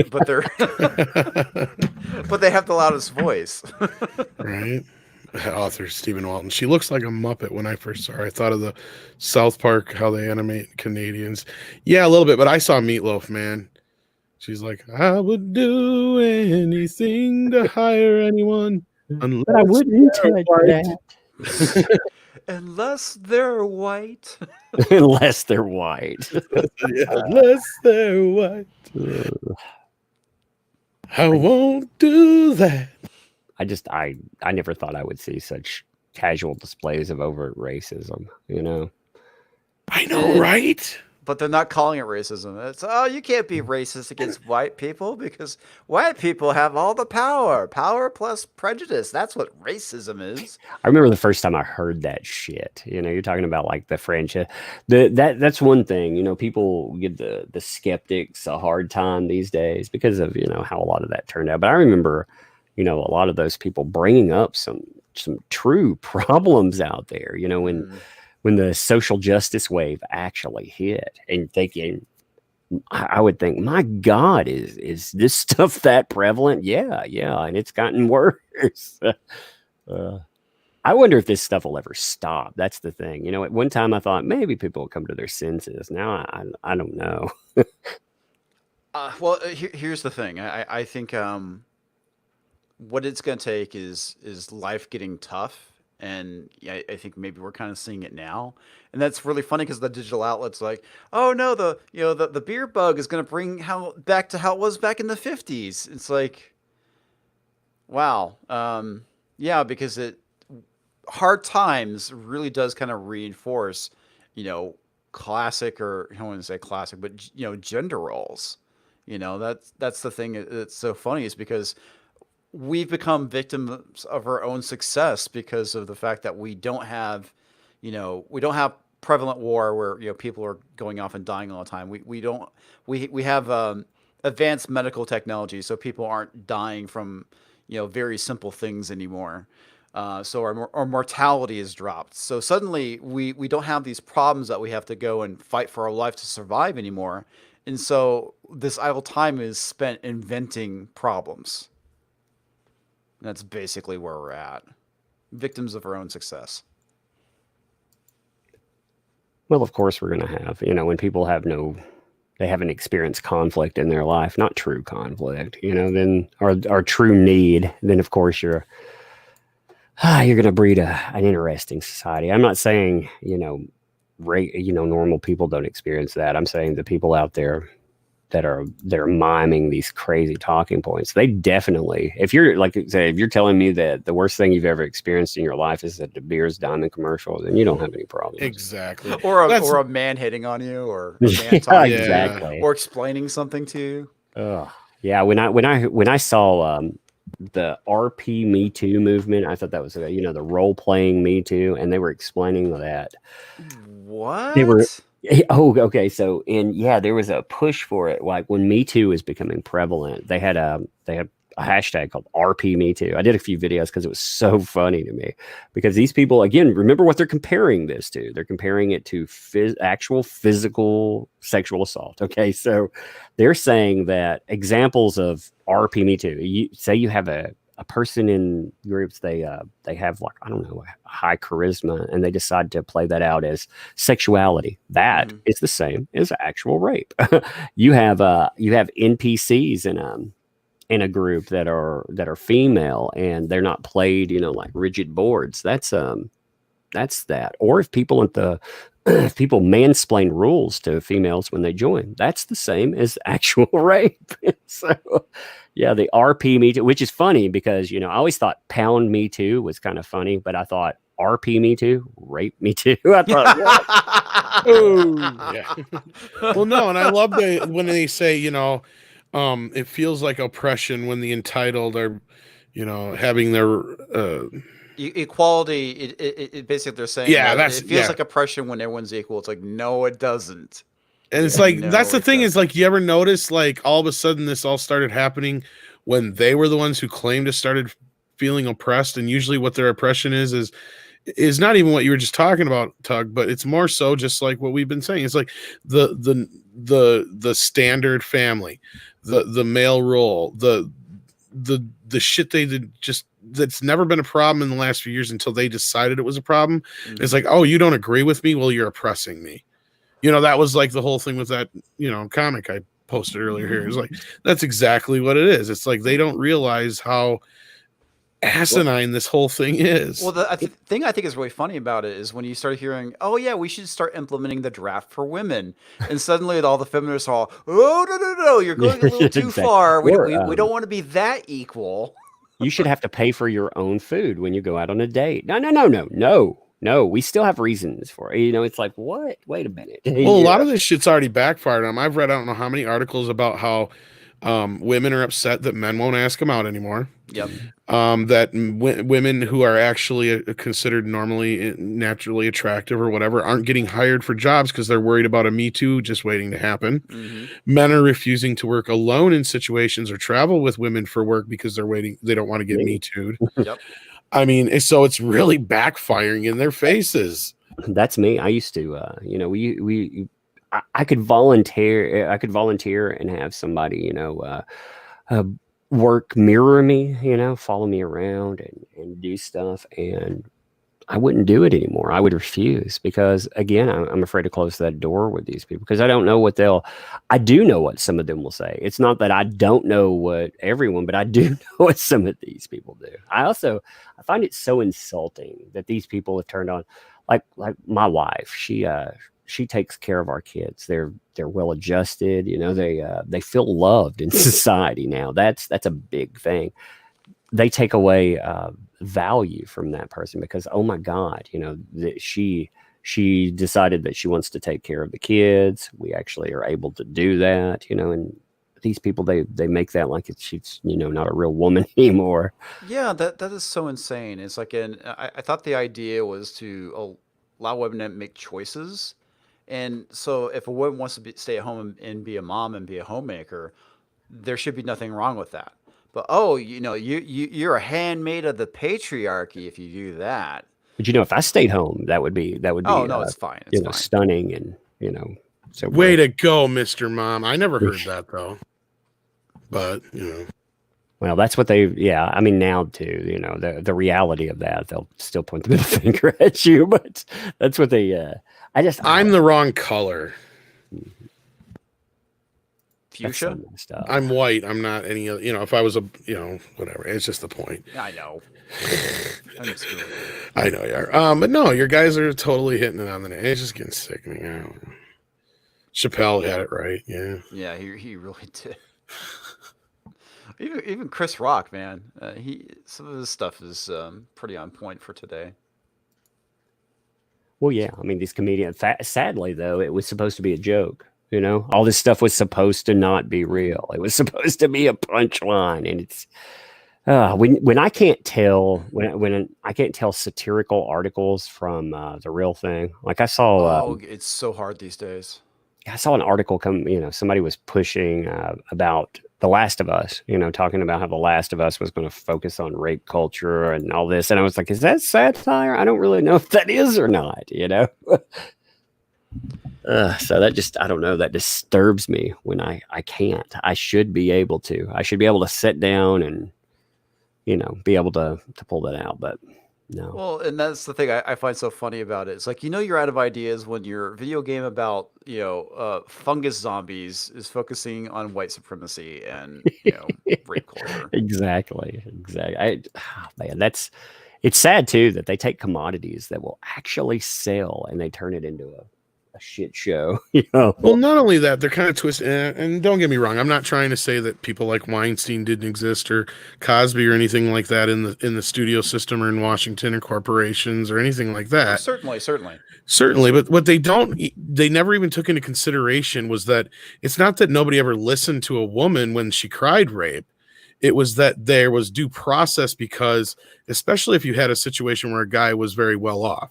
but they have the loudest voice. Right? Author Stephen Walton. She looks like a Muppet when I first saw her. I thought of the South Park, how they animate Canadians. Yeah, a little bit, but I saw Meatloaf, man. She's like, I would do anything to hire anyone. But I wouldn't touch that Unless they're white. unless they're white. Yeah, unless they're white. I won't do that. I never thought I would see such casual displays of overt racism. I know, right? But they're not calling it racism. It's, oh, you can't be racist against white people because white people have all the power. Power plus prejudice. That's what racism is. I remember the first time I heard that shit. You're talking about like the French. That's one thing. People give the skeptics a hard time these days because of how a lot of that turned out. But I remember, a lot of those people bringing up some true problems out there, when the social justice wave actually hit, and thinking, I would think, my God, is this stuff that prevalent? Yeah, and it's gotten worse. I wonder if this stuff will ever stop. That's the thing. At one time I thought maybe people will come to their senses. Now I don't know. Well, here's the thing. I think what it's going to take is life getting tough, and I think maybe we're kind of seeing it now, and that's really funny because the digital outlets like, oh no, the beer bug is going to bring back to how it was back in the 50s. It's like, wow, yeah, because hard times really does kind of reinforce, classic, or I don't want to say classic, but gender roles. That's the thing that's so funny, is because we've become victims of our own success because of the fact that we don't have prevalent war where people are going off and dying all the time. We have advanced medical technology, so people aren't dying from very simple things anymore. So our mortality has dropped. So suddenly we don't have these problems that we have to go and fight for our life to survive anymore. And so this idle time is spent inventing problems. And that's basically where we're at. Victims of our own success. Well, of course we're going to have, when people they haven't experienced conflict in their life, not true conflict, then our true need, then of course you're going to breed an interesting society. I'm not saying, normal people don't experience that. I'm saying the people out there that are miming these crazy talking points, they definitely, if you're telling me that the worst thing you've ever experienced in your life is that De Beers Diamond commercial, then you don't have any problems. Exactly. Or a man hitting on you, or a man talking exactly, to you, or explaining something to you. Yeah. When I saw the RP Me Too movement, I thought that was the role playing Me Too, and they were explaining that. What? They were. Oh, okay. So, there was a push for it. Like when Me Too was becoming prevalent, they had a hashtag called RP Me Too. I did a few videos because it was so funny to me, because these people, again, remember what they're comparing this to. They're comparing it to actual physical sexual assault. Okay. So they're saying that examples of RP Me Too, say you have a person in groups, they have, like, I don't know, high charisma, and they decide to play that out as sexuality. That is the same as actual rape. You have NPCs in a group that are female, and they're not played, like rigid boards. That's that. Or if people if people mansplain rules to females when they join, that's the same as actual rape. So, yeah, the RP Me Too, which is funny because, I always thought Pound Me Too was kind of funny, but I thought RP Me Too, Rape Me Too. I thought, what? Yeah. Well, no, and I love when they say, it feels like oppression when the entitled are, having their equality. It basically, they're saying, it feels like oppression when everyone's equal. It's like, no, it doesn't. And it's like, that's the thing, is like, you ever notice, like, all of a sudden this all started happening when they were the ones who claimed to started feeling oppressed, and usually what their oppression is not even what you were just talking about, Tug, but it's more so just like what we've been saying. It's like the standard family, the male role, the shit they did, just that's never been a problem in the last few years until they decided it was a problem. It's like, oh, you don't agree with me? Well, you're oppressing me. That was like the whole thing with that, comic I posted earlier here. It's like, that's exactly what it is. It's like they don't realize how asinine this whole thing is. Well, the thing I think is really funny about it is when you start hearing, oh yeah, we should start implementing the draft for women, and suddenly all the feminists are all, oh no, you're going a little too far. We don't want to be that equal. You should have to pay for your own food when you go out on a date. No, we still have reasons for it. It's like, what? Wait a minute. Well, a lot of this shit's already backfired on them. I've read, I don't know how many articles about how Women are upset that men won't ask them out anymore. Yep. That women who are actually considered normally naturally attractive or whatever aren't getting hired for jobs because they're worried about a Me Too just waiting to happen. Mm-hmm. Men are refusing to work alone in situations or travel with women for work because they don't want to get Me Too'd. Yep. I mean, so it's really backfiring in their faces. That's me. I used to, I could volunteer. I could volunteer and have somebody, work mirror me, follow me around and do stuff. And I wouldn't do it anymore. I would refuse because, again, I'm afraid to close that door with these people because I don't know what I do know what some of them will say. It's not that I don't know what everyone, but I do know what some of these people do. I find it so insulting that these people have turned on, like my wife. She takes care of our kids. They're well adjusted. They feel loved in society now. That's a big thing. They take away value from that person because, oh my God, she decided that she wants to take care of the kids. We actually are able to do that, and these people, they make that like she's not a real woman anymore. Yeah, that is so insane. It's like, I thought the idea was to allow women to make choices. And so if a woman wants to stay at home and be a mom and be a homemaker, there should be nothing wrong with that. But you're a handmaid of the patriarchy if you do that. But if I stayed home, that would be. Oh no, it's fine. It's fine. Stunning and So way to go, Mr. Mom. I never heard that though. But well, that's what they. Yeah, I mean now too. The reality of that, they'll still point the middle finger at you. But that's what they. I'm the wrong color. Fuchsia. I'm white. I'm not any. If I was whatever. It's just the point. I know. I know you are. But no, your guys are totally hitting it on the nail. It's just getting sickening. Chappelle had it right. Yeah. Yeah, he really did. Even Chris Rock, man. Some of his stuff is pretty on point for today. Well, yeah. I mean, these comedians. Sadly, though, it was supposed to be a joke. All this stuff was supposed to not be real. It was supposed to be a punchline, and it's when I can't tell when I can't tell satirical articles from the real thing. Like I saw. It's so hard these days. I saw an article come. Somebody was pushing about The Last of Us. Talking about how The Last of Us was going to focus on rape culture and all this, and I was like, "Is that satire? I don't really know if that is or not." So that just, I don't know, that disturbs me when I can't. I should be able to. I should be able to sit down and, be able to pull that out, but no. Well, and that's the thing I find so funny about it. It's like, you're out of ideas when your video game about, fungus zombies is focusing on white supremacy and, rape culture. Exactly. Man, it's sad too that they take commodities that will actually sell and they turn it into a shit show. Well, not only that, they're kind of twisted. And don't get me wrong, I'm not trying to say that people like Weinstein didn't exist or Cosby or anything like that in the studio system or in Washington or corporations or anything like that. Certainly, but what they never even took into consideration was that it's not that nobody ever listened to a woman when she cried rape. It was that there was due process because, especially if you had a situation where a guy was very well off.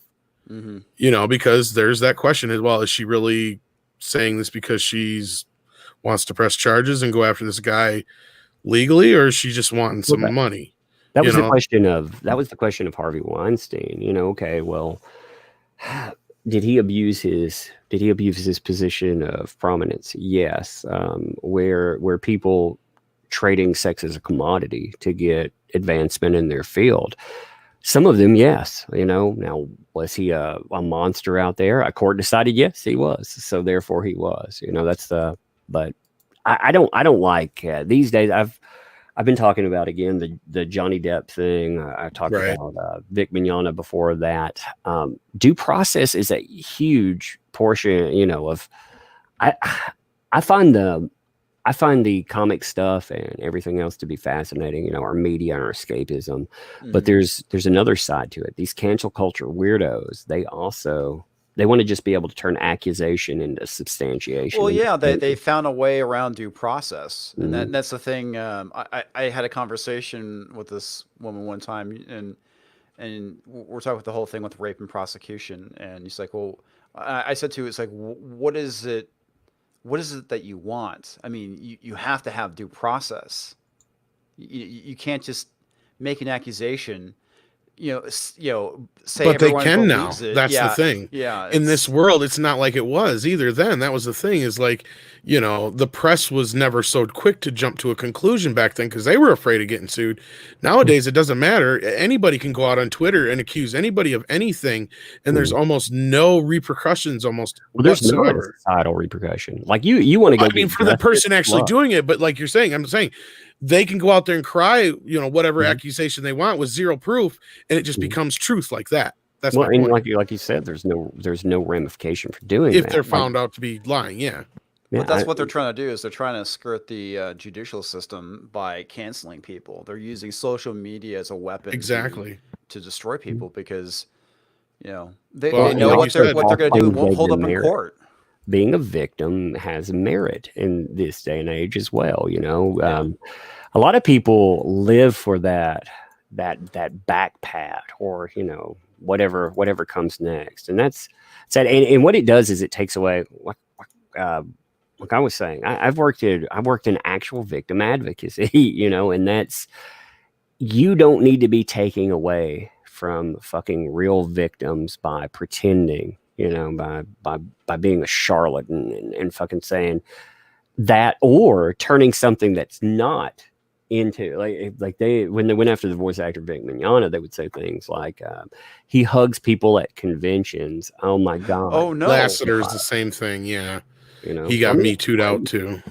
Mm-hmm. Because there's that question as well. Is she really saying this because she's wants to press charges and go after this guy legally, or is she just wanting some money? That was the question of Harvey Weinstein. Okay, well, did he abuse his position of prominence? Yes. Where people trading sex as a commodity to get advancement in their field. Some of them, yes. Now, was he a monster out there? A court decided yes, he was. So therefore he was. But I don't like these days. I've been talking about again the Johnny Depp thing. I talked about Vic Mignogna before that. Due process is a huge portion. Of I find the comic stuff and everything else to be fascinating, our media and our escapism. Mm-hmm. But there's another side to it. These cancel culture weirdos, they They want to just be able to turn accusation into substantiation. Well, and yeah, they defense. found a way around due process, and Mhm. that's the thing. I had a conversation with this woman one time, and we're talking about the whole thing with rape and prosecution, and he's like, well, I said to her, it's like, what is it? What is it that you want? I mean, you have to have due process. You can't just make an accusation, say But they everyone can now. believes it. That's the Yeah, thing. yeah, In this it's world, it's not like it was either then. That was the thing, is like, the press was never so quick to jump to a conclusion back then because they were afraid of getting sued. Nowadays, it doesn't matter. Anybody can go out on Twitter and accuse anybody of anything, and there's Mhm. almost no repercussions almost Well, there's not a whatsoever. societal repercussion. Like you want to go. I mean, get for the justice, person actually love. doing it, but like you're saying, I'm saying they can go out there and cry, whatever Mhm. accusation they want with zero proof, and it just Mhm. becomes truth like that. That's Well, my and point. like you said, there's no ramification for doing If that. they're Like, found out to be lying, yeah. yeah, But that's what they're trying to do is they're trying to skirt the judicial system by canceling people. They're using social media as a weapon Exactly. to destroy Mm. people because Well, they well, know like like you you said, what all they're going to do. It claims won't made hold to up in merit. court. Being a victim has merit in this day and age as well. Yeah. A lot of people live for that back pat or whatever comes next, and that's sad. And what it does is it takes away uh, like I was saying. I've worked in actual victim advocacy, and that's you don't need to be taking away from fucking real victims by pretending, by being a charlatan and fucking saying that or turning something that's not into like they when they went after the voice actor Vic Mignogna, they would say things like he hugs people at conventions. Oh my god, Oh no, Lassiter's the same thing, yeah. He I got mean, me too'd out too.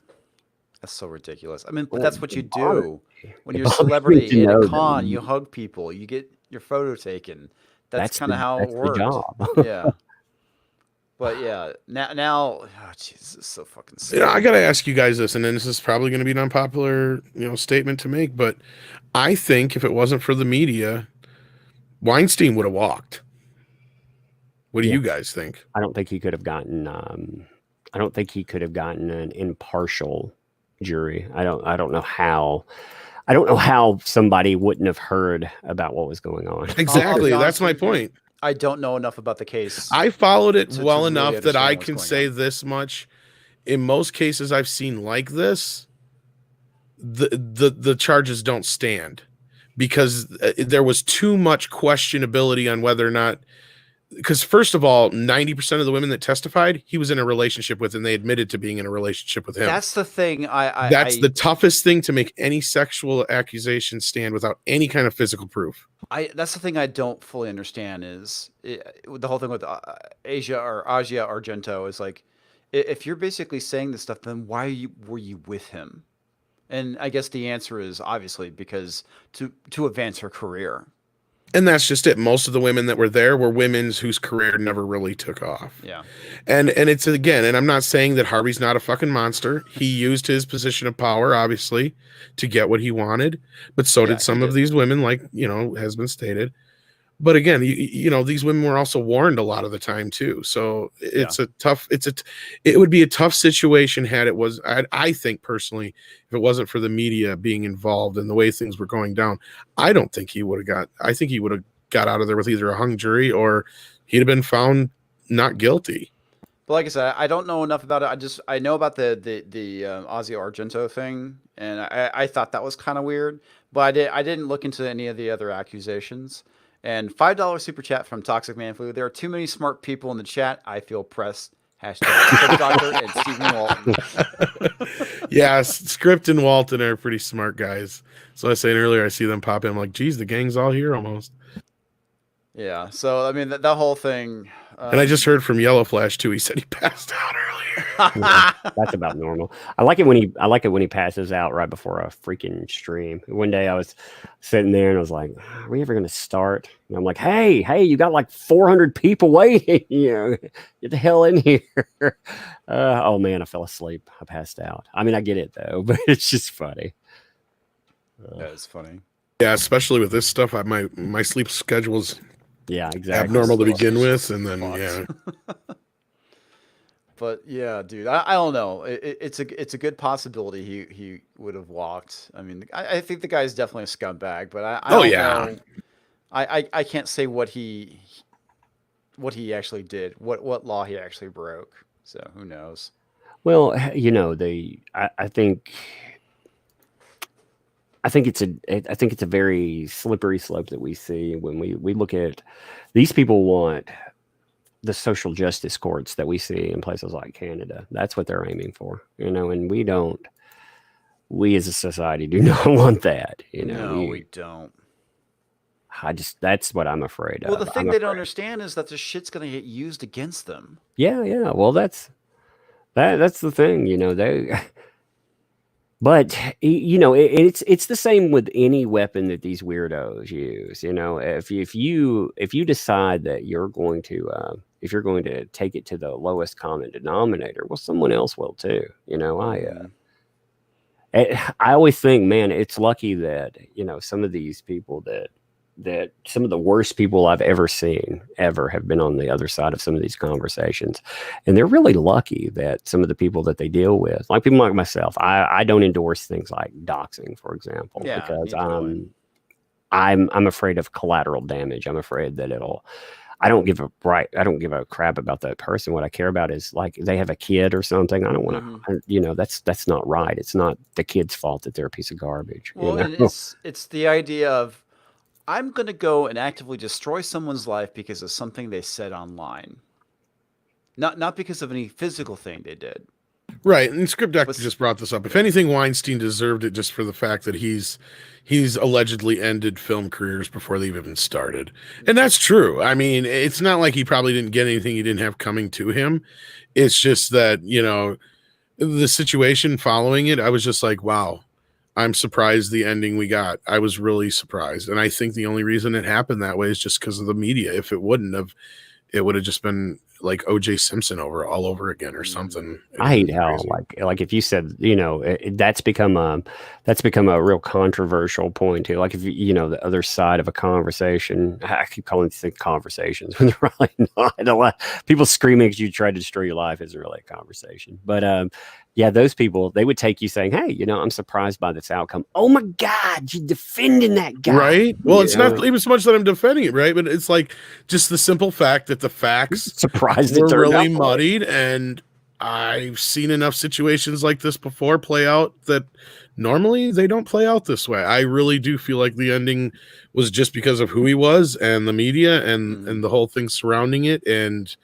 that's so ridiculous. I mean, but well, that's what you it bothers do me. when It you're a bothers me to celebrity at a know con. that You hug people. You get your photo taken. That's that's kind of how it that's the worked. job. Yeah. But yeah, now, oh, jeez, it's so fucking I silly. gotta ask you guys this, and then this is probably going to be an unpopular, statement to make, but I think if it wasn't for the media, Weinstein would have walked. What do Yeah. you guys think? I don't think he could have gotten. I don't think he could have gotten an impartial jury. I don't know how. I don't know how somebody wouldn't have heard about what was going on. I'll be Exactly. honest That's my with you. point. I don't know enough about the case I followed it to well really enough that I understand what's can going say on. this much. In most cases I've seen like this, the charges don't stand because there was too much questionability on whether or not, because first of all, 90% of the women that testified, he was in a relationship with, and they admitted to being in a relationship with him. That's the thing. That's the toughest thing, to make any sexual accusation stand without any kind of physical proof. That's the thing I don't fully understand is the whole thing with Asia Argento is like, if you're basically saying this stuff, then why were you with him? And I guess the answer is obviously because to advance her career. And that's just it. Most of the women that were there were women whose career never really took off. Yeah. And it's, again, and I'm not saying that Harvey's not a fucking monster. He used his position of power, obviously, to get what he wanted, but so Yeah, did he some of did. these women, like, has been stated. But again, these women were also warned a lot of the time too. So it's it would be a tough situation had it was, I think personally, if it wasn't for the media being involved and the way things were going down, I don't think he would have I think he would have got out of there with either a hung jury or he'd have been found not guilty. But like I said, I don't know enough about it. I know about the Ozzy Argento thing, and I thought that was kind of weird. But I didn't look into any of the other accusations. And $5 super chat from Toxic Man Flu. There are too many smart people in the chat. I feel pressed. Hashtag Doctor and Stephen Walton. Yeah, Script and Walton are pretty smart guys. So I was saying earlier, I see them pop in. I'm like, geez, the gang's all here almost. Yeah. So I mean, that whole thing. And I just heard from Yellow Flash too. He said he passed out earlier. Yeah, that's about normal. I like it when he passes out right before a freaking stream. One day I was sitting there and I was like, "Are we ever going to start?" And I'm like, "Hey, you got like 400 people waiting. Get the hell in here." Oh man, I fell asleep. I passed out. I mean, I get it though, but it's just funny. That is funny. Yeah, especially with this stuff, my sleep schedule's Yeah, exactly. abnormal to This begin lawsuit's with, and then fucked. But yeah, dude, I don't know. It's a good possibility he would have walked. I mean, I think the guy's definitely a scumbag, but I Oh, don't yeah. know. I can't say what he actually did, what law he actually broke. So who knows? Well, you know, I think it's a very slippery slope that we see when we look at these people want the social justice courts that we see in places like Canada. That's what they're aiming for, you know, and we don't. We as a society do not want that, you know. No, we don't. That's what I'm afraid Well, of. the I'm thing they don't afraid. understand is that the shit's gonna get used against them. Yeah, yeah. Well, that's the thing, you know. They But you know, it's the same with any weapon that these weirdos use. You know, if you decide that if you're going to take it to the lowest common denominator, well, someone else will too. You know, Mhm. I always think, man, it's lucky that some of these people that some of the worst people I've ever seen ever have been on the other side of some of these conversations. And they're really lucky that some of the people that they deal with, like people like myself, I don't endorse things like doxing, for example, Yeah, because neither do I'm afraid of collateral damage. I'm afraid that I don't give a crap about that person. What I care about is like they have a kid or something. I don't want Mhm. to, that's not right. It's not the kid's fault that they're a piece of garbage. Well, and it's the idea of I'm gonna go and actively destroy someone's life because of something they said online, not because of any physical thing they did. Right, and Script Doctor But just brought this up. If anything, Weinstein deserved it just for the fact that he's allegedly ended film careers before they've even started, and that's true. I mean, it's not like he probably didn't get anything he didn't have coming to him. It's just that the situation following it, I was just like, wow, I'm surprised the ending we got. I was really surprised, and I think the only reason it happened that way is just because of the media. If it wouldn't have, it would have just been like O.J. Simpson all over again or something. I hate how like if you said that's become a real controversial point too. Like if the other side of a conversation, I keep calling these things conversations when they're really not. A lot people screaming at you try to destroy your life isn't really a conversation. But yeah, those people, they would take you saying, hey, I'm surprised by this outcome. Oh my God, you're defending that guy. Right. Well, it's not even so much that I'm defending it, right? But it's like just the simple fact that the facts surprised were really muddied. And I've seen enough situations like this before play out that normally they don't play out this way. I really do feel like the ending was just because of who he was and the media and the whole thing surrounding it. And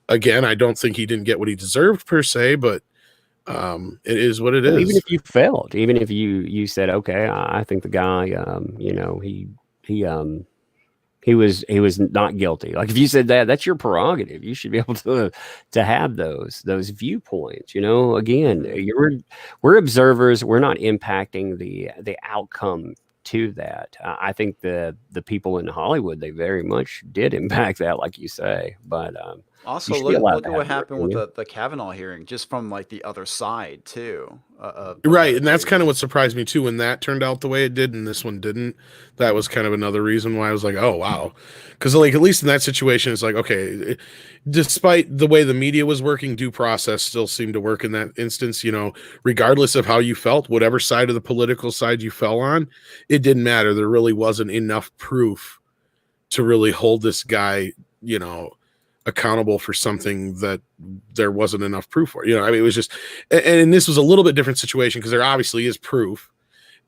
again, I don't think he didn't get what he deserved per se, but it is what it is. Even if you said, okay, I think the guy, he was not guilty. Like if you said that, that's your prerogative. You should be able to have those viewpoints. Again, we're observers. We're not impacting the outcome to that. I think the people in Hollywood, they very much did impact that, like you say, but. Also, look at what happened with the Kavanaugh hearing, just from like the other side too. Right, and that's kind of what surprised me too when that turned out the way it did, and this one didn't. That was kind of another reason why I was like, "Oh wow," because like at least in that situation, it's like okay, despite the way the media was working, due process still seemed to work in that instance. Regardless of how you felt, whatever side of the political side you fell on, it didn't matter. There really wasn't enough proof to really hold this guy, accountable for something that there wasn't enough proof for. I mean, it was just, and this was a little bit different situation because there obviously is proof.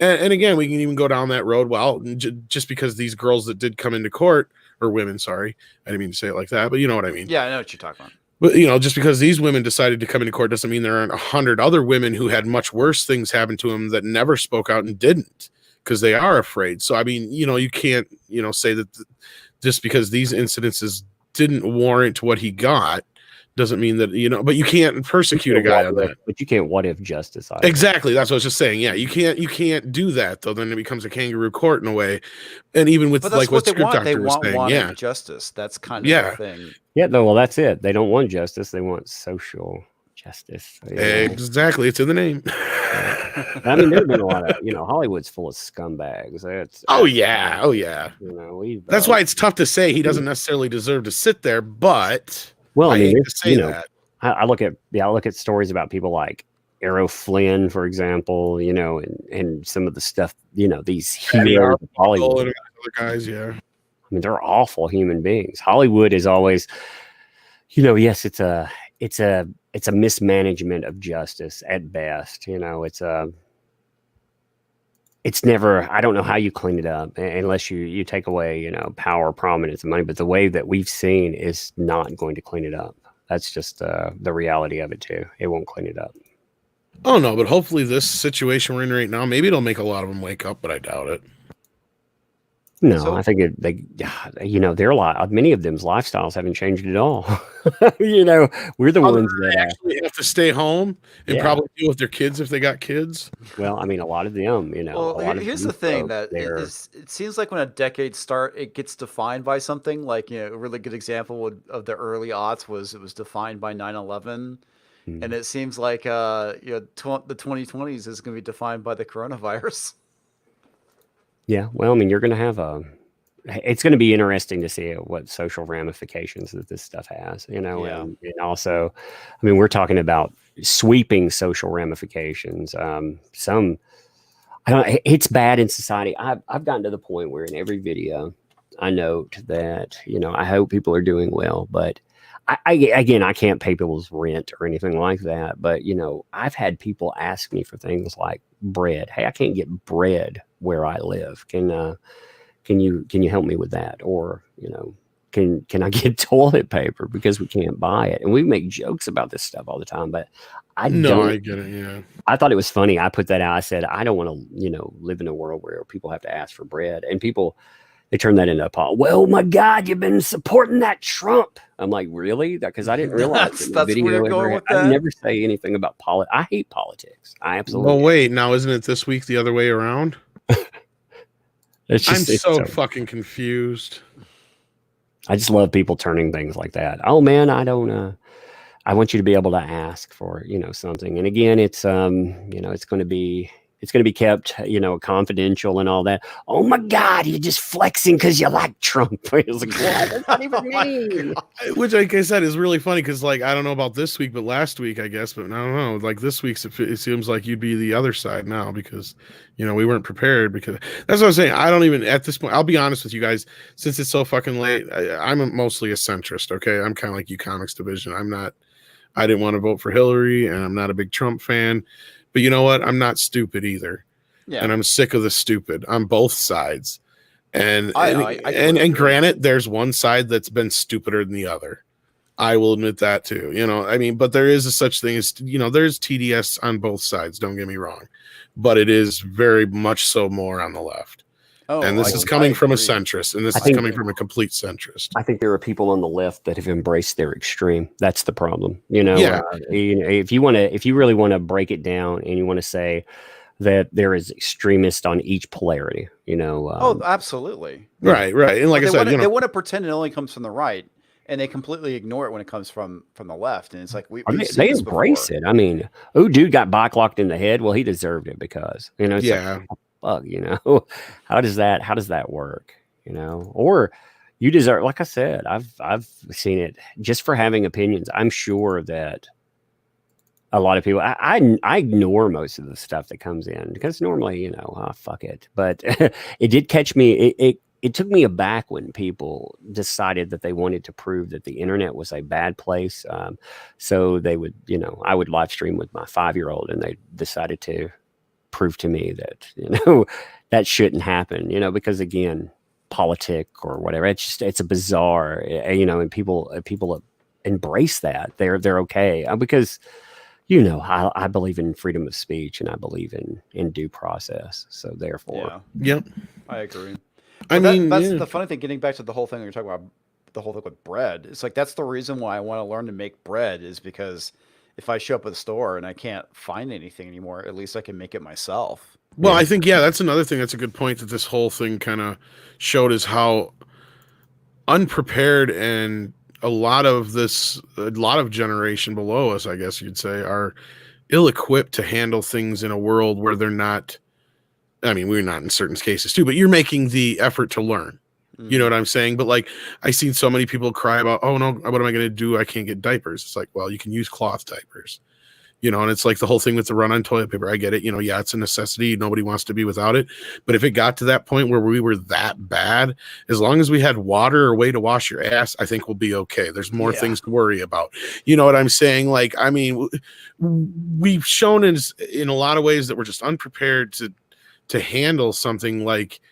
And again, we can even go down that road. Well, just because these girls that did come into court, or women, sorry, I didn't mean to say it like that, but you know what I mean. Yeah, I know what you're talking about. But just because these women decided to come into court doesn't mean there aren't 100 other women who had much worse things happen to them that never spoke out and didn't because they are afraid. So I mean, you can't say that just because these incidences didn't warrant what he got doesn't mean that but you can't persecute a guy on that. But you can't what if justice either. Exactly, that's what I was just saying. Yeah, you can't do that though. Then it becomes a kangaroo court in a way. And even with like what Script Doctor was saying, yeah, justice. That's kind of the thing. Yeah, no, well, that's it. They don't want justice. They want social Justice. Exactly. It's in the name. I mean, there's been a lot of, Hollywood's full of scumbags. Oh yeah. That's why it's tough to say he doesn't necessarily deserve to sit there, but well, I mean, hate to say that. I look at stories about people like Errol Flynn, for example, and some of the stuff, these heroes of Hollywood. And other guys, yeah. I mean, they're awful human beings. Hollywood is always, yes, it's a mismanagement of justice at best. It's never, I don't know how you clean it up unless you take away, power, prominence, and money. But the way that we've seen is not going to clean it up. That's just the reality of it too. It won't clean it up. Oh no, but hopefully this situation we're in right now, maybe it'll make a lot of them wake up, but I doubt it. No, I think they're many of them's lifestyles haven't changed at all. We're the ones that actually have to stay home and probably deal with their kids if they got kids. Well, I mean, a lot of them, Well, here's the thing that it seems like when a decade start, it gets defined by something. Like, a really good example of the early aughts was defined by 9/11. And it seems like the 2020s is going to be defined by the coronavirus. Yeah, well, I mean, you're going to have it's going to be interesting to see what social ramifications that this stuff has, and also, I mean, we're talking about sweeping social ramifications. It's bad in society. I've gotten to the point where in every video I note that, I hope people are doing well, but I can't pay people's rent or anything like that. But, I've had people ask me for things like bread. Hey, I can't get bread where I live. Can you help me with that? Or, can I get toilet paper because we can't buy it? And we make jokes about this stuff all the time, but I get it. Yeah. I thought it was funny. I put that out. I said, I don't want to, live in a world where people have to ask for bread, and people, they turn that into a pot. Well, my God, you've been supporting that Trump. I'm like, really? Because I didn't realize that's where you're going with that. I never say anything about politics. I hate politics. I absolutely. Well, wait, now isn't it this week the other way around? I'm so fucking confused. I just love people turning things like that. Oh man, I don't. I want you to be able to ask for something. And again, it's it's going to be kept, confidential and all that. Oh my God, you're just flexing because you like Trump. It was like, that's not even me. Which, like I said, is really funny because, like, I don't know about this week, but last week, I guess, but I don't know. Like this week's, it seems like you'd be the other side now because, we weren't prepared. Because that's what I'm saying. I don't even at this point. I'll be honest with you guys. Since it's so fucking late, I'm mostly a centrist. Okay, I'm kind of like you, Comics Division. I didn't want to vote for Hillary, and I'm not a big Trump fan. But you know what? I'm not stupid either. Yeah. And I'm sick of the stupid on both sides. And granted, there's one side that's been stupider than the other. I will admit that too. But there is a such thing as, there's TDS on both sides. Don't get me wrong. But it is very much so more on the left. Oh, and this is coming from a centrist, and this is coming from a complete centrist. I think there are people on the left that have embraced their extreme. That's the problem. If you really want to break it down and you want to say that there is extremists on each polarity, absolutely. Right. And like I said, they want to pretend it only comes from the right, and they completely ignore it when it comes from the left. And it's like they embrace it. I mean, dude got bike locked in the head. Well, he deserved it because fuck, how does that work? Or you deserve, like I said, I've seen it just for having opinions. I'm sure that a lot of people, I ignore most of the stuff that comes in because normally, fuck it. But it did catch me. It took me aback when people decided that they wanted to prove that the internet was a bad place. So they would, I would live stream with my 5-year-old, and they decided to prove to me that that shouldn't happen, because again, politic or whatever, it's a bizarre, and people embrace that. They're okay because I believe in freedom of speech, and I believe in due process, so therefore I agree. That's the funny thing, getting back to the whole thing you're talking about, the whole thing with bread. It's like that's the reason why I want to learn to make bread, is because if I show up at the store and I can't find anything anymore, at least I can make it myself. Well, I think, that's another thing. That's a good point that this whole thing kind of showed, is how unprepared and a lot of generation below us, I guess you'd say, are ill-equipped to handle things in a world where they're not. I mean, we're not in certain cases too, but you're making the effort to learn. You know what I'm saying? But like, I seen so many people cry about, oh no, what am I going to do? I can't get diapers. It's like, well, you can use cloth diapers, and it's like the whole thing with the run on toilet paper. I get it. Yeah, it's a necessity. Nobody wants to be without it. But if it got to that point where we were that bad, as long as we had water or way to wash your ass, I think we'll be okay. There's more things to worry about. You know what I'm saying? Like, I mean, we've shown in a lot of ways that we're just unprepared to handle something like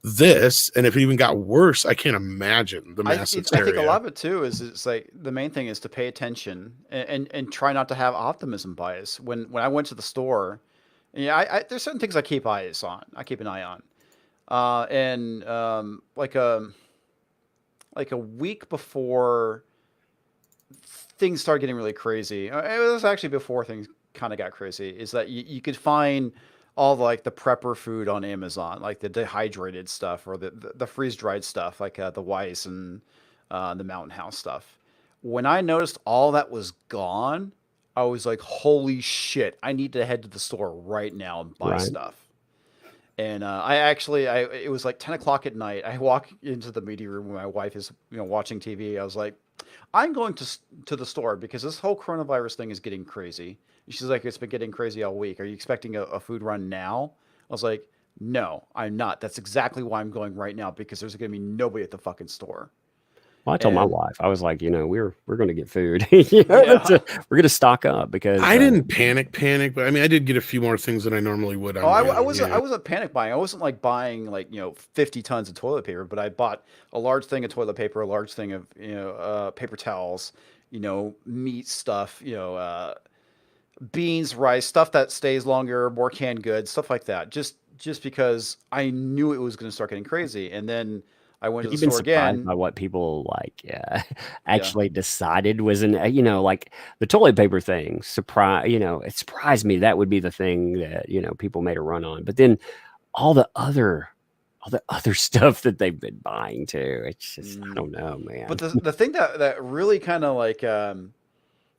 this, and if it even got worse, I can't imagine the massive I think a lot of it too is it's like the main thing is to pay attention and try not to have optimism bias. When I went to the store, there's certain things I keep eyes on. I keep an eye on, like a week before things started getting really crazy. It was actually before things kind of got crazy. Is that you could find all the prepper food on Amazon, like the dehydrated stuff or the freeze dried stuff, like the Weiss and the Mountain House stuff. When I noticed all that was gone, I was like, "Holy shit! I need to head to the store right now and buy stuff." And it was like 10 o'clock at night. I walk into the media room where my wife is, watching TV. I was like, "I'm going to the store because this whole coronavirus thing is getting crazy." She's like, "It's been getting crazy all week. Are you expecting a food run now?" I was like, "No, I'm not. That's exactly why I'm going right now, because there's going to be nobody at the fucking store." Well, I told my wife, I was like, we're going to get food. We're going to stock up because I didn't panic, but I mean, I did get a few more things than I normally would. I wasn't panic buying. I wasn't like buying 50 tons of toilet paper, but I bought a large thing of toilet paper, a large thing of paper towels, meat stuff, beans, rice, stuff that stays longer, more canned goods, stuff like that. Just because I knew it was going to start getting crazy, and then I went to the store again. By what people actually decided was like the toilet paper thing. It surprised me that would be the thing that people made a run on. But then all the other stuff that they've been buying too. It's just I don't know, man. But the thing that really kind of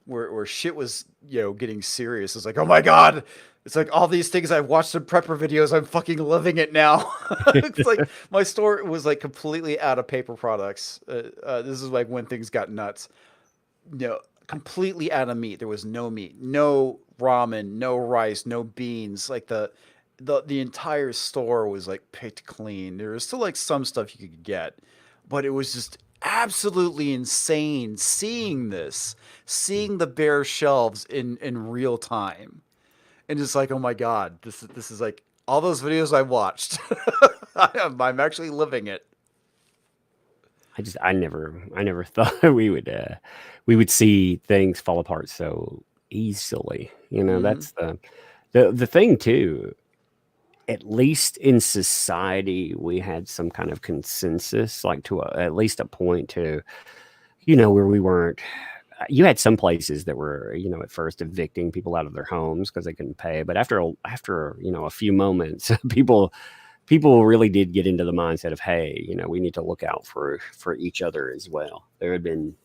where shit was getting serious is like, oh my god. It's like all these things I've watched in prepper videos. I'm fucking living it now. It's like my store was like completely out of paper products. This is like when things got nuts. Completely out of meat. There was no meat, no ramen, no rice, no beans. Like the entire store was like picked clean. There was still like some stuff you could get, but it was just absolutely insane seeing the bare shelves in real time. And it's like, oh my god, this is like all those videos I watched. I'm actually living it. I never thought we would see things fall apart so easily. That's the thing too. At least in society, we had some kind of consensus, like to at least a point to, where we weren't. You had some places that were, at first evicting people out of their homes because they couldn't pay. But after a few moments, people really did get into the mindset of, hey, we need to look out for each other as well. There had been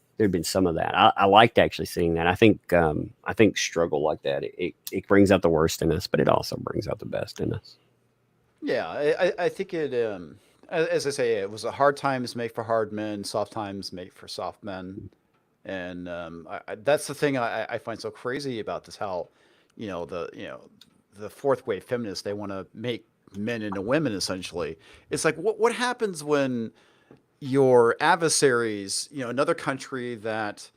some of that. I liked actually seeing that. I think struggle like that, it brings out the worst in us, but it also brings out the best in us. Yeah, I think it. As I say, it was a hard times make for hard men, soft times make for soft men. And that's the thing I find so crazy about this. How, the fourth wave feminists, they want to make men into women. Essentially, it's like what happens when your adversaries, another country that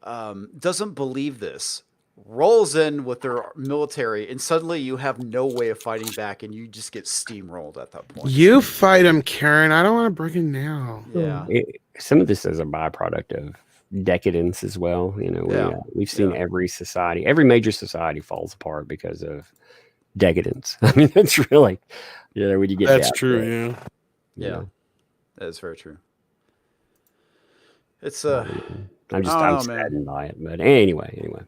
doesn't believe this, rolls in with their military, and suddenly you have no way of fighting back, and you just get steamrolled at that point. You fight them, Karen. I don't want to break it now. Yeah, some of this is a byproduct of decadence as well. We've seen every major society falls apart because of decadence. I mean, that's really when you get that's true. Yeah, that is very true. It's I'm saddened by it, but anyway.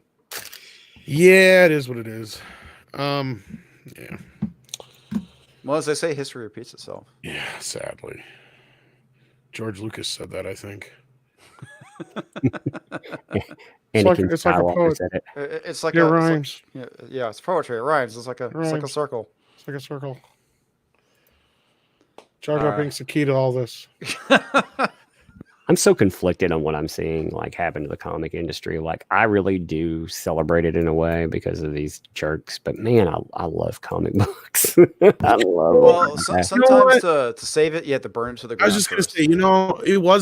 Yeah, it is what it is. Yeah. Well, as I say, history repeats itself. Yeah, sadly. George Lucas said that, I think. Anakin it's like a Skywalker poet. said it. It's like It a it's like, rhymes. yeah, it's poetry. It rhymes. It's like a Rhymes. circle. It's like a circle. Jar All Jar right. Binks the key to all this. I'm so conflicted on what I'm seeing like happen to the comic industry. Like I really do celebrate it in a way because of these jerks, but man, I love comic books. I love Well, them. sometimes to save it, you have to burn it to the I was ground just gonna first.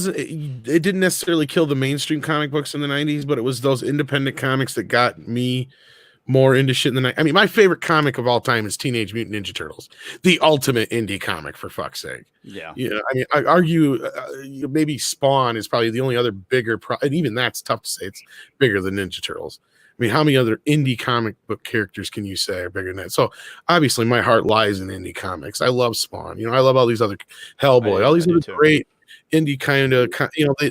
say, it didn't necessarily kill the mainstream comic books in the '90s, but it was those independent comics that got me more into shit in the night. I mean, my favorite comic of all time is Teenage Mutant Ninja Turtles, the ultimate indie comic, for fuck's sake. Yeah. I mean, I argue maybe Spawn is probably the only other bigger, and even that's tough to say. It's bigger than Ninja Turtles. I mean, how many other indie comic book characters can you say are bigger than that? So obviously, my heart lies in indie comics. I love Spawn. I love all these other Hellboy, all these I do other too. great indie kind of,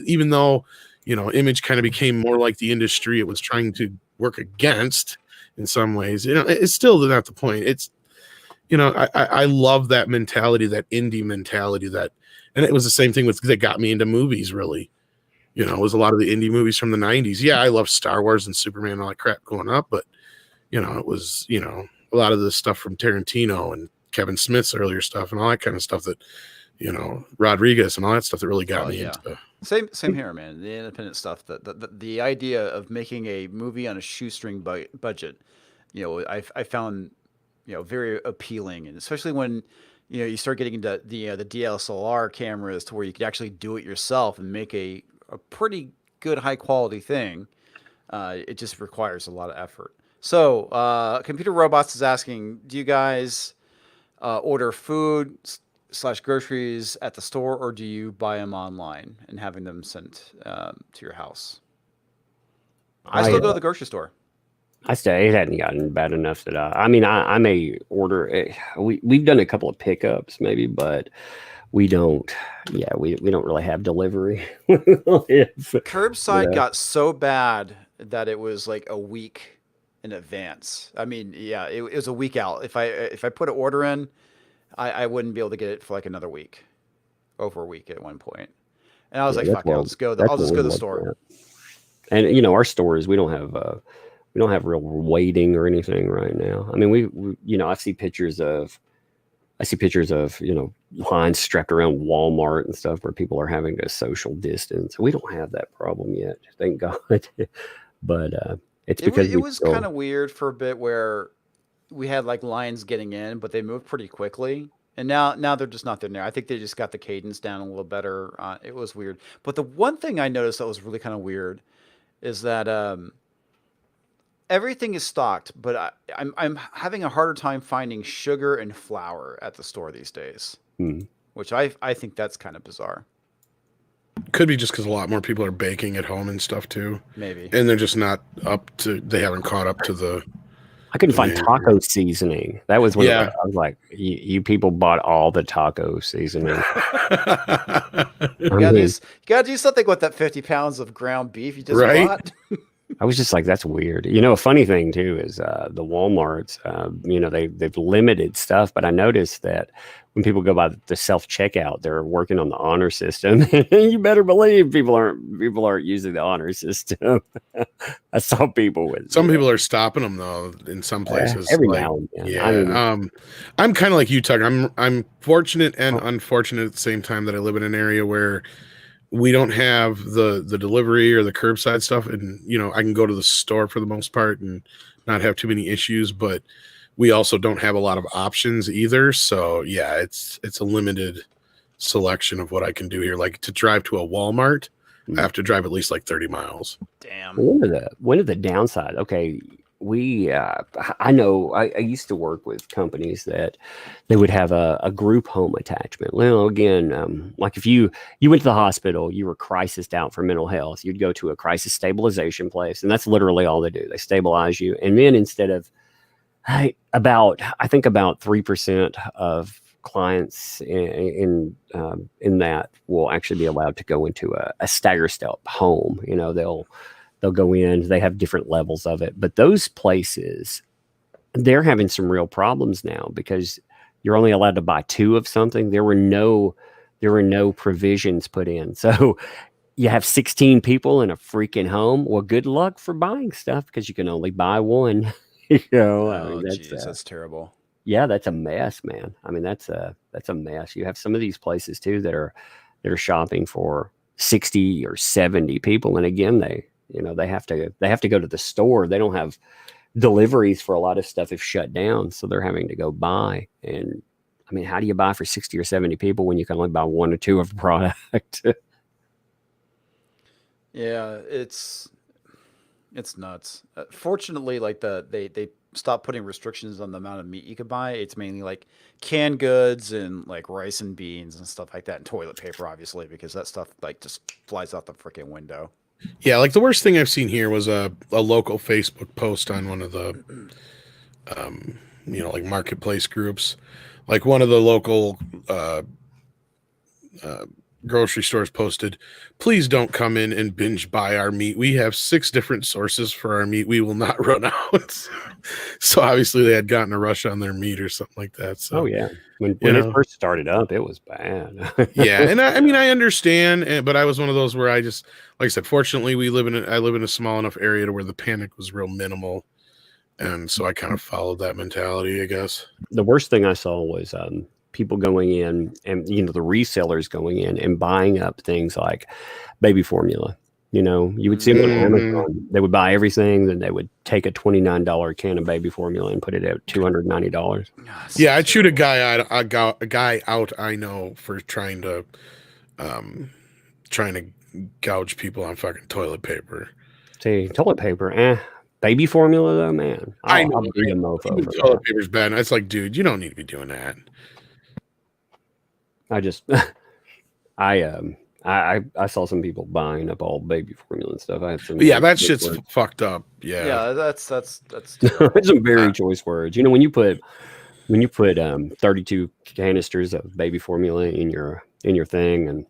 even though Image kind of became more like the industry it was trying to work against in some ways. It's still not the point. It's I love that mentality, that indie mentality, and it was the same thing that got me into movies, really. It was a lot of the indie movies from the 90s. Yeah, I love Star Wars and Superman and all that crap going up, but it was a lot of the stuff from Tarantino and Kevin Smith's earlier stuff and all that kind of stuff that Rodriguez and all that stuff that really got me into. Same here, man. The independent stuff, the idea of making a movie on a shoestring budget, I found very appealing, and especially when you start getting into the DSLR cameras to where you could actually do it yourself and make a pretty good high quality thing. It just requires a lot of effort. So, Computer Robots is asking, do you guys order food / groceries at the store, or do you buy them online and having them sent to your house? I still go to the grocery store. It hadn't gotten bad enough that I may order. We've done a couple of pickups maybe, but we don't. Yeah, we don't really have delivery. Curbside got so bad that it was like a week in advance. I mean, yeah, it was a week out. If I put an order in, I wouldn't be able to get it for like another week, over a week at one point. And I was like, fuck it, I'll just go to the store. And our stores, we don't have real waiting or anything right now. I mean, I see pictures of lines strapped around Walmart and stuff where people are having to social distance. We don't have that problem yet, thank God. But it's because it was kind of weird for a bit where we had like lines getting in, but they moved pretty quickly. And now they're just not there. I think they just got the cadence down a little better. It was weird. But the one thing I noticed that was really kind of weird is that everything is stocked, but I'm having a harder time finding sugar and flour at the store these days, which I think that's kind of bizarre. Could be just because a lot more people are baking at home and stuff too. Maybe. And they're just not they haven't caught up to the. I couldn't find taco seasoning. That was when I was like, you people bought all the taco seasoning. You gotta do something with that 50 pounds of ground beef you just bought. I was just like, that's weird. A funny thing too is the Walmarts, they've limited stuff, but I noticed that when people go by the self-checkout, they're working on the honor system. You better believe people aren't using the honor system. I saw people with some people are stopping them though in some places. Every now and then. Yeah. I'm kind of like you, Tug. I'm fortunate and unfortunate at the same time that I live in an area where we don't have the delivery or the curbside stuff, and I can go to the store for the most part and not have too many issues, but we also don't have a lot of options either. So yeah, it's a limited selection of what I can do here. Like to drive to a Walmart, I have to drive at least like 30 miles. Damn. One of the downside. Okay, I know I used to work with companies that they would have a group home attachment. Well, again, like if you went to the hospital, you were crisised out for mental health, you'd go to a crisis stabilization place, and that's literally all they do. They stabilize you, and then instead of I think about 3% of clients in that will actually be allowed to go into a stagger step home. They'll go in, they have different levels of it, but those places, they're having some real problems now because you're only allowed to buy 2 of something. There were no provisions put in. So you have 16 people in a freaking home. Well, good luck for buying stuff because you can only buy one. I Oh, mean, jeez, that's terrible. yeah, that's a mess, man. I mean, that's a mess. You have some of these places too that are shopping for 60 or 70 people, and again, they have to go to the store. They don't have deliveries for a lot of stuff if shut down, so they're having to go buy. And I mean, how do you buy for 60 or 70 people when you can only buy one or two of a product? Yeah, it's nuts. Fortunately, like they stopped putting restrictions on the amount of meat you could buy. It's mainly like canned goods and like rice and beans and stuff like that, and toilet paper, obviously, because that stuff like just flies out the freaking window. Yeah, like the worst thing I've seen here was a local Facebook post on one of the like marketplace groups. Like one of the local grocery stores posted, "Please don't come in and binge buy our meat. We have 6 different sources for our meat. We will not run out." So obviously they had gotten a rush on their meat or something like that. So Oh yeah, when it first started up, it was bad. yeah, and I mean I understand, but I was one of those where I just, like I said, fortunately I live in a small enough area to where the panic was real minimal, and so I kind of followed that mentality, I guess. The worst thing I saw was people going in and the resellers going in and buying up things like baby formula. You would see them on Amazon. They would buy everything, then they would take a $29 can of baby formula and put it at $290. Yeah, I'd shoot a guy out I know for trying to gouge people on fucking toilet paper. See, toilet paper, baby formula though, man. I know. I'll be a mofo for that. Toilet paper's bad. It's like, dude, you don't need to be doing that. I just, I saw some people buying up all baby formula and stuff. I had some. Yeah, that shit's fucked up. Yeah. Yeah, that's terrible. Some very choice words. When you put 32 canisters of baby formula in your thing, and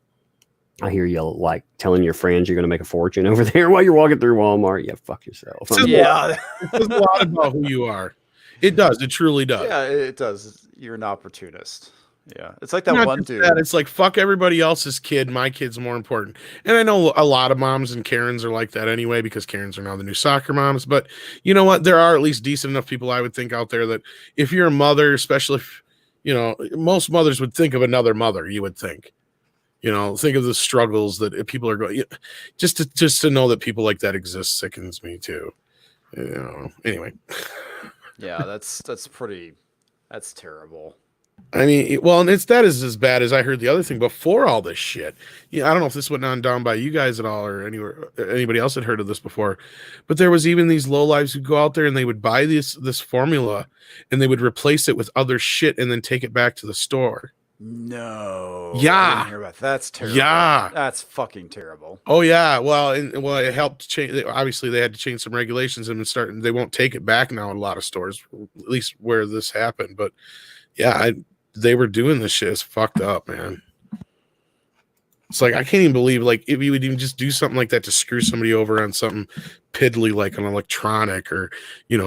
I hear you like telling your friends you're going to make a fortune over there while you're walking through Walmart. Yeah, fuck yourself. Yeah, it says a lot about who you are. It does. It truly does. Yeah, it does. You're an opportunist. Yeah, it's like that one dude. It's like, fuck everybody else's kid. My kid's more important. And I know a lot of moms and Karens are like that anyway, because Karens are now the new soccer moms. But you know what? There are at least decent enough people, I would think, out there that if you're a mother, especially if, most mothers would think of another mother, you would think. Think of the struggles that people are going. Just to know that people like that exist sickens me too. Anyway. Yeah, that's terrible. I mean, well, and that is as bad as I heard the other thing before all this shit. I don't know if this went on down by you guys at all or anybody else had heard of this before, but there was even these lowlives who go out there and they would buy this formula and they would replace it with other shit and then take it back to the store. No. Yeah. I didn't hear about that. That's terrible. Yeah. That's fucking terrible. Oh yeah. Well, it helped change. Obviously, they had to change some regulations and they won't take it back now in a lot of stores, at least where this happened. But yeah, they were doing this shit. It's fucked up, man. It's like, I can't even believe, like, if you would even just do something like that to screw somebody over on something piddly like an electronic or,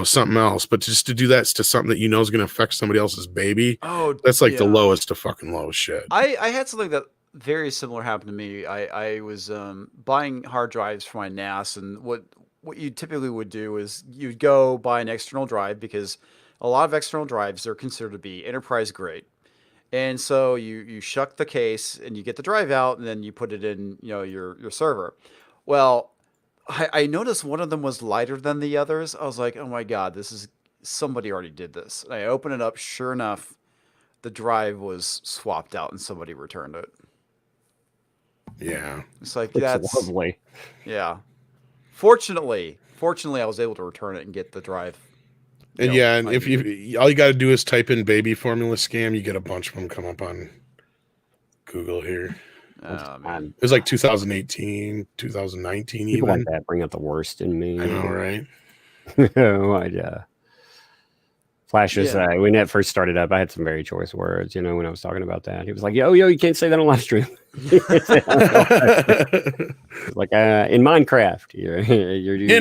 something else. But just to do that to something that is going to affect somebody else's baby. Oh, that's like the lowest of fucking low shit. I had something that very similar happened to me. I was buying hard drives for my NAS, and what you typically would do is you'd go buy an external drive, because a lot of external drives are considered to be enterprise grade. And so you shuck the case and you get the drive out, and then you put it in your server. Well, I noticed one of them was lighter than the others. I was like, oh my God, somebody already did this. And I open it up. Sure enough, the drive was swapped out and somebody returned it. Yeah. It's like, that's lovely. Yeah. Fortunately, I was able to return it and get the drive. And and if all you got to do is type in baby formula scam, you get a bunch of them come up on Google here. It was like 2018, 2019 People even. like that bring out the worst in me. I know, right? Flash was, when that first started up, I had some very choice words, when I was talking about that. He was like, yo, you can't say that on live stream. Like, in Minecraft. You're in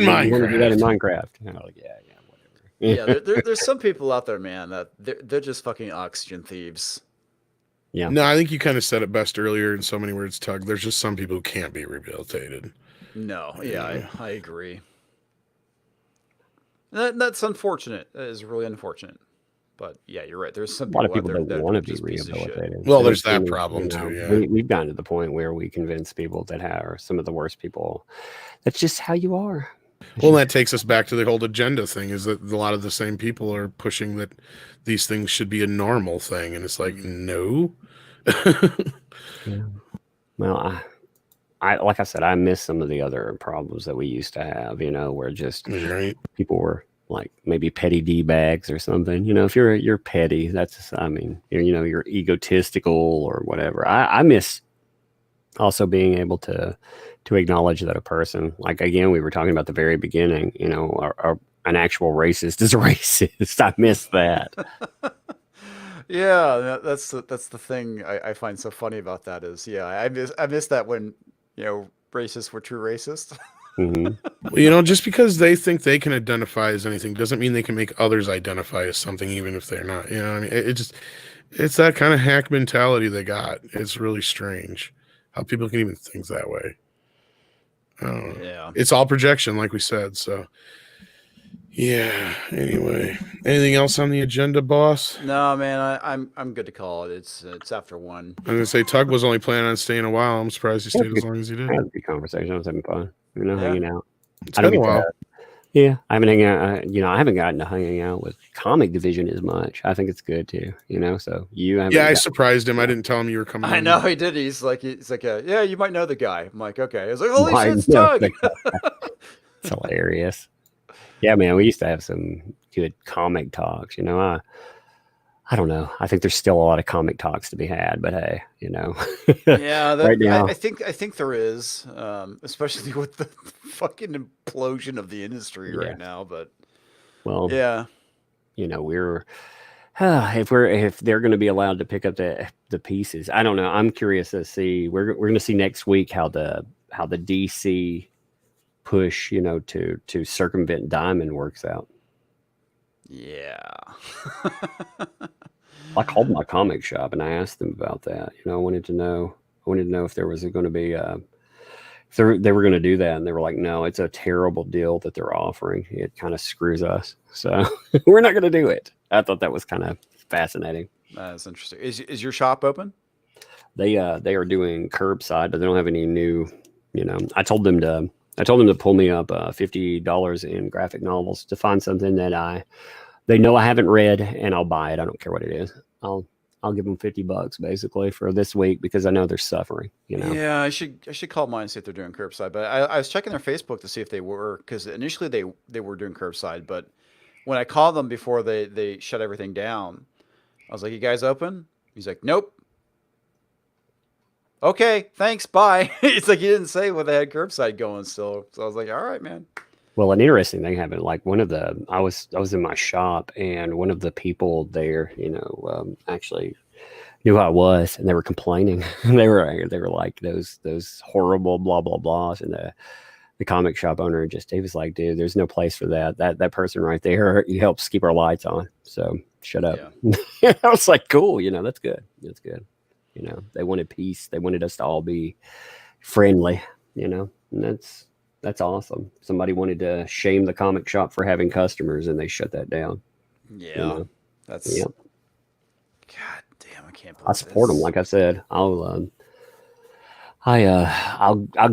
Minecraft. You want to do that in Minecraft. And I'm like, yeah, whatever. Yeah, there's some people out there, man, that they're just fucking oxygen thieves. Yeah. No, I think you kind of said it best earlier in so many words, Tug. There's just some people who can't be rehabilitated. No, yeah, I agree. That's unfortunate. That is really unfortunate. But yeah, you're right. There's some A lot of people out people there don't that want are to be just pieces of shit. rehabilitated. Well, And there's I that mean, problem you know, too. Yeah. we've gotten to the point where we convince people that are some of the worst people. That's just how you are. Well, that takes us back to the whole agenda thing, is that a lot of the same people are pushing that these things should be a normal thing. And it's like, no. Yeah. Well, I like I said, I miss some of the other problems that we used to have, you know, where just Right. people were like maybe petty D bags or something. You know, if you're petty, that's, I mean, you're egotistical or whatever. I miss also being able to acknowledge that a person, like again, we were talking about the very beginning, you know, an actual racist is a racist. I miss that. Yeah, that's the thing I find so funny about that is, yeah, I miss that when, racists were true racists. Hmm. Just because they think they can identify as anything doesn't mean they can make others identify as something, even if they're not. I mean, it's that kind of hack mentality they got. It's really strange how people can even think that way. Yeah. It's all projection, like we said. So, yeah. Anyway, anything else on the agenda, boss? No, man, I'm good to call it. It's after 1. I'm gonna say Tug was only planning on staying a while. I'm surprised he stayed as long as he did. I had a good conversation. I was having fun, Yeah. hanging out. It's I don't been a get while. to, yeah, I haven't hang out. I haven't gotten to hanging out with comic division as much. I think it's good too. So you haven't. Yeah, I surprised him. I didn't tell him you were coming. I know he did. He's like, yeah, you might know the guy. I'm like, okay. I was like, holy shit, it's No, Tug. it's hilarious. Yeah, man, we used to have some good comic talks. I don't know. I think there's still a lot of comic talks to be had, but hey, Yeah, right now, I think there is, especially with the fucking implosion of the industry Yeah. right now. But well, yeah, we're if they're going to be allowed to pick up the pieces. I don't know. I'm curious to see. We're going to see next week how the DC push, to circumvent Diamond works out. yeah. I called my comic shop and I asked them about that. I wanted to know if there was going to be if they were going to do that, and they were like, no, it's a terrible deal that they're offering. It kind of screws us, so we're not going to do it. I thought that was kind of fascinating. That's interesting. Is your shop open? They are doing curbside, but they don't have any new. I told them to pull me up $50 in graphic novels to find something that they know I haven't read, and I'll buy it. I don't care what it is. I'll give them $50 basically for this week because I know they're suffering. Yeah, I should call mine and see if they're doing curbside. But I was checking their Facebook to see if they were, because initially they were doing curbside, but when I called them before they shut everything down, I was like, "You guys open?" He's like, "Nope." Okay, thanks, bye. It's like he didn't say what they had curbside going still, so I was like, "All right, man." Well, an interesting thing happened. Like I was in my shop, and one of the people there, actually knew who I was, and they were complaining. they were like those horrible blah blah blahs, and the comic shop owner he was like, dude, there's no place for that. That person right there, he helps keep our lights on. So shut up. Yeah. I was like, cool. That's good. That's good. They wanted peace. They wanted us to all be friendly. And that's awesome. Somebody wanted to shame the comic shop for having customers, and they shut that down. Yeah, that's. Yep. God damn, I can't believe I support them. Like I said, I'll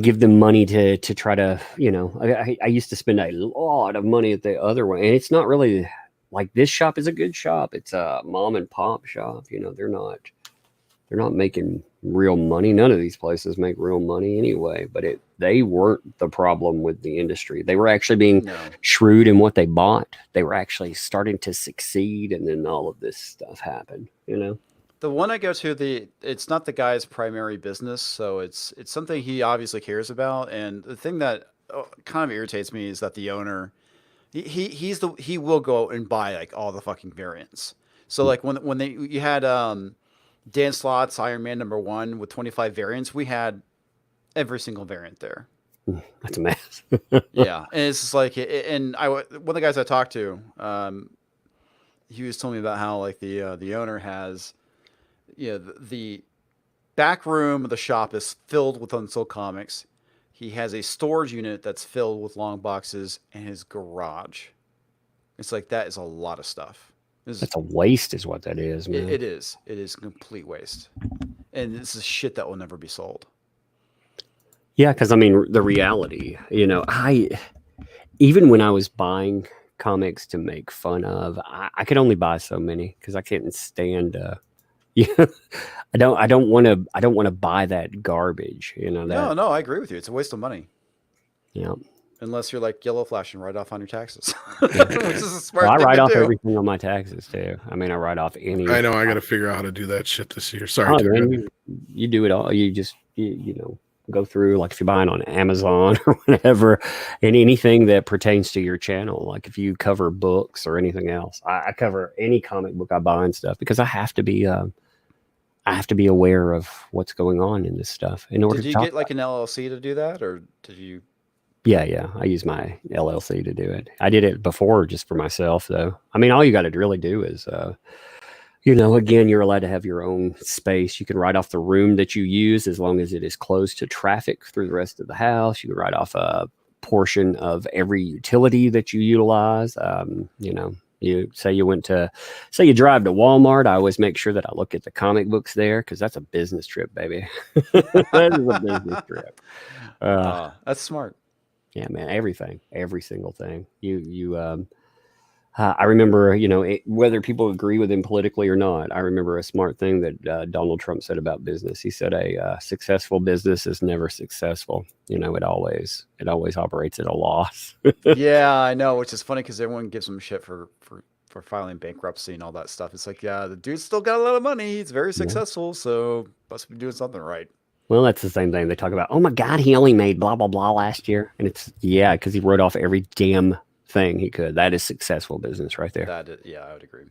give them money to try to, I used to spend a lot of money at the other one, and it's not really like this shop is a good shop. It's a mom and pop shop. They're not making real money. None of these places make real money anyway, but they weren't the problem with the industry. They were actually being shrewd in what they bought. They were actually starting to succeed, and then all of this stuff happened, The one I go to, it's not the guy's primary business, so it's something he obviously cares about. And the thing that kind of irritates me is that the owner, he will go and buy like all the fucking variants. So like when you had Dan Slott's Iron Man #1 with 25 variants, we had every single variant there. That's a mess. Yeah, and it's just like, and one of the guys I talked to, he was telling me about how like the owner has. the back room of the shop is filled with unsold comics. He has a storage unit that's filled with long boxes, and his garage. It's like that is a lot of stuff. That's a waste, is what that is, man. It is. It is complete waste, and this is shit that will never be sold. Yeah, because I mean, the reality, even when I was buying comics to make fun of, I could only buy so many because I can't stand. I don't want to buy that garbage. No, I agree with you. It's a waste of money. Yeah. Unless you're like Yellow Flash and write off on your taxes, Yeah. which is a smart Well, I thing write to off do. everything on my taxes too. I mean, I write off any. I know. I got to figure out how to do that shit this year. Sorry. Oh, Terry. man, you do it all. You just go through, like if you're buying on Amazon or whatever, and anything that pertains to your channel. Like if you cover books or anything else, I cover any comic book I buy and stuff because I have to be aware of what's going on in this stuff in order Did you to get like an LLC to do that, or did you? Yeah. I use my LLC to do it. I did it before just for myself, though. I mean, all you got to really do is, again, you're allowed to have your own space. You can write off the room that you use as long as it is close to traffic through the rest of the house. You can write off a portion of every utility that you utilize. You say you drive to Walmart. I always make sure that I look at the comic books there because that's a business trip, baby. That is a business trip. That's smart. Yeah, man, everything, every single thing. I remember, whether people agree with him politically or not, I remember a smart thing that Donald Trump said about business. He said a successful business is never successful. It always operates at a loss. Yeah, I know, which is funny because everyone gives him shit for filing bankruptcy and all that stuff. It's like, yeah, the dude's still got a lot of money. He's very successful, so must be doing something right. Well, that's the same thing they talk about. Oh my God, he only made blah, blah, blah last year. And it's, because he wrote off every damn thing he could. That is successful business right there. I would agree.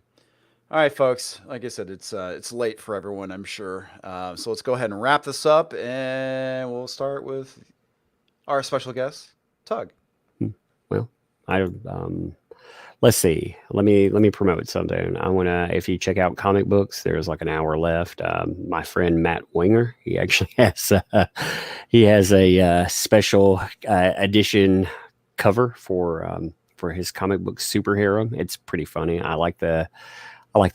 All right, folks. Like I said, it's late for everyone, I'm sure. So let's go ahead and wrap this up, and we'll start with our special guest, Tug. Well, let's see. Let me promote something. I want to, if you check out comic books, there's like an hour left. My friend Matt Winger, he actually has a special edition cover for his comic book Superhero. It's pretty funny. I like the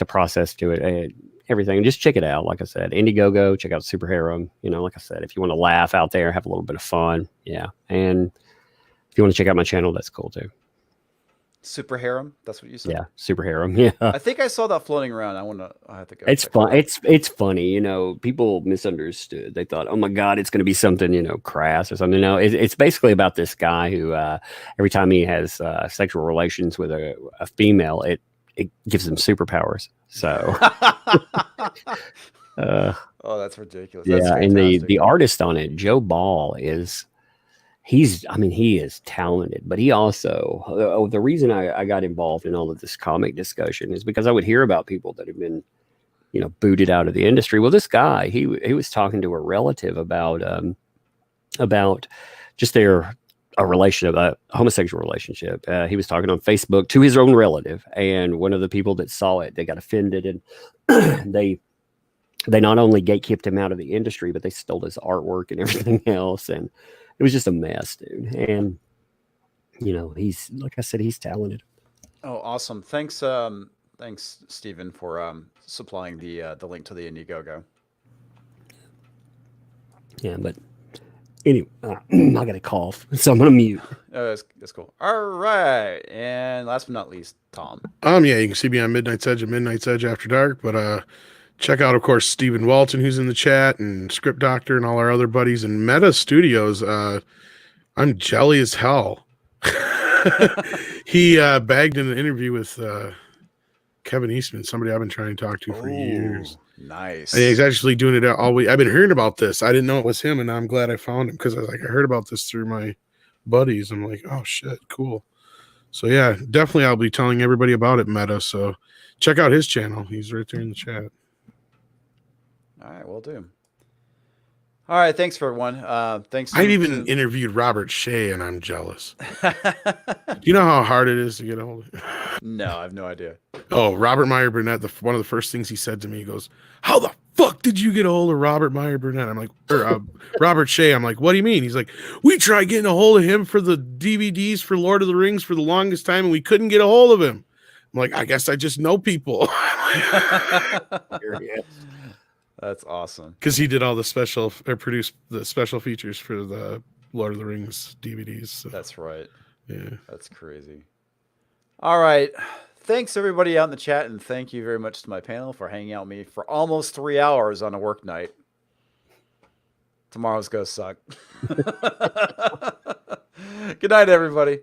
process to it. Everything. Just check it out. Like I said, Indiegogo, check out Superhero. Like I said, if you want to laugh out there, have a little bit of fun. Yeah. And if you want to check out my channel, that's cool too. Super Harem, that's what you said. Yeah, Super Harem. Yeah, I think I saw that floating around. I have to go. It's fun. It's funny. People misunderstood. They thought, oh my God, it's going to be something crass or something. No, it's basically about this guy who every time he has sexual relations with a female, it gives him superpowers. So. Oh, that's ridiculous. Yeah, that's and the artist on it, Joe Ball, he is talented, but he also, the reason I got involved in all of this comic discussion is because I would hear about people that have been, booted out of the industry. Well, this guy, he was talking to a relative about just a homosexual relationship. He was talking on Facebook to his own relative, and one of the people that saw it, they got offended, and they not only gatekept him out of the industry, but they stole his artwork and everything else, and it was just a mess, dude. And he's, like I said, he's talented. Oh, awesome! Thanks, Stephen, for supplying the link to the Indiegogo. Yeah, but anyway, I got a cough, so I'm gonna mute. That's cool. All right, and last but not least, Tom. Yeah, you can see me on Midnight's Edge and Midnight's Edge After Dark, but check out, of course, Stephen Walton, who's in the chat, and Script Doctor, and all our other buddies, and Meta Studios. I'm jelly as hell. He bagged in an interview with Kevin Eastman, somebody I've been trying to talk to for years. Nice. And he's actually doing it all week. I've been hearing about this. I didn't know it was him, and I'm glad I found him because I heard about this through my buddies. I'm like, oh shit, cool. So yeah, definitely I'll be telling everybody about it, Meta. So check out his channel. He's right there in the chat. All right, will do. All right, thanks for everyone. Thanks. I've even interviewed Robert Shea, and I'm jealous. Do you know how hard it is to get a hold of? No, I have no idea. Oh, Robert Meyer Burnett. One of the first things he said to me, he goes, "How the fuck did you get a hold of Robert Meyer Burnett? I'm like, or Robert Shea. I'm like, what do you mean? He's like, we tried getting a hold of him for the DVDs for Lord of the Rings for the longest time, and we couldn't get a hold of him. I'm like, I guess I just know people. That's awesome. Because he did all the special, or produced the special features for the Lord of the Rings DVDs. So, That's right. yeah. That's crazy. All right. Thanks, everybody out in the chat, and thank you very much to my panel for hanging out with me for almost 3 hours on a work night. Tomorrow's going to suck. Good night, everybody.